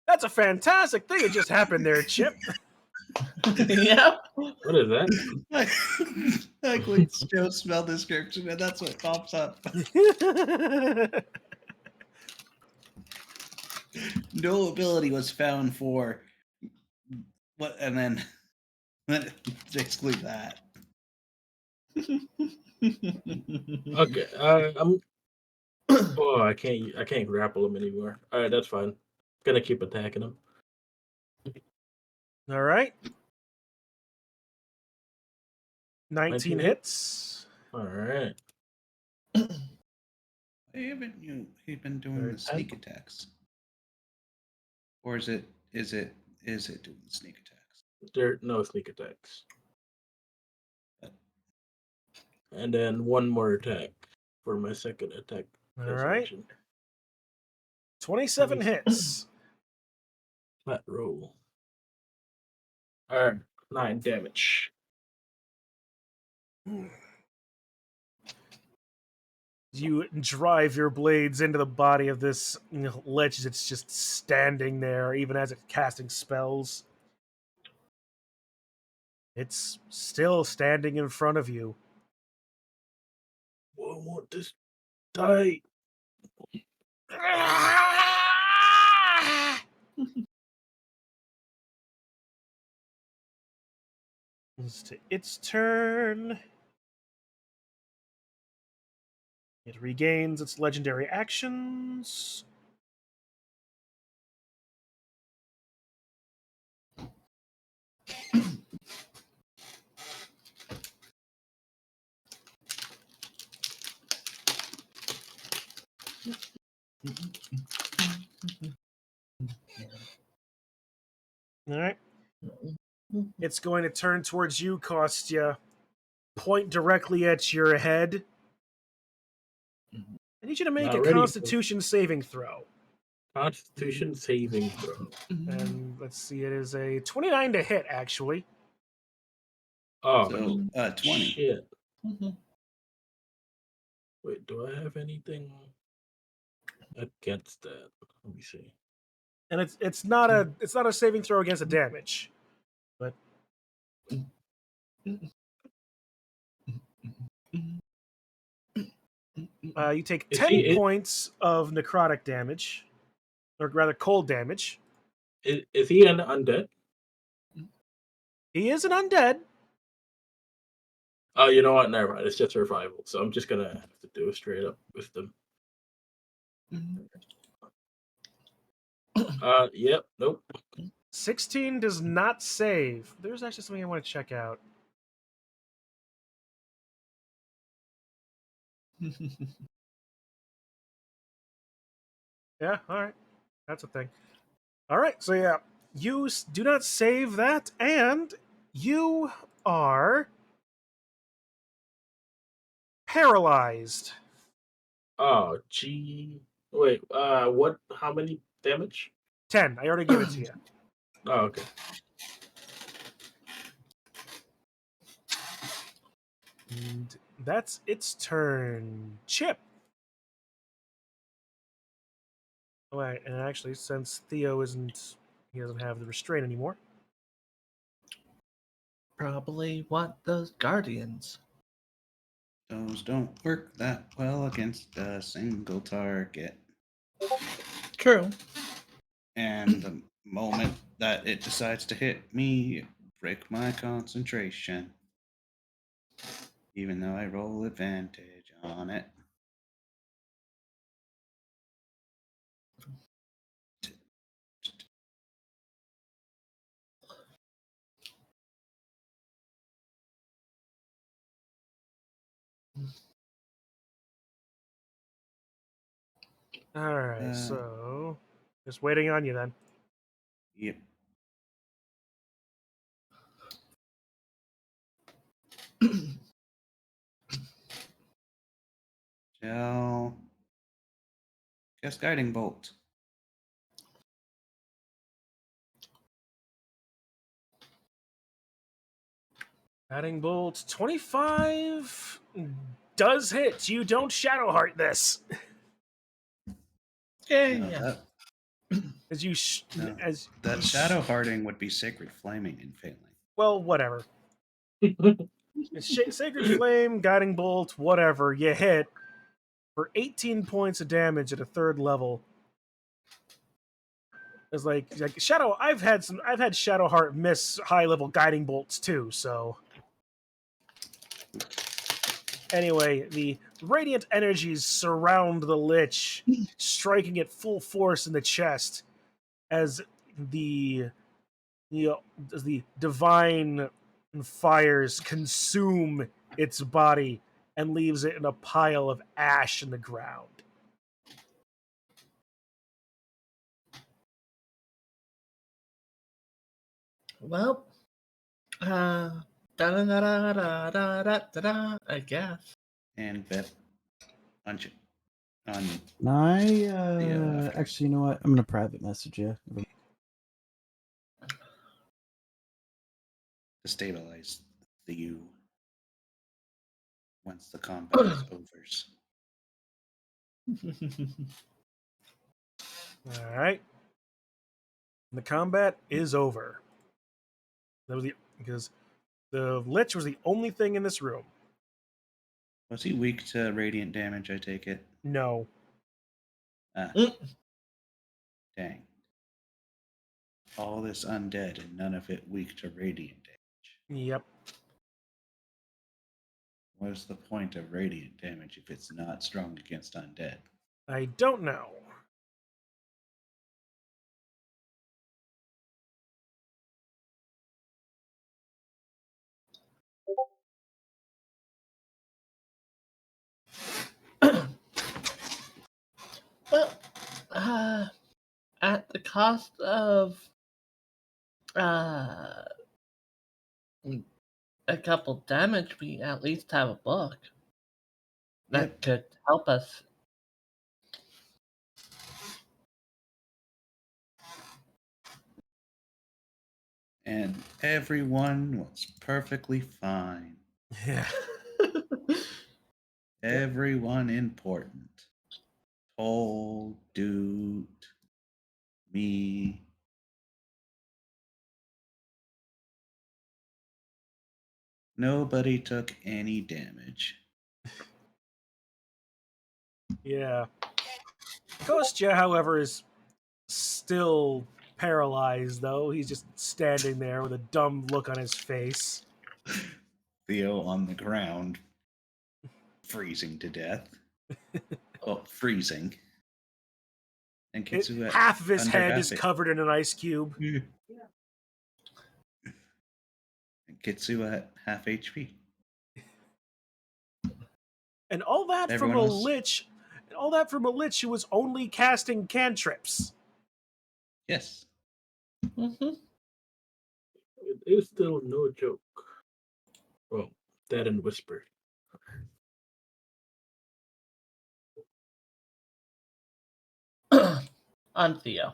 [SPEAKER 2] That's a fantastic thing that just happened there, Chip.
[SPEAKER 6] Yep.
[SPEAKER 3] What is that?
[SPEAKER 1] I click show spell description and that's what pops up. No ability was found for what, and then exclude that.
[SPEAKER 3] Okay. I'm. Oh, I can't grapple him anymore. All right, that's fine. Gonna keep attacking him.
[SPEAKER 2] All right. 19
[SPEAKER 3] 19
[SPEAKER 2] hits.
[SPEAKER 3] All right.
[SPEAKER 1] Why haven't you been doing the sneak attacks? Or is it doing sneak attacks?
[SPEAKER 3] There are no sneak attacks. And then one more attack for my second attack.
[SPEAKER 2] All
[SPEAKER 3] as
[SPEAKER 2] right.
[SPEAKER 3] mentioned.
[SPEAKER 2] 27 hits.
[SPEAKER 3] Flat roll. Alright, 9 damage.
[SPEAKER 2] You drive your blades into the body of this lich that's just standing there, even as it's casting spells. It's still standing in front of you.
[SPEAKER 3] I want this die.
[SPEAKER 2] It's its turn. It regains its legendary actions. All right. It's going to turn towards you, Kostya. Point directly at your head. I need you to make
[SPEAKER 3] Not
[SPEAKER 2] a
[SPEAKER 3] ready.
[SPEAKER 2] Constitution saving throw.
[SPEAKER 3] Constitution saving throw.
[SPEAKER 2] And let's see, it is a 29 to hit, actually.
[SPEAKER 3] Oh,
[SPEAKER 1] So 20.
[SPEAKER 3] shit. Wait, do I have anything against that? Let me see.
[SPEAKER 2] And it's not a saving throw against a damage. But you take
[SPEAKER 3] Is
[SPEAKER 2] 10
[SPEAKER 3] he-
[SPEAKER 2] points of necrotic damage, or rather cold damage.
[SPEAKER 3] Is he an undead?
[SPEAKER 2] He is an undead.
[SPEAKER 3] Oh, you know what? Never mind. It's just survival. So I'm just gonna have to do it straight up with them. Yep. Nope.
[SPEAKER 2] 16 does not save. There's actually something I want to check out. Yeah, all right. That's a thing. All right, so yeah, you do not save that, and you are paralyzed.
[SPEAKER 3] Oh, gee. Wait. What? How many damage?
[SPEAKER 2] 10. I already gave it to you.
[SPEAKER 3] Oh, okay.
[SPEAKER 2] And that's its turn. Chip. Oh, wait, and actually, since Theo he doesn't have the restraint anymore.
[SPEAKER 6] Probably want those guardians.
[SPEAKER 1] Those don't work that well against a single target.
[SPEAKER 6] True.
[SPEAKER 1] And the moment that it decides to hit me, it break my concentration. Even though I roll advantage on it.
[SPEAKER 2] All right, so just waiting on you then.
[SPEAKER 1] Yep. Shall cast guiding bolt.
[SPEAKER 2] Batting bolt 25 does hit. You don't Shadowheart this.
[SPEAKER 6] Yeah.
[SPEAKER 2] As you
[SPEAKER 1] No,
[SPEAKER 2] as
[SPEAKER 1] that shadow hearting would be sacred flaming and failing.
[SPEAKER 2] well, whatever. It's Sacred Flame, Guiding Bolt, whatever. You hit for 18 points of damage at a 3rd level. It's like Shadow. I've had Shadowheart miss high level Guiding Bolts too. So anyway, the radiant energies surround the Lich, striking it full force in the chest as the divine fires consume its body and leaves it in a pile of ash in the ground.
[SPEAKER 6] Well, da da da da da da da da. I guess.
[SPEAKER 1] And bet punch it on
[SPEAKER 4] I
[SPEAKER 1] after.
[SPEAKER 4] actually, you know what? I'm gonna private message you.
[SPEAKER 1] To stabilize the U once the combat is over.
[SPEAKER 2] All right. The combat is over. That was because the Lich was the only thing in this room.
[SPEAKER 1] Was he weak to radiant damage, I take it?
[SPEAKER 2] No.
[SPEAKER 1] Ah. Dang. All this undead and none of it weak to radiant damage.
[SPEAKER 2] Yep.
[SPEAKER 1] What is the point of radiant damage if it's not strong against undead?
[SPEAKER 2] I don't know.
[SPEAKER 6] Well, at the cost of a couple damage, we at least have a book that could help us.
[SPEAKER 1] And everyone was perfectly fine.
[SPEAKER 2] Yeah.
[SPEAKER 1] Everyone important. Tall, dude, me. Nobody took any damage.
[SPEAKER 2] Yeah. Kostya, however, is still paralyzed, though. He's just standing there with a dumb look on his face.
[SPEAKER 1] Theo on the ground, freezing to death. Well, freezing. And Kitsu
[SPEAKER 2] Half of his
[SPEAKER 1] under
[SPEAKER 2] head
[SPEAKER 1] half
[SPEAKER 2] is
[SPEAKER 1] it.
[SPEAKER 2] covered in an ice cube.
[SPEAKER 1] And Kitsu at half HP.
[SPEAKER 2] And all that from
[SPEAKER 1] Everyone
[SPEAKER 2] a
[SPEAKER 1] else-
[SPEAKER 2] lich. And all that from a lich who was only casting cantrips.
[SPEAKER 1] Yes.
[SPEAKER 6] Mm-hmm.
[SPEAKER 3] It is still no joke. Well, that and whisper.
[SPEAKER 6] On Theo.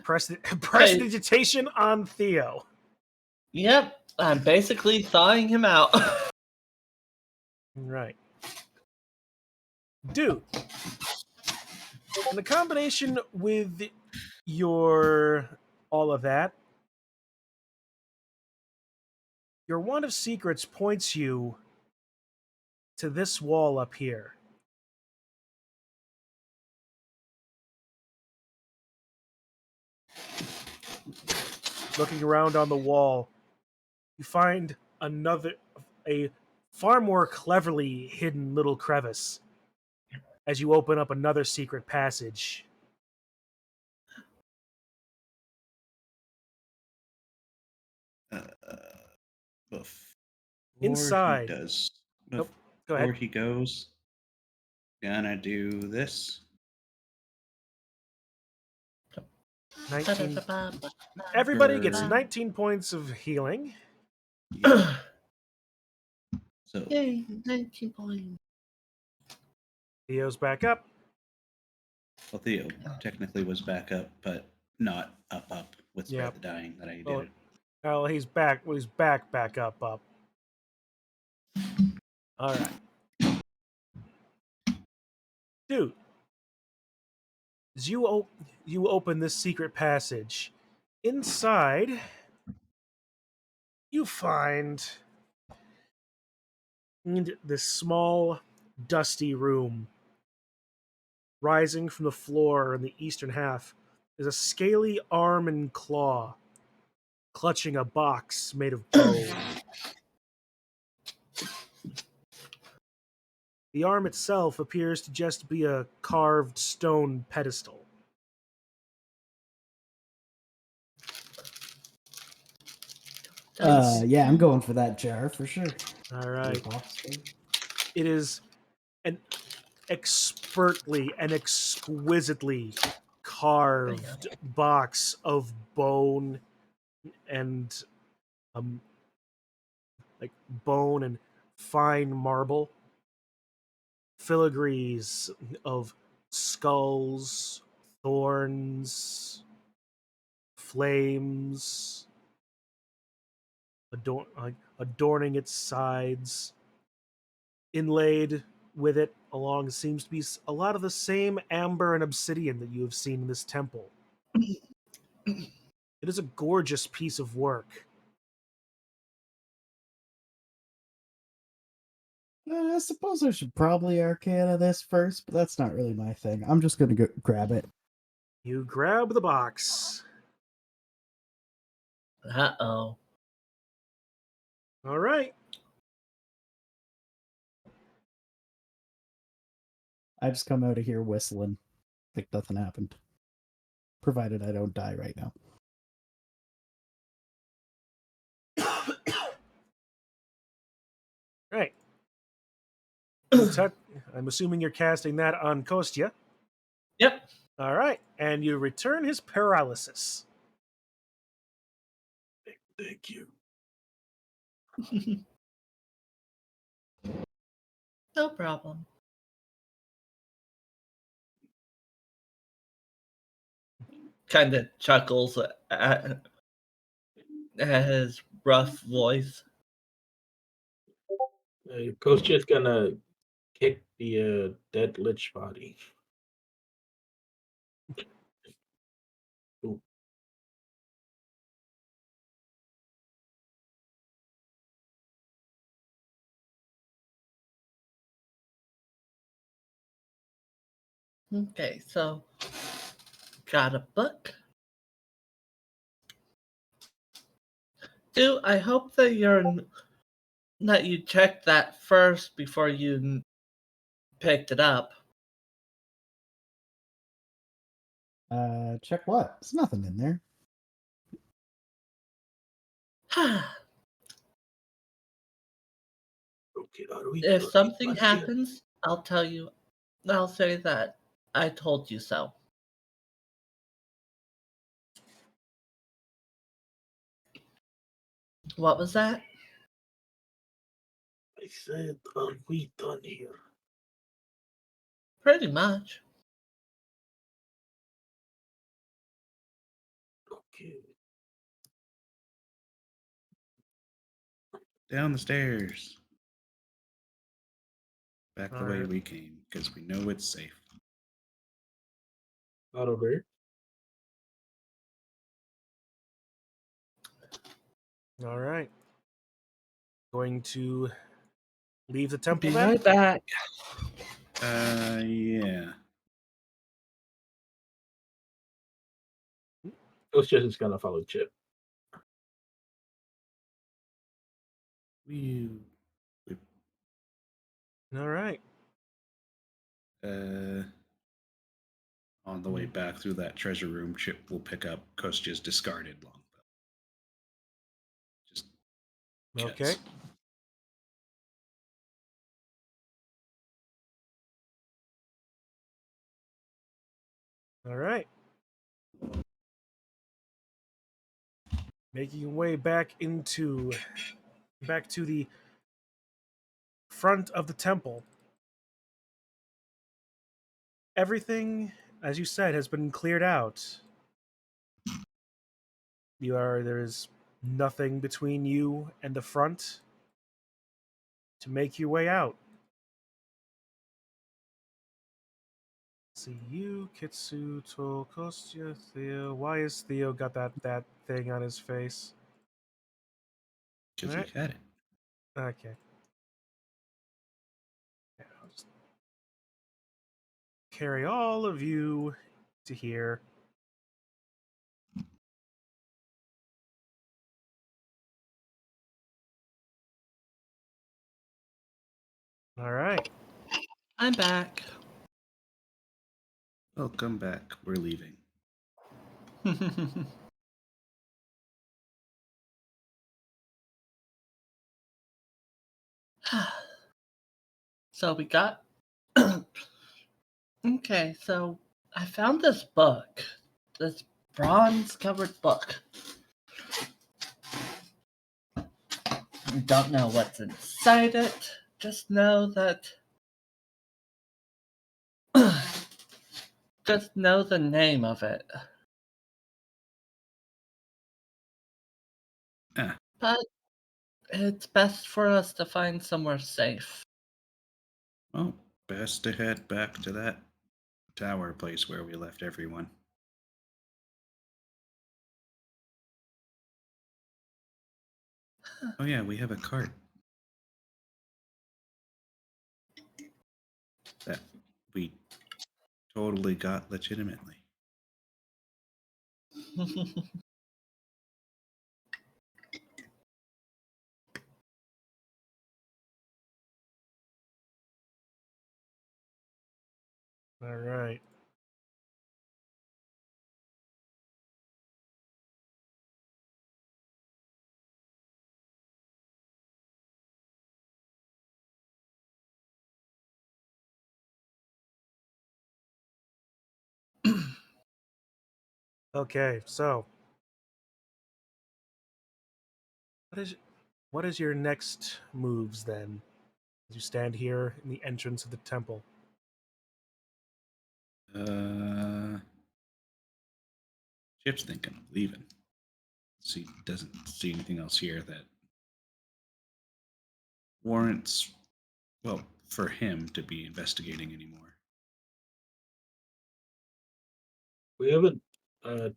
[SPEAKER 2] Prestidigitation on Theo.
[SPEAKER 6] Yep, I'm basically thawing him out.
[SPEAKER 2] Right. Dude. And the combination with your all of that, your wand of secrets points you to this wall up here. Looking around on the wall, you find a far more cleverly hidden little crevice as you open up another secret passage.
[SPEAKER 1] Before
[SPEAKER 2] Inside.
[SPEAKER 1] he does,
[SPEAKER 2] Nope. Go
[SPEAKER 1] before
[SPEAKER 2] ahead.
[SPEAKER 1] he goes, gonna do this.
[SPEAKER 2] 19. Everybody gets
[SPEAKER 1] Sure.
[SPEAKER 2] 19 points of healing.
[SPEAKER 1] Yeah. So
[SPEAKER 6] Yay, 19 points.
[SPEAKER 2] Theo's back up.
[SPEAKER 1] well, Theo technically was back up, but not up with Spread
[SPEAKER 2] Yep.
[SPEAKER 1] the Dying that I did.
[SPEAKER 2] Oh, well, he's back. Well, he's back up. All right. Dude, as you open this secret passage, inside you find this small, dusty room. Rising from the floor in the eastern half is a scaly arm and claw, clutching a box made of bone. The arm itself appears to just be a carved stone pedestal.
[SPEAKER 4] Yeah, I'm going for that jar for sure.
[SPEAKER 2] All right. It is an expertly and exquisitely carved box of bone and like bone and fine marble, filigrees of skulls, thorns, flames, adorning its sides. Inlaid with it along seems to be a lot of the same amber and obsidian that you have seen in this temple. It is a gorgeous piece of work.
[SPEAKER 4] I suppose I should probably arcana this first, but that's not really my thing. I'm just gonna go grab it.
[SPEAKER 2] You grab the box.
[SPEAKER 6] Uh-oh.
[SPEAKER 2] All right.
[SPEAKER 4] I just come out of here whistling, like nothing happened. Provided I don't die right now.
[SPEAKER 2] Right. I'm assuming you're casting that on Kostya.
[SPEAKER 6] Yep.
[SPEAKER 2] All right. And you return his paralysis.
[SPEAKER 7] Thank you.
[SPEAKER 6] No problem. Kind of chuckles at his rough voice.
[SPEAKER 3] Your coach just gonna kick the dead lich body. Ooh.
[SPEAKER 6] Okay, so got a book. I hope that you checked that first before you picked it up.
[SPEAKER 4] Check what? There's nothing in there.
[SPEAKER 3] Okay, are we
[SPEAKER 6] If something
[SPEAKER 3] done here?
[SPEAKER 6] happens, I'll tell you. I'll say that I told you so. What was that?
[SPEAKER 3] I said, are we done here?
[SPEAKER 6] Pretty much.
[SPEAKER 3] Okay.
[SPEAKER 1] Down the stairs. Back the way
[SPEAKER 2] Alright.
[SPEAKER 1] we came, because we know it's safe.
[SPEAKER 3] Not over here.
[SPEAKER 2] All right. Going to leave the temple
[SPEAKER 6] Be
[SPEAKER 2] then?
[SPEAKER 6] right back.
[SPEAKER 1] Yeah.
[SPEAKER 3] Coach just is gonna follow Chip.
[SPEAKER 1] We
[SPEAKER 2] All right.
[SPEAKER 1] on the way back through that treasure room, Chip will pick up Kostya's discarded longbow. Just
[SPEAKER 2] Okay.
[SPEAKER 1] jets.
[SPEAKER 2] All right. Making your way back to the front of the temple. Everything, as you said, has been cleared out. There is nothing between you and the front to make your way out. See you, Kitsu, To, Kostya, Theo. Why is Theo got that thing on his face?
[SPEAKER 1] Because
[SPEAKER 2] Alright.
[SPEAKER 1] he had it.
[SPEAKER 2] Okay. Yeah, I'll just carry all of you to here. All right.
[SPEAKER 6] I'm back.
[SPEAKER 1] Welcome back. We're leaving.
[SPEAKER 6] So we got. Okay, so I found this book, this bronze-covered book. Don't know what's inside it. Just know that. Just know the name of it.
[SPEAKER 1] Ah,
[SPEAKER 6] But it's best for us to find somewhere safe.
[SPEAKER 1] well, best to head back to that tower place where we left everyone. Oh yeah, we have a cart. That we totally got legitimately.
[SPEAKER 2] All right. Okay, so what is your next moves then? As you stand here in the entrance of the temple.
[SPEAKER 1] Chip's thinking of leaving. He doesn't see anything else here that warrants, well, for him to be investigating anymore.
[SPEAKER 3] We haven't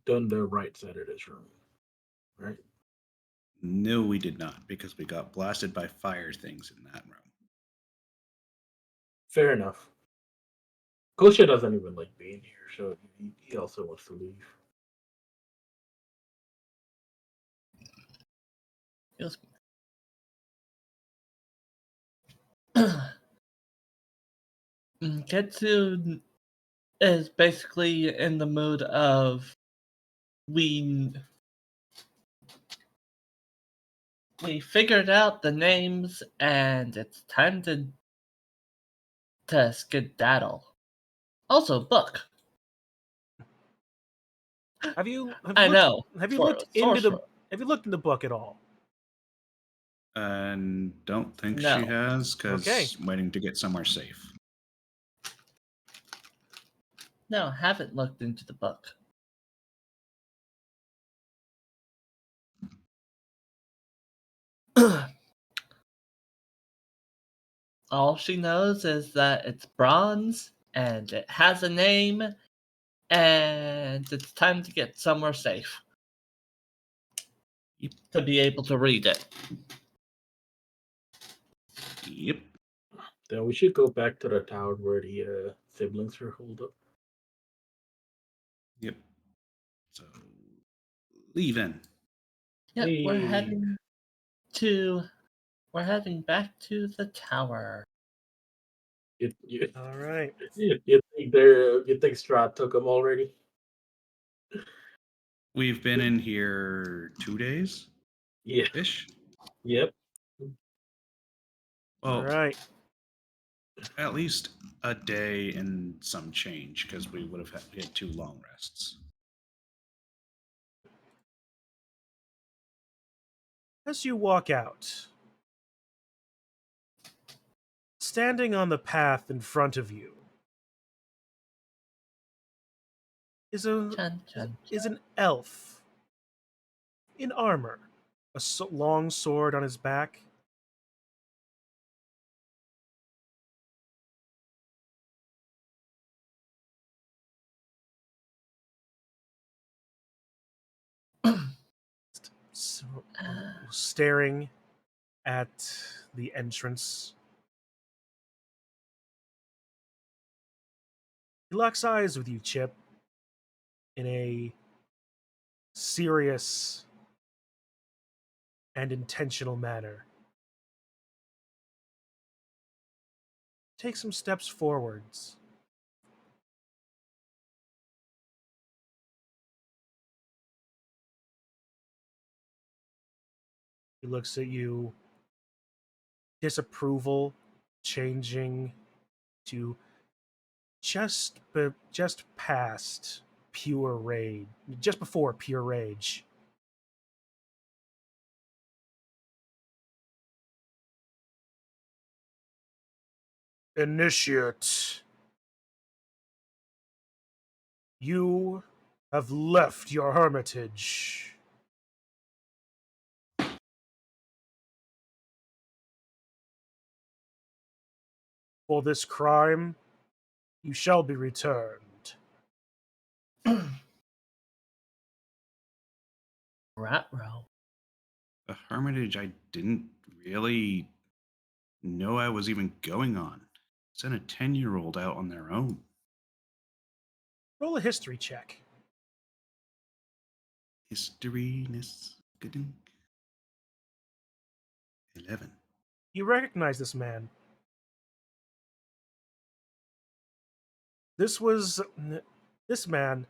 [SPEAKER 3] done the right side of this room, right?
[SPEAKER 1] No, we did not, because we got blasted by fire things in that room.
[SPEAKER 3] Fair enough. Kosha doesn't even like being here, so he also wants to leave.
[SPEAKER 6] Feels- Kitsu is basically in the mood of we figured out the names and it's time to skedaddle. Also, book.
[SPEAKER 2] Have you
[SPEAKER 6] I
[SPEAKER 2] looked,
[SPEAKER 6] know.
[SPEAKER 2] have you
[SPEAKER 6] For
[SPEAKER 2] looked into the
[SPEAKER 6] sorcerer.
[SPEAKER 2] have you looked in the book at all?
[SPEAKER 1] And don't think
[SPEAKER 6] No.
[SPEAKER 1] she has, because
[SPEAKER 2] Okay.
[SPEAKER 1] waiting to get somewhere safe.
[SPEAKER 6] No, haven't looked into the book. All she knows is that it's bronze and it has a name and it's time to get somewhere safe
[SPEAKER 1] Yep.
[SPEAKER 6] to be able to read it.
[SPEAKER 1] Yep.
[SPEAKER 3] Then we should go back to the tower where the siblings are holed up.
[SPEAKER 1] Yep. So, leaving.
[SPEAKER 6] Yep,
[SPEAKER 3] Hey.
[SPEAKER 6] we're heading back to the tower.
[SPEAKER 3] You
[SPEAKER 2] All right.
[SPEAKER 3] you think Strahd took them already?
[SPEAKER 1] We've been in here 2 days
[SPEAKER 3] Yeah.
[SPEAKER 1] ish.
[SPEAKER 3] Yep.
[SPEAKER 2] All
[SPEAKER 1] Well,
[SPEAKER 2] right.
[SPEAKER 1] at least a day and some change, because we would have had 2 long rests.
[SPEAKER 2] As you walk out, standing on the path in front of you is
[SPEAKER 6] Chun, chun.
[SPEAKER 2] an elf in armor, a long sword on his back. Staring at the entrance. He locks eyes with you, Chip, in a serious and intentional manner. Take some steps forwards. He looks at you, disapproval changing to just past pure rage, just before pure rage. Initiate, you have left your hermitage. For this crime, you shall be returned.
[SPEAKER 6] Rat row.
[SPEAKER 1] A hermitage I didn't really know I was even going on. Sent a 10-year-old out on their own.
[SPEAKER 2] Roll a history check.
[SPEAKER 1] Historyness. 11.
[SPEAKER 2] You recognize this man. This man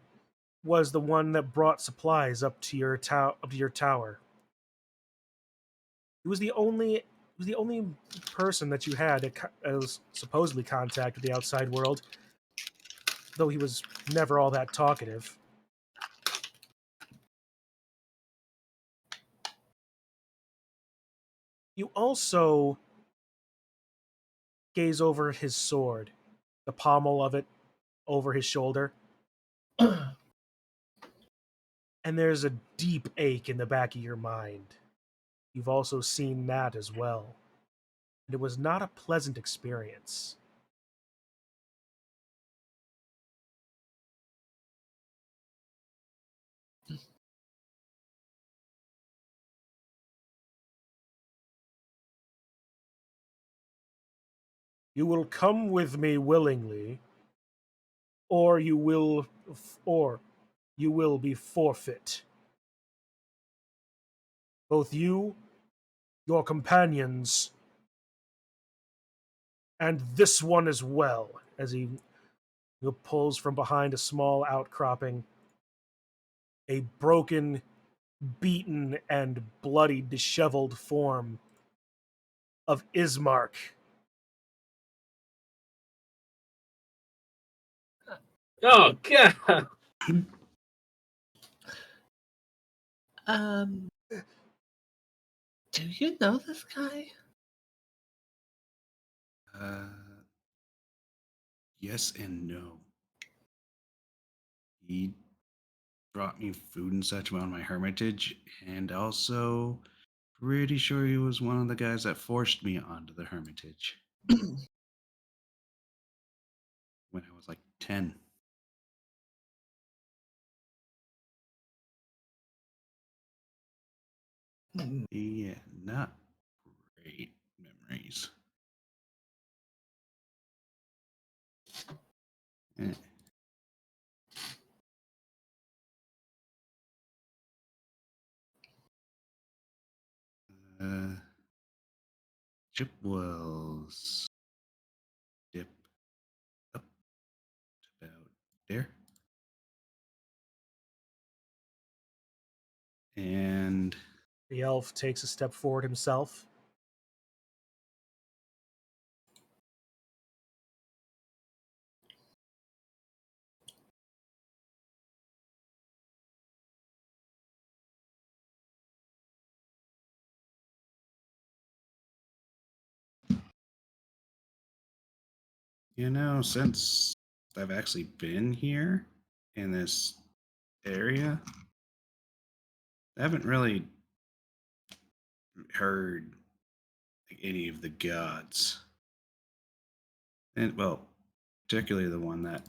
[SPEAKER 2] was the one that brought supplies up to your tower. He was the only person that you had as supposedly contact with the outside world, though he was never all that talkative. You also gaze over his sword, the pommel of it over his shoulder, and there's a deep ache in the back of your mind. You've also seen that as well. And it was not a pleasant experience. You will come with me willingly, or you will be forfeit. Both you, your companions, and this one as well, as he pulls from behind a small outcropping a broken, beaten, and bloody, disheveled form of Ismark.
[SPEAKER 3] Oh god.
[SPEAKER 6] Um, do you know this guy?
[SPEAKER 1] Uh, yes and no. He brought me food and such while in my hermitage, and also pretty sure he was one of the guys that forced me onto the hermitage when I was like 10. Yeah, not great memories. Eh. Uh, Chip was dip up to about there. And
[SPEAKER 2] The elf takes a step forward himself.
[SPEAKER 1] since I've actually been here in this area, I haven't really heard any of the gods. And, well, particularly the one that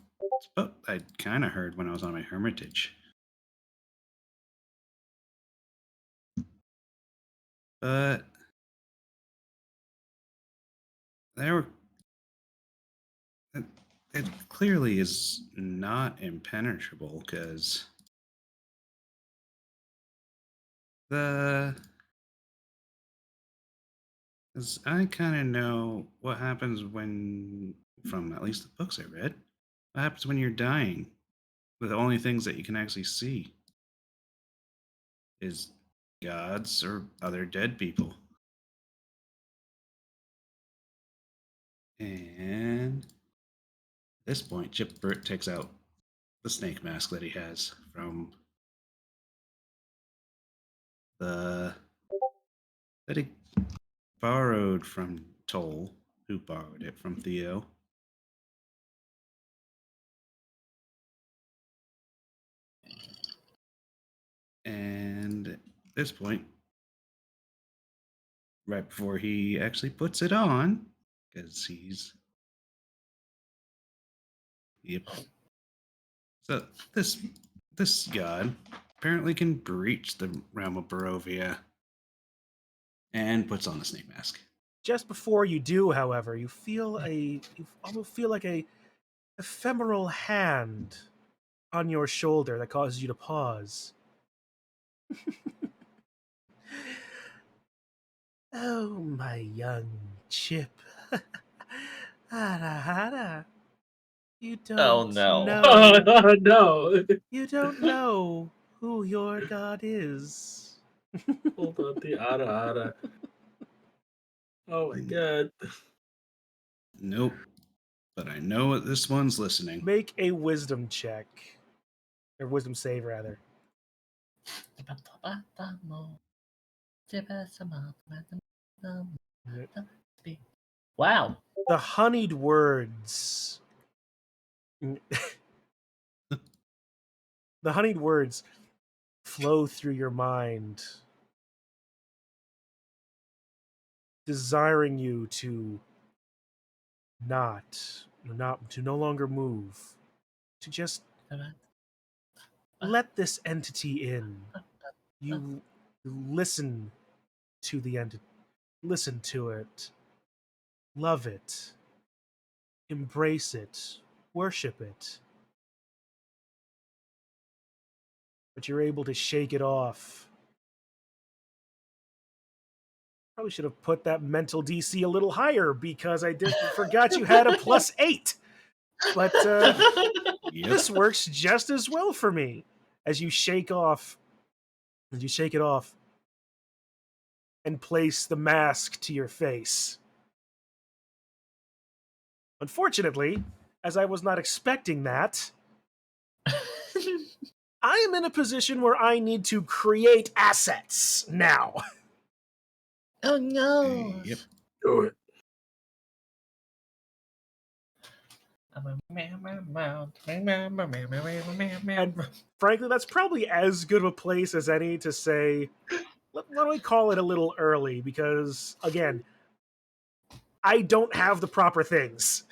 [SPEAKER 1] I kind of heard when I was on my hermitage. But there were. It, it clearly is not impenetrable because the. Because I kind of know what happens when, from at least the books I read, what happens when you're dying. The only things that you can actually see is gods or other dead people. And this point, Chipbert takes out the snake mask that he has from that he borrowed from Toll, who borrowed it from Theo. And at this point, right before he actually puts it on, because he's... Yep. So this god apparently can breach the realm of Barovia and puts on a snake mask.
[SPEAKER 2] Just before you do, however, you almost feel like a ephemeral hand on your shoulder that causes you to pause. Oh, my young Chip. Hara hara. You don't
[SPEAKER 6] no.
[SPEAKER 2] know.
[SPEAKER 3] Oh no!
[SPEAKER 2] You don't know who your god is.
[SPEAKER 3] Hold on, the ara ara. Oh my god.
[SPEAKER 1] Nope. But I know this one's listening.
[SPEAKER 2] Make a wisdom check. Or wisdom save, rather.
[SPEAKER 6] Wow.
[SPEAKER 2] The honeyed words. The honeyed words flow through your mind, desiring you to no longer move, to just let this entity in. You listen to the entity, listen to it, love it, embrace it, worship it. But you're able to shake it off. Probably should have put that mental DC a little higher because I forgot you had a +8. But
[SPEAKER 1] Yep.
[SPEAKER 2] this works just as well for me. As you shake it off and place the mask to your face. Unfortunately, as I was not expecting that, I am in a position where I need to create assets now.
[SPEAKER 6] Oh no.
[SPEAKER 1] Yep.
[SPEAKER 3] Do it.
[SPEAKER 2] And frankly, that's probably as good of a place as any to say, why don't we call it a little early? Because, again, I don't have the proper things.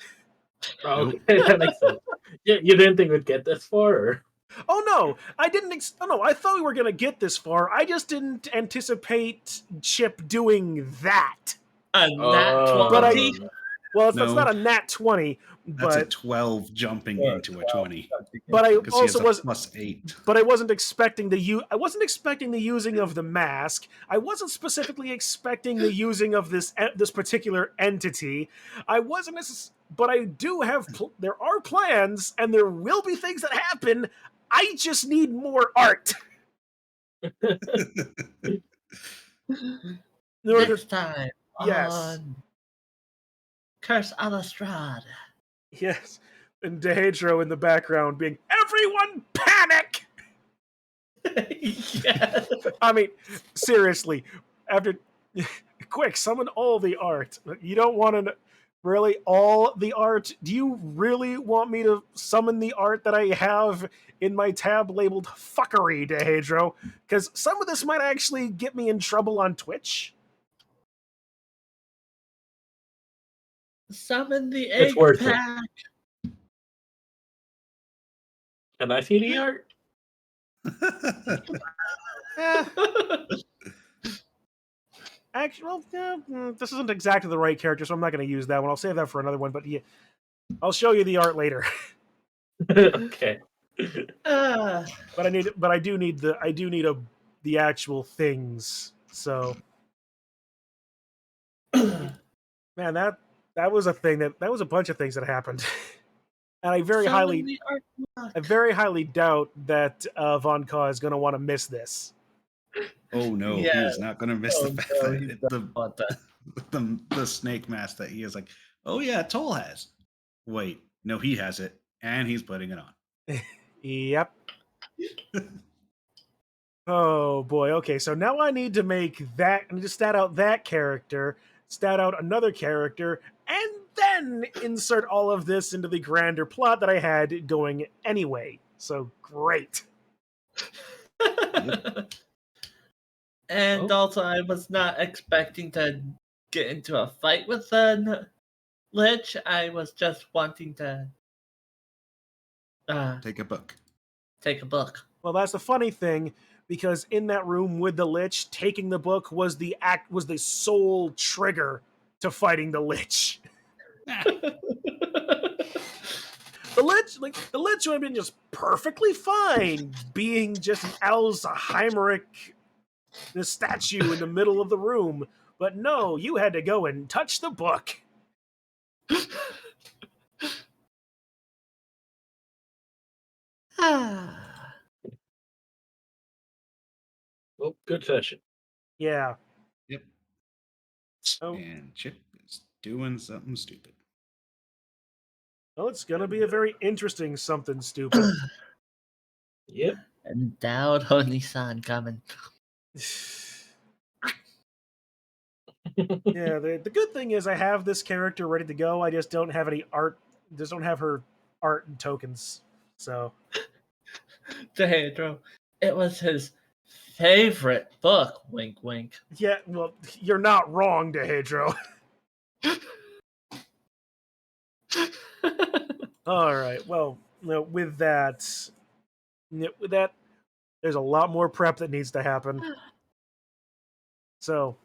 [SPEAKER 3] Oh,
[SPEAKER 1] Nope.
[SPEAKER 3] okay, that makes sense. Yeah, you didn't think we'd get this far? Or?
[SPEAKER 2] Oh no, I didn't. Oh no, I thought we were gonna get this far. I just didn't anticipate Chip doing that.
[SPEAKER 6] A nat 20.
[SPEAKER 2] But well, it's
[SPEAKER 1] No.
[SPEAKER 2] not a nat 20,
[SPEAKER 1] That's a
[SPEAKER 2] but
[SPEAKER 1] 12 jumping into a 20.
[SPEAKER 2] but I
[SPEAKER 1] Because he
[SPEAKER 2] also
[SPEAKER 1] has a
[SPEAKER 2] was.
[SPEAKER 1] +8.
[SPEAKER 2] But I wasn't expecting I wasn't expecting the using of the mask. I wasn't specifically expecting the using of this particular entity. I wasn't. But I do have. There are plans, and there will be things that happen. I just need more art. In order
[SPEAKER 6] Next time
[SPEAKER 2] yes.
[SPEAKER 6] on Curse a la Strahd.
[SPEAKER 2] Yes. And Dehedro in the background being, everyone panic!
[SPEAKER 6] Yes.
[SPEAKER 2] I mean, seriously, after quick, summon all the art. You don't want to really all the art. Do you really want me to summon the art that I have in my tab labeled fuckery, Dehedro? Because some of this might actually get me in trouble on Twitch.
[SPEAKER 6] Summon the egg
[SPEAKER 3] It's worth it.
[SPEAKER 6] pack.
[SPEAKER 3] Can I see the art?
[SPEAKER 2] Eh, actually, well, this isn't exactly the right character, so I'm not going to use that one. I'll save that for another one. But yeah, I'll show you the art later.
[SPEAKER 3] Okay.
[SPEAKER 2] But I do need the actual things. So, man, that was a thing that was a bunch of things that happened, and I very highly doubt that vonCaw is going to want to miss this.
[SPEAKER 1] Oh no, he
[SPEAKER 6] Yeah.
[SPEAKER 1] is not going to miss
[SPEAKER 6] Oh,
[SPEAKER 1] the fact
[SPEAKER 6] no,
[SPEAKER 1] that
[SPEAKER 6] he's
[SPEAKER 1] the snake mask that he is like, oh yeah, Toll has. Wait, No, he has it, and he's putting it on.
[SPEAKER 2] Yep. Oh boy. Okay, so now I need to stat out that character, stat out another character, and then insert all of this into the grander plot that I had going anyway. So great.
[SPEAKER 6] And
[SPEAKER 1] Oh.
[SPEAKER 6] also, I was not expecting to get into a fight with the Lich. I was just wanting to
[SPEAKER 1] Take a book.
[SPEAKER 6] take a book.
[SPEAKER 2] Well, that's the funny thing, because in that room with the Lich, taking the book was the sole trigger to fighting the Lich. The Lich would have been just perfectly fine being just an Alzheimeric statue in the middle of the room. But no, you had to go and touch the book.
[SPEAKER 3] Well, good session.
[SPEAKER 2] Yeah.
[SPEAKER 1] Yep.
[SPEAKER 2] Oh,
[SPEAKER 1] And Chip is doing something stupid.
[SPEAKER 2] well, it's gonna be a very interesting something stupid.
[SPEAKER 3] Yep.
[SPEAKER 6] Endowed Oni-san coming.
[SPEAKER 2] Yeah, the good thing is I have this character ready to go. I just don't have any art. Just don't have her art and tokens. So
[SPEAKER 6] Dehedro, it was his favorite book. Wink, wink.
[SPEAKER 2] yeah, well, you're not wrong, Dehedro. All right. Well, with that, there's a lot more prep that needs to happen. So,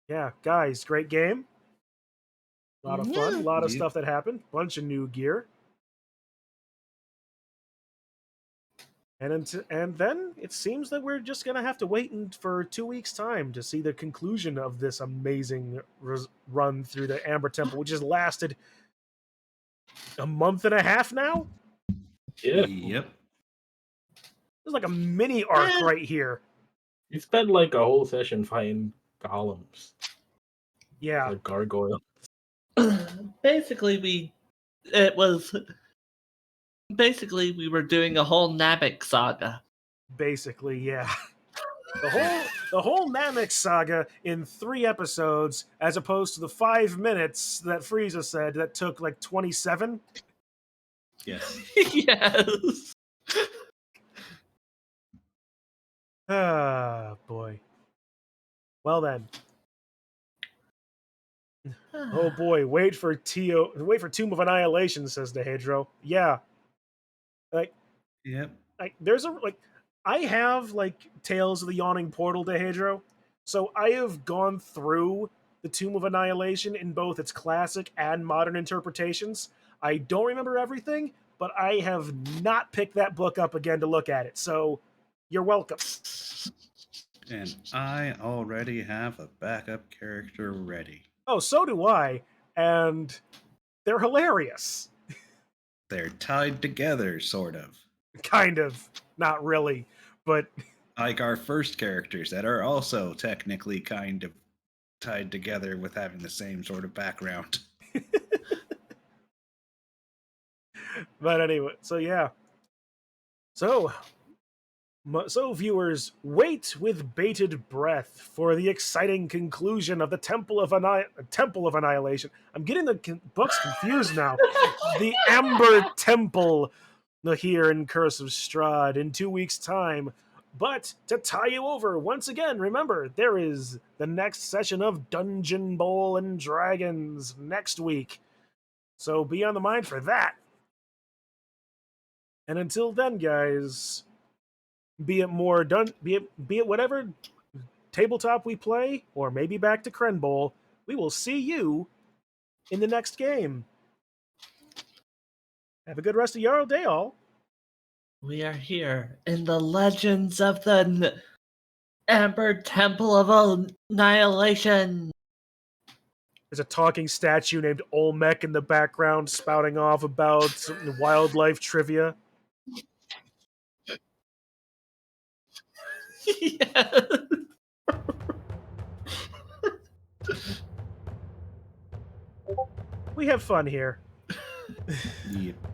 [SPEAKER 2] yeah, guys, great game. A lot of fun. A lot of
[SPEAKER 1] Yep.
[SPEAKER 2] stuff that happened. Bunch of new gear. And then it seems that we're just gonna have to wait for 2 weeks' time to see the conclusion of this amazing run through the Amber Temple, which has lasted a month and a half now.
[SPEAKER 3] Yeah.
[SPEAKER 1] Yep.
[SPEAKER 2] There's like a mini arc right here.
[SPEAKER 3] You spent like a whole session fighting golems.
[SPEAKER 2] Yeah,
[SPEAKER 3] Like gargoyle.
[SPEAKER 6] Basically, we were doing a whole Namek saga.
[SPEAKER 2] basically, yeah. The whole Namek saga in 3 episodes, as opposed to the 5 minutes that Frieza said that took like 27.
[SPEAKER 1] Yes.
[SPEAKER 6] Yes.
[SPEAKER 2] Ah, boy. Well then. Oh boy, wait for Tomb of Annihilation, says Dehedro. Yeah.
[SPEAKER 1] Yep.
[SPEAKER 2] I have like Tales of the Yawning Portal, Dehedro. So I have gone through the Tomb of Annihilation in both its classic and modern interpretations. I don't remember everything, but I have not picked that book up again to look at it. So you're welcome.
[SPEAKER 1] And I already have a backup character ready.
[SPEAKER 2] Oh, so do I. And they're hilarious.
[SPEAKER 1] They're tied together, sort of.
[SPEAKER 2] Kind of. Not really. But
[SPEAKER 1] Like our first characters that are also technically kind of tied together with having the same sort of background.
[SPEAKER 2] but anyway, so yeah. So viewers, wait with bated breath for the exciting conclusion of the Temple of Annihilation. I'm getting the books confused now. The Amber Temple here in Curse of Strahd in 2 weeks' time. But to tie you over, once again, remember, there is the next session of Dungeon Bowl and Dragons next week. So be on the mind for that. And until then, guys, be it whatever tabletop we play, or maybe back to Kren Bowl, we will see you in the next game. Have a good rest of your day, all.
[SPEAKER 6] We are here in the legends of the Amber Temple of Annihilation.
[SPEAKER 2] There's a talking statue named Olmec in the background spouting off about wildlife trivia.
[SPEAKER 6] Yes.
[SPEAKER 2] We have fun here.
[SPEAKER 1] Yep.